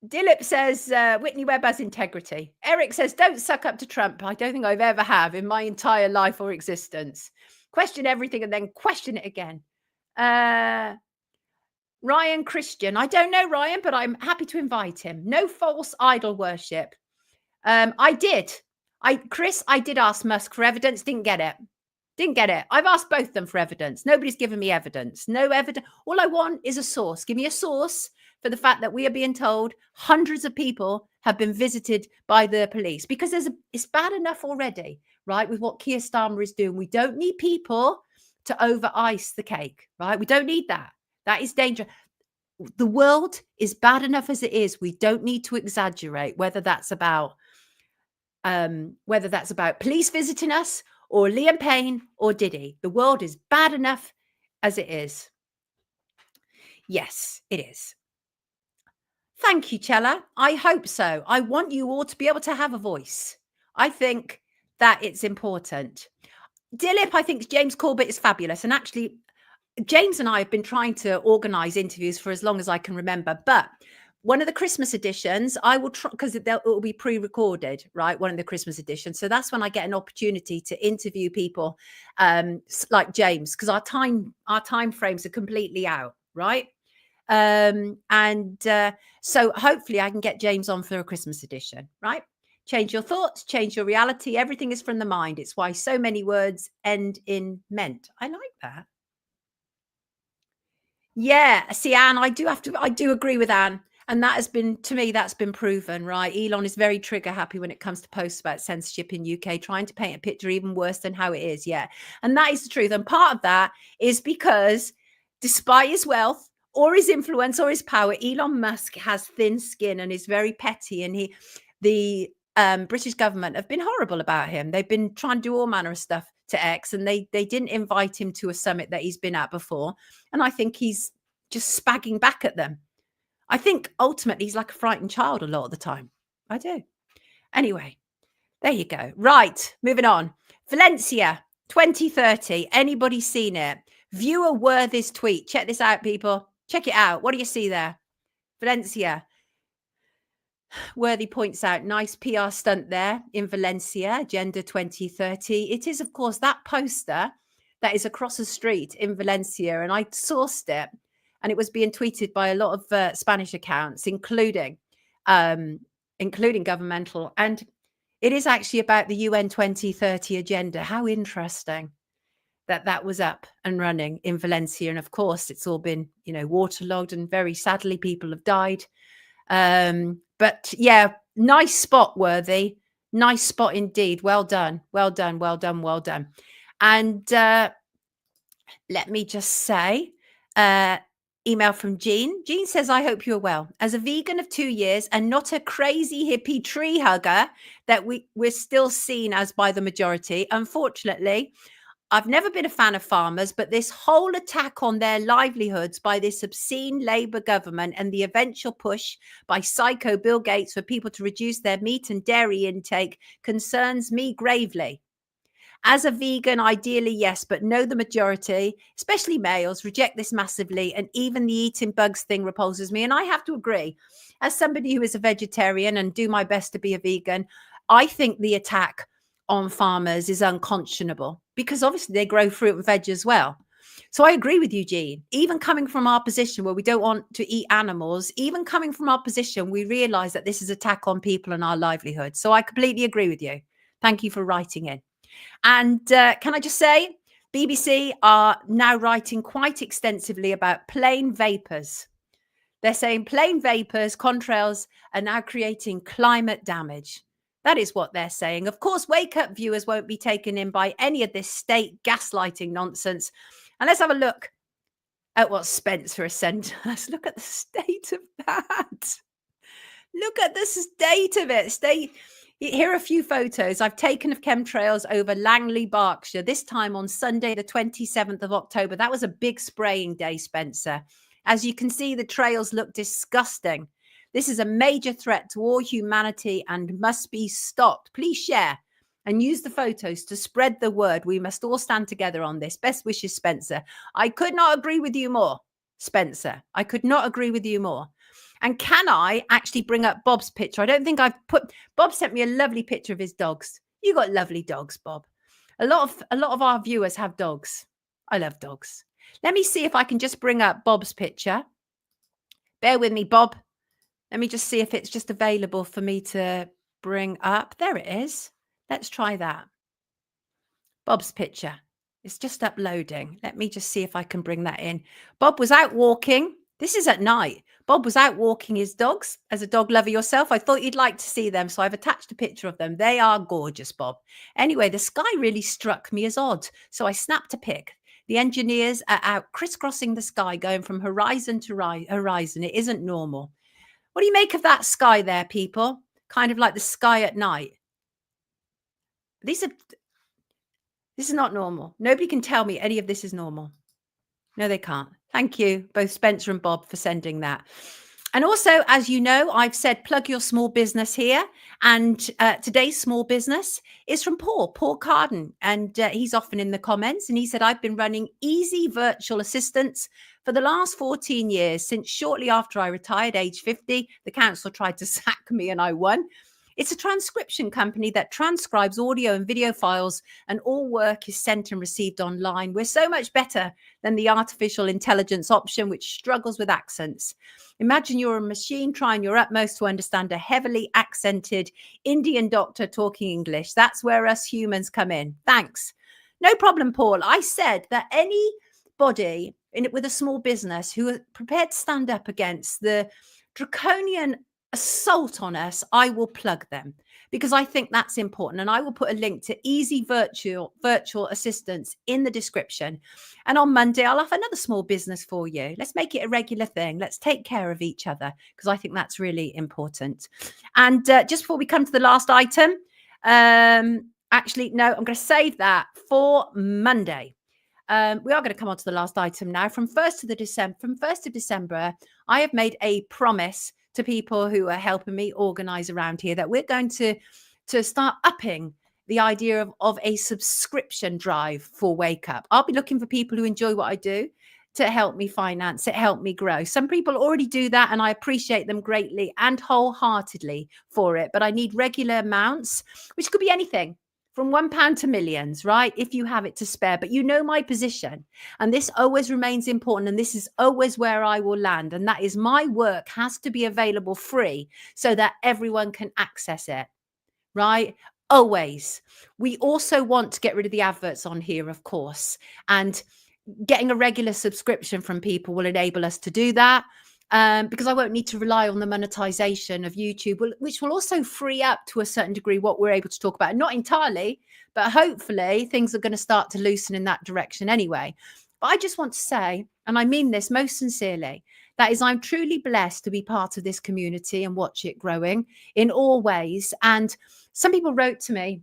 Dilip says Whitney Webb has integrity. Eric says don't suck up to Trump. I don't think I've ever have in my entire life or existence. Question everything and then question it again. Ryan Christian, I don't know Ryan, but I'm happy to invite him. No false idol worship. I did ask Musk for evidence, didn't get it. I've asked both of them for evidence. Nobody's given me evidence. No evidence. All I want is a source. Give me a source for the fact that we are being told hundreds of people have been visited by the police, because it's bad enough already, right? With what Keir Starmer is doing. We don't need people to over ice the cake, right? We don't need that. That is dangerous. The world is bad enough as it is. We don't need to exaggerate, whether that's about police visiting us, or Liam Payne, or Diddy. The world is bad enough as it is. Yes, it is. Thank you, Chella. I hope so. I want you all to be able to have a voice. I think that it's important. Dilip, I think James Corbett is fabulous. And actually, James and I have been trying to organise interviews for as long as I can remember. But one of the Christmas editions, I will try, because it will be pre-recorded, right? One of the Christmas editions. So that's when I get an opportunity to interview people like James, because our time frames are completely out, right? So hopefully I can get James on for a Christmas edition, right? Change your thoughts, change your reality. Everything is from the mind. It's why so many words end in meant. I like that. Yeah, see, Anne, I do agree with Anne. And that has been, to me, that's been proven, right? Elon is very trigger happy when it comes to posts about censorship in UK, trying to paint a picture even worse than how it is. Yeah. And that is the truth. And part of that is because despite his wealth or his influence or his power, Elon Musk has thin skin and is very petty. And the British government have been horrible about him. They've been trying to do all manner of stuff to X, and they didn't invite him to a summit that he's been at before. And I think he's just spagging back at them. I think ultimately he's like a frightened child a lot of the time. I do. Anyway, there you go. Right, moving on. Valencia 2030. Anybody seen it? Viewer Worthy's tweet. Check this out, people. Check it out. What do you see there? Valencia. Worthy points out, nice PR stunt there in Valencia, Agenda 2030. It is, of course, that poster that is across the street in Valencia. And I sourced it. And it was being tweeted by a lot of Spanish accounts, including governmental. And it is actually about the UN 2030 agenda. How interesting that was up and running in Valencia. And of course, it's all been, waterlogged, and very sadly, people have died. But yeah, nice spot, Worthy. Nice spot indeed. Well done. Well done. Well done. Well done. And let me just say, email from Jean. Jean says, I hope you're well. As a vegan of 2 years and not a crazy hippie tree hugger that we're still seen as by the majority, unfortunately, I've never been a fan of farmers, but this whole attack on their livelihoods by this obscene Labour government and the eventual push by psycho Bill Gates for people to reduce their meat and dairy intake concerns me gravely. As a vegan, ideally, yes, but no, the majority, especially males, reject this massively. And even the eating bugs thing repulses me. And I have to agree, as somebody who is a vegetarian and do my best to be a vegan, I think the attack on farmers is unconscionable because obviously they grow fruit and veg as well. So I agree with you, Jean. Even coming from our position where we don't want to eat animals, even coming from our position, we realize that this is an attack on people and our livelihood. So I completely agree with you. Thank you for writing in. And can I just say, BBC are now writing quite extensively about plane vapors. They're saying plane vapors, contrails are now creating climate damage. That is what they're saying. Of course, Wake Up viewers won't be taken in by any of this state gaslighting nonsense. And let's have a look at what Spencer has sent us. Look at the state of that. Look at the state of it. Here are a few photos I've taken of chemtrails over Langley, Berkshire, this time on Sunday, the 27th of October. That was a big spraying day, Spencer. As you can see, the trails look disgusting. This is a major threat to all humanity and must be stopped. Please share and use the photos to spread the word. We must all stand together on this. Best wishes, Spencer. I could not agree with you more, Spencer. I could not agree with you more. And can I actually bring up Bob's picture? I don't think I've Bob sent me a lovely picture of his dogs. You got lovely dogs, Bob. A lot of our viewers have dogs. I love dogs. Let me see if I can just bring up Bob's picture. Bear with me, Bob. Let me just see if it's just available for me to bring up. There it is. Let's try that. Bob's picture. It's just uploading. Let me just see if I can bring that in. Bob was out walking. This is at night. Bob was out walking his dogs. As a dog lover yourself, I thought you'd like to see them. So I've attached a picture of them. They are gorgeous, Bob. Anyway, the sky really struck me as odd. So I snapped a pic. The engineers are out crisscrossing the sky, going from horizon to horizon. It isn't normal. What do you make of that sky there, people? Kind of like the sky at night. This is not normal. Nobody can tell me any of this is normal. No, they can't. Thank you, both Spencer and Bob, for sending that. And also, as you know, I've said plug your small business here. And today's small business is from Paul Carden. And he's often in the comments. And he said, I've been running easy virtual assistants for the last 14 years, since shortly after I retired, age 50. The council tried to sack me and I won. It's a transcription company that transcribes audio and video files, and all work is sent and received online. We're so much better than the artificial intelligence option, which struggles with accents. Imagine you're a machine trying your utmost to understand a heavily accented Indian doctor talking English. That's where us humans come in. Thanks. No problem, Paul. I said that anybody with a small business who are prepared to stand up against the draconian assault on us, I will plug them, because I think that's important. And I will put a link to easy virtual assistance in the description. And on Monday, I'll have another small business for you. Let's make it a regular thing. Let's take care of each other, because I think that's really important. And just before we come to the last item, actually, no, I'm going to save that for Monday. We are going to come on to the last item now. From 1st of December, I have made a promise to people who are helping me organize around here that we're going to start upping the idea of a subscription drive for Wake Up. I'll be looking for people who enjoy what I do to help me finance it, help me grow. Some people already do that, and I appreciate them greatly and wholeheartedly for it. But I need regular amounts, which could be anything from £1 to millions, right? If you have it to spare. But you know my position, and this always remains important, and this is always where I will land, and that is my work has to be available free so that everyone can access it, right? Always. We also want to get rid of the adverts on here, of course, and getting a regular subscription from people will enable us to do that. Because I won't need to rely on the monetization of YouTube, which will also free up to a certain degree what we're able to talk about. Not entirely, but hopefully things are going to start to loosen in that direction anyway. But I just want to say, and I mean this most sincerely, that is, I'm truly blessed to be part of this community and watch it growing in all ways. And some people wrote to me.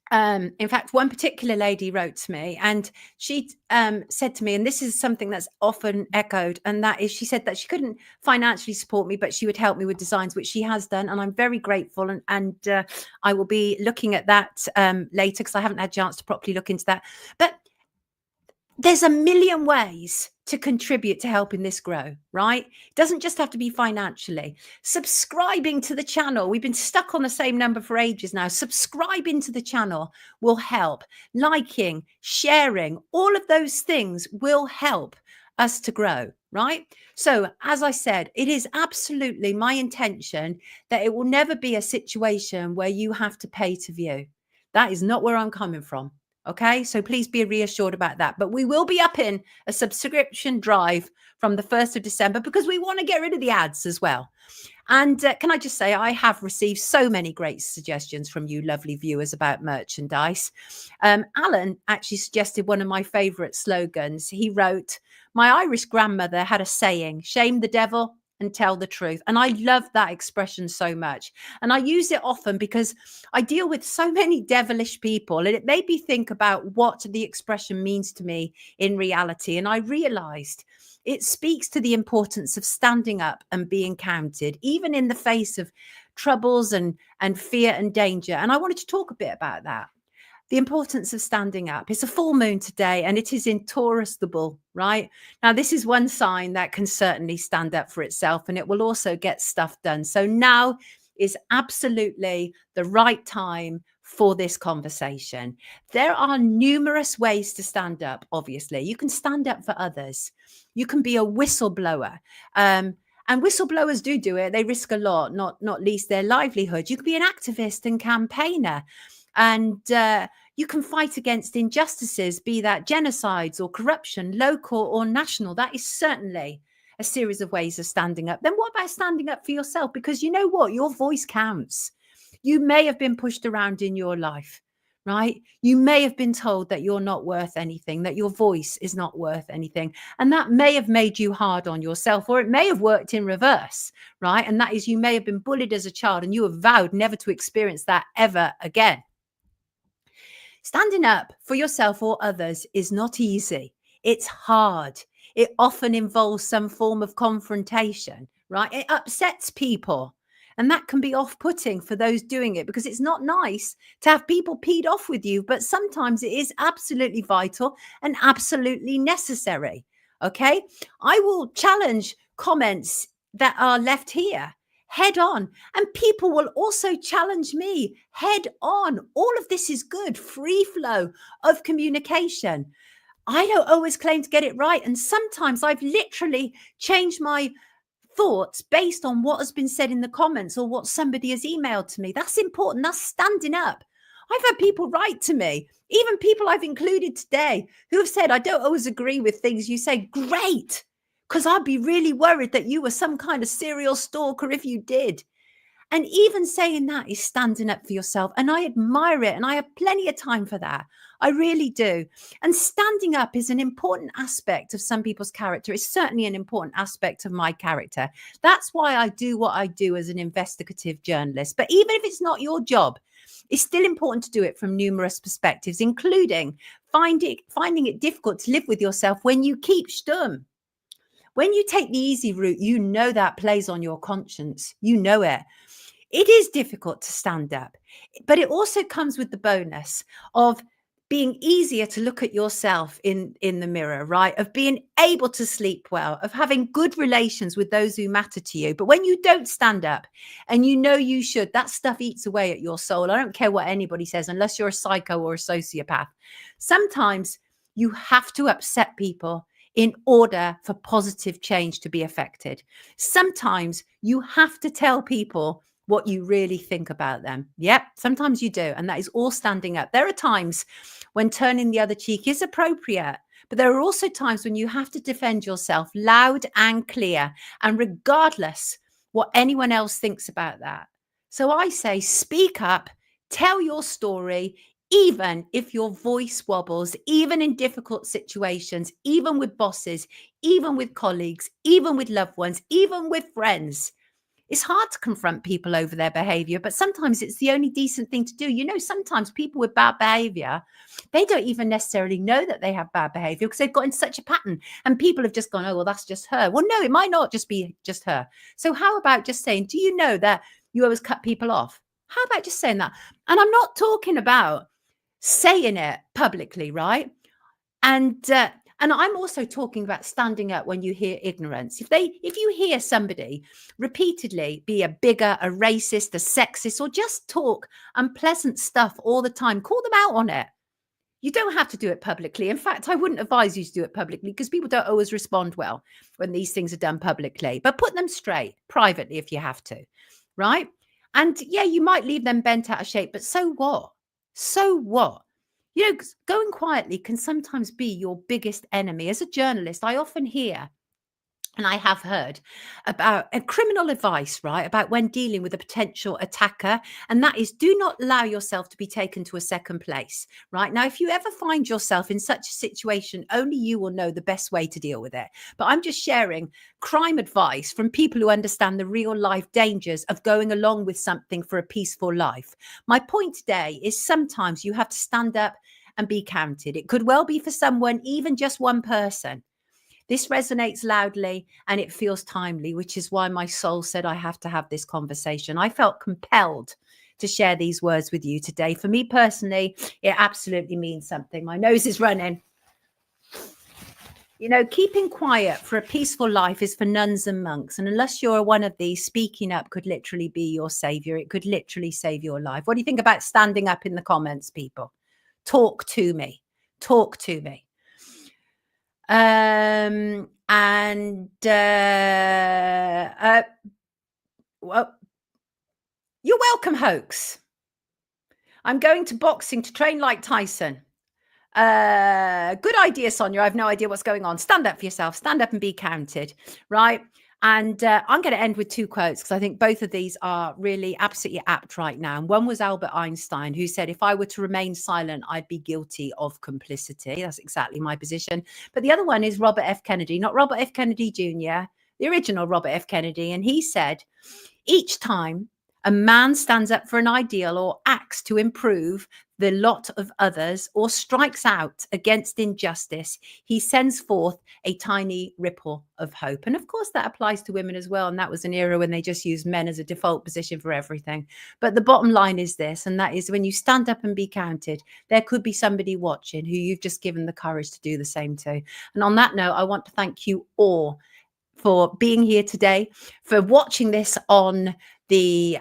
In fact, one particular lady wrote to me, and she said to me, and this is something that's often echoed, and that is, she said that she couldn't financially support me, but she would help me with designs, which she has done, and I'm very grateful. And I will be looking at that later, because I haven't had a chance to properly look into that. But there's a million ways to contribute to helping this grow, right? It doesn't just have to be financially. Subscribing to the channel. We've been stuck on the same number for ages now. Subscribing to the channel will help. Liking, sharing, all of those things will help us to grow, right? So, as I said, it is absolutely my intention that it will never be a situation where you have to pay to view. That is not where I'm coming from. Okay, so please be reassured about that. But we will be upping a subscription drive from the 1st of December, because we want to get rid of the ads as well. And can I just say, I have received so many great suggestions from you lovely viewers about merchandise. Alan actually suggested one of my favorite slogans. He wrote, my Irish grandmother had a saying, shame the devil and tell the truth. And I love that expression so much. And I use it often because I deal with so many devilish people, and it made me think about what the expression means to me in reality. And I realized it speaks to the importance of standing up and being counted, even in the face of troubles and fear and danger. And I wanted to talk a bit about that. The importance of standing up. It's a full moon today, and it is in Taurus the bull, right? Now, this is one sign that can certainly stand up for itself, and it will also get stuff done. So now is absolutely the right time for this conversation. There are numerous ways to stand up, obviously. You can stand up for others. You can be a whistleblower. And whistleblowers do it. They risk a lot, not least their livelihood. You can be an activist and campaigner. And you can fight against injustices, be that genocides or corruption, local or national. That is certainly a series of ways of standing up. Then what about standing up for yourself? Because you know what? Your voice counts. You may have been pushed around in your life, right? You may have been told that you're not worth anything, that your voice is not worth anything. And that may have made you hard on yourself, or it may have worked in reverse, right? And that is, you may have been bullied as a child and you have vowed never to experience that ever again. Standing up for yourself or others is not easy. It's hard. It often involves some form of confrontation, right? It upsets people. And that can be off-putting for those doing it, because it's not nice to have people peed off with you, but sometimes it is absolutely vital and absolutely necessary. Okay, I will challenge comments that are left here head on, and people will also challenge me head on. All of this is good, free flow of communication. I don't always claim to get it right, and sometimes I've literally changed my thoughts based on what has been said in the comments or what somebody has emailed to me. That's important. That's standing up. I've had people write to me, even people I've included today, who have said, I don't always agree with things you say. Great, because I'd be really worried that you were some kind of serial stalker if you did. And even saying that is standing up for yourself. And I admire it. And I have plenty of time for that. I really do. And standing up is an important aspect of some people's character. It's certainly an important aspect of my character. That's why I do what I do as an investigative journalist. But even if it's not your job, it's still important to do it from numerous perspectives, including finding it difficult to live with yourself when you keep stum. When you take the easy route, you know that plays on your conscience. You know it. It is difficult to stand up, but it also comes with the bonus of being easier to look at yourself in the mirror, right? Of being able to sleep well, of having good relations with those who matter to you. But when you don't stand up and you know you should, that stuff eats away at your soul. I don't care what anybody says, unless you're a psycho or a sociopath. Sometimes you have to upset people in order for positive change to be affected. Sometimes you have to tell people what you really think about them. Yep, sometimes you do. And that is all standing up. There are times when turning the other cheek is appropriate, but there are also times when you have to defend yourself loud and clear, and regardless what anyone else thinks about that. So I say, speak up, tell your story, even if your voice wobbles, even in difficult situations, even with bosses, even with colleagues, even with loved ones, even with friends. It's hard to confront people over their behavior, but sometimes it's the only decent thing to do. You know, sometimes people with bad behavior, they don't even necessarily know that they have bad behavior because they've got in such a pattern, and people have just gone, oh, well, that's just her. Well, no, it might not just be just her. So how about just saying, do you know that you always cut people off? How about just saying that? And I'm not talking about saying it publicly, right? And I'm also talking about standing up when you hear ignorance. If you hear somebody repeatedly be a bigot, a racist, a sexist, or just talk unpleasant stuff all the time, call them out on it. You don't have to do it publicly. In fact, I wouldn't advise you to do it publicly because people don't always respond well when these things are done publicly. But put them straight privately if you have to, right? And yeah, you might leave them bent out of shape, but so what? So what? You know, going quietly can sometimes be your biggest enemy. As a journalist, I often hear, and I have heard, about a criminal advice, right, about when dealing with a potential attacker. And that is, do not allow yourself to be taken to a second place, right? Now, if you ever find yourself in such a situation, only you will know the best way to deal with it. But I'm just sharing crime advice from people who understand the real life dangers of going along with something for a peaceful life. My point today is sometimes you have to stand up and be counted. It could well be for someone, even just one person. This resonates loudly and it feels timely, which is why my soul said I have to have this conversation. I felt compelled to share these words with you today. For me personally, it absolutely means something. My nose is running. You know, keeping quiet for a peaceful life is for nuns and monks. And unless you're one of these, speaking up could literally be your savior. It could literally save your life. What do you think about standing up in the comments, people? Talk to me. Talk to me. Well, you're welcome, hoax. I'm going to boxing to train like Tyson. Good idea, Sonia. I have no idea what's going on. Stand up for yourself. Stand up and be counted, right? And I'm going to end with two quotes because I think both of these are really absolutely apt right now. And one was Albert Einstein, who said, if I were to remain silent, I'd be guilty of complicity. That's exactly my position. But the other one is Robert F. Kennedy, not Robert F. Kennedy Jr., the original Robert F. Kennedy. And he said, each time a man stands up for an ideal or acts to improve, the lot of others or strikes out against injustice, he sends forth a tiny ripple of hope. And of course, that applies to women as well. And that was an era when they just used men as a default position for everything. But the bottom line is this, and that is when you stand up and be counted, there could be somebody watching who you've just given the courage to do the same to. And on that note, I want to thank you all for being here today, for watching this on the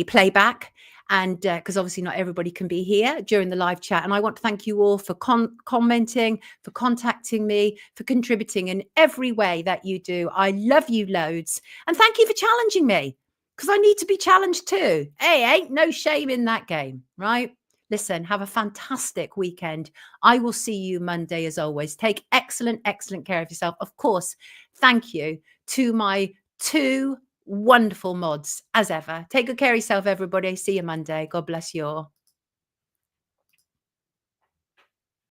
playback, and because obviously not everybody can be here during the live chat. And I want to thank you all for commenting, for contacting me, for contributing in every way that you do. I love you loads, and thank you for challenging me, because I need to be challenged too. Hey, ain't no shame in that game, right? Listen, have a fantastic weekend. I will see you Monday as always. Take excellent care of yourself. Of course, thank you to my 2 wonderful mods as ever. Take good care of yourself, everybody. See you Monday. God bless you all.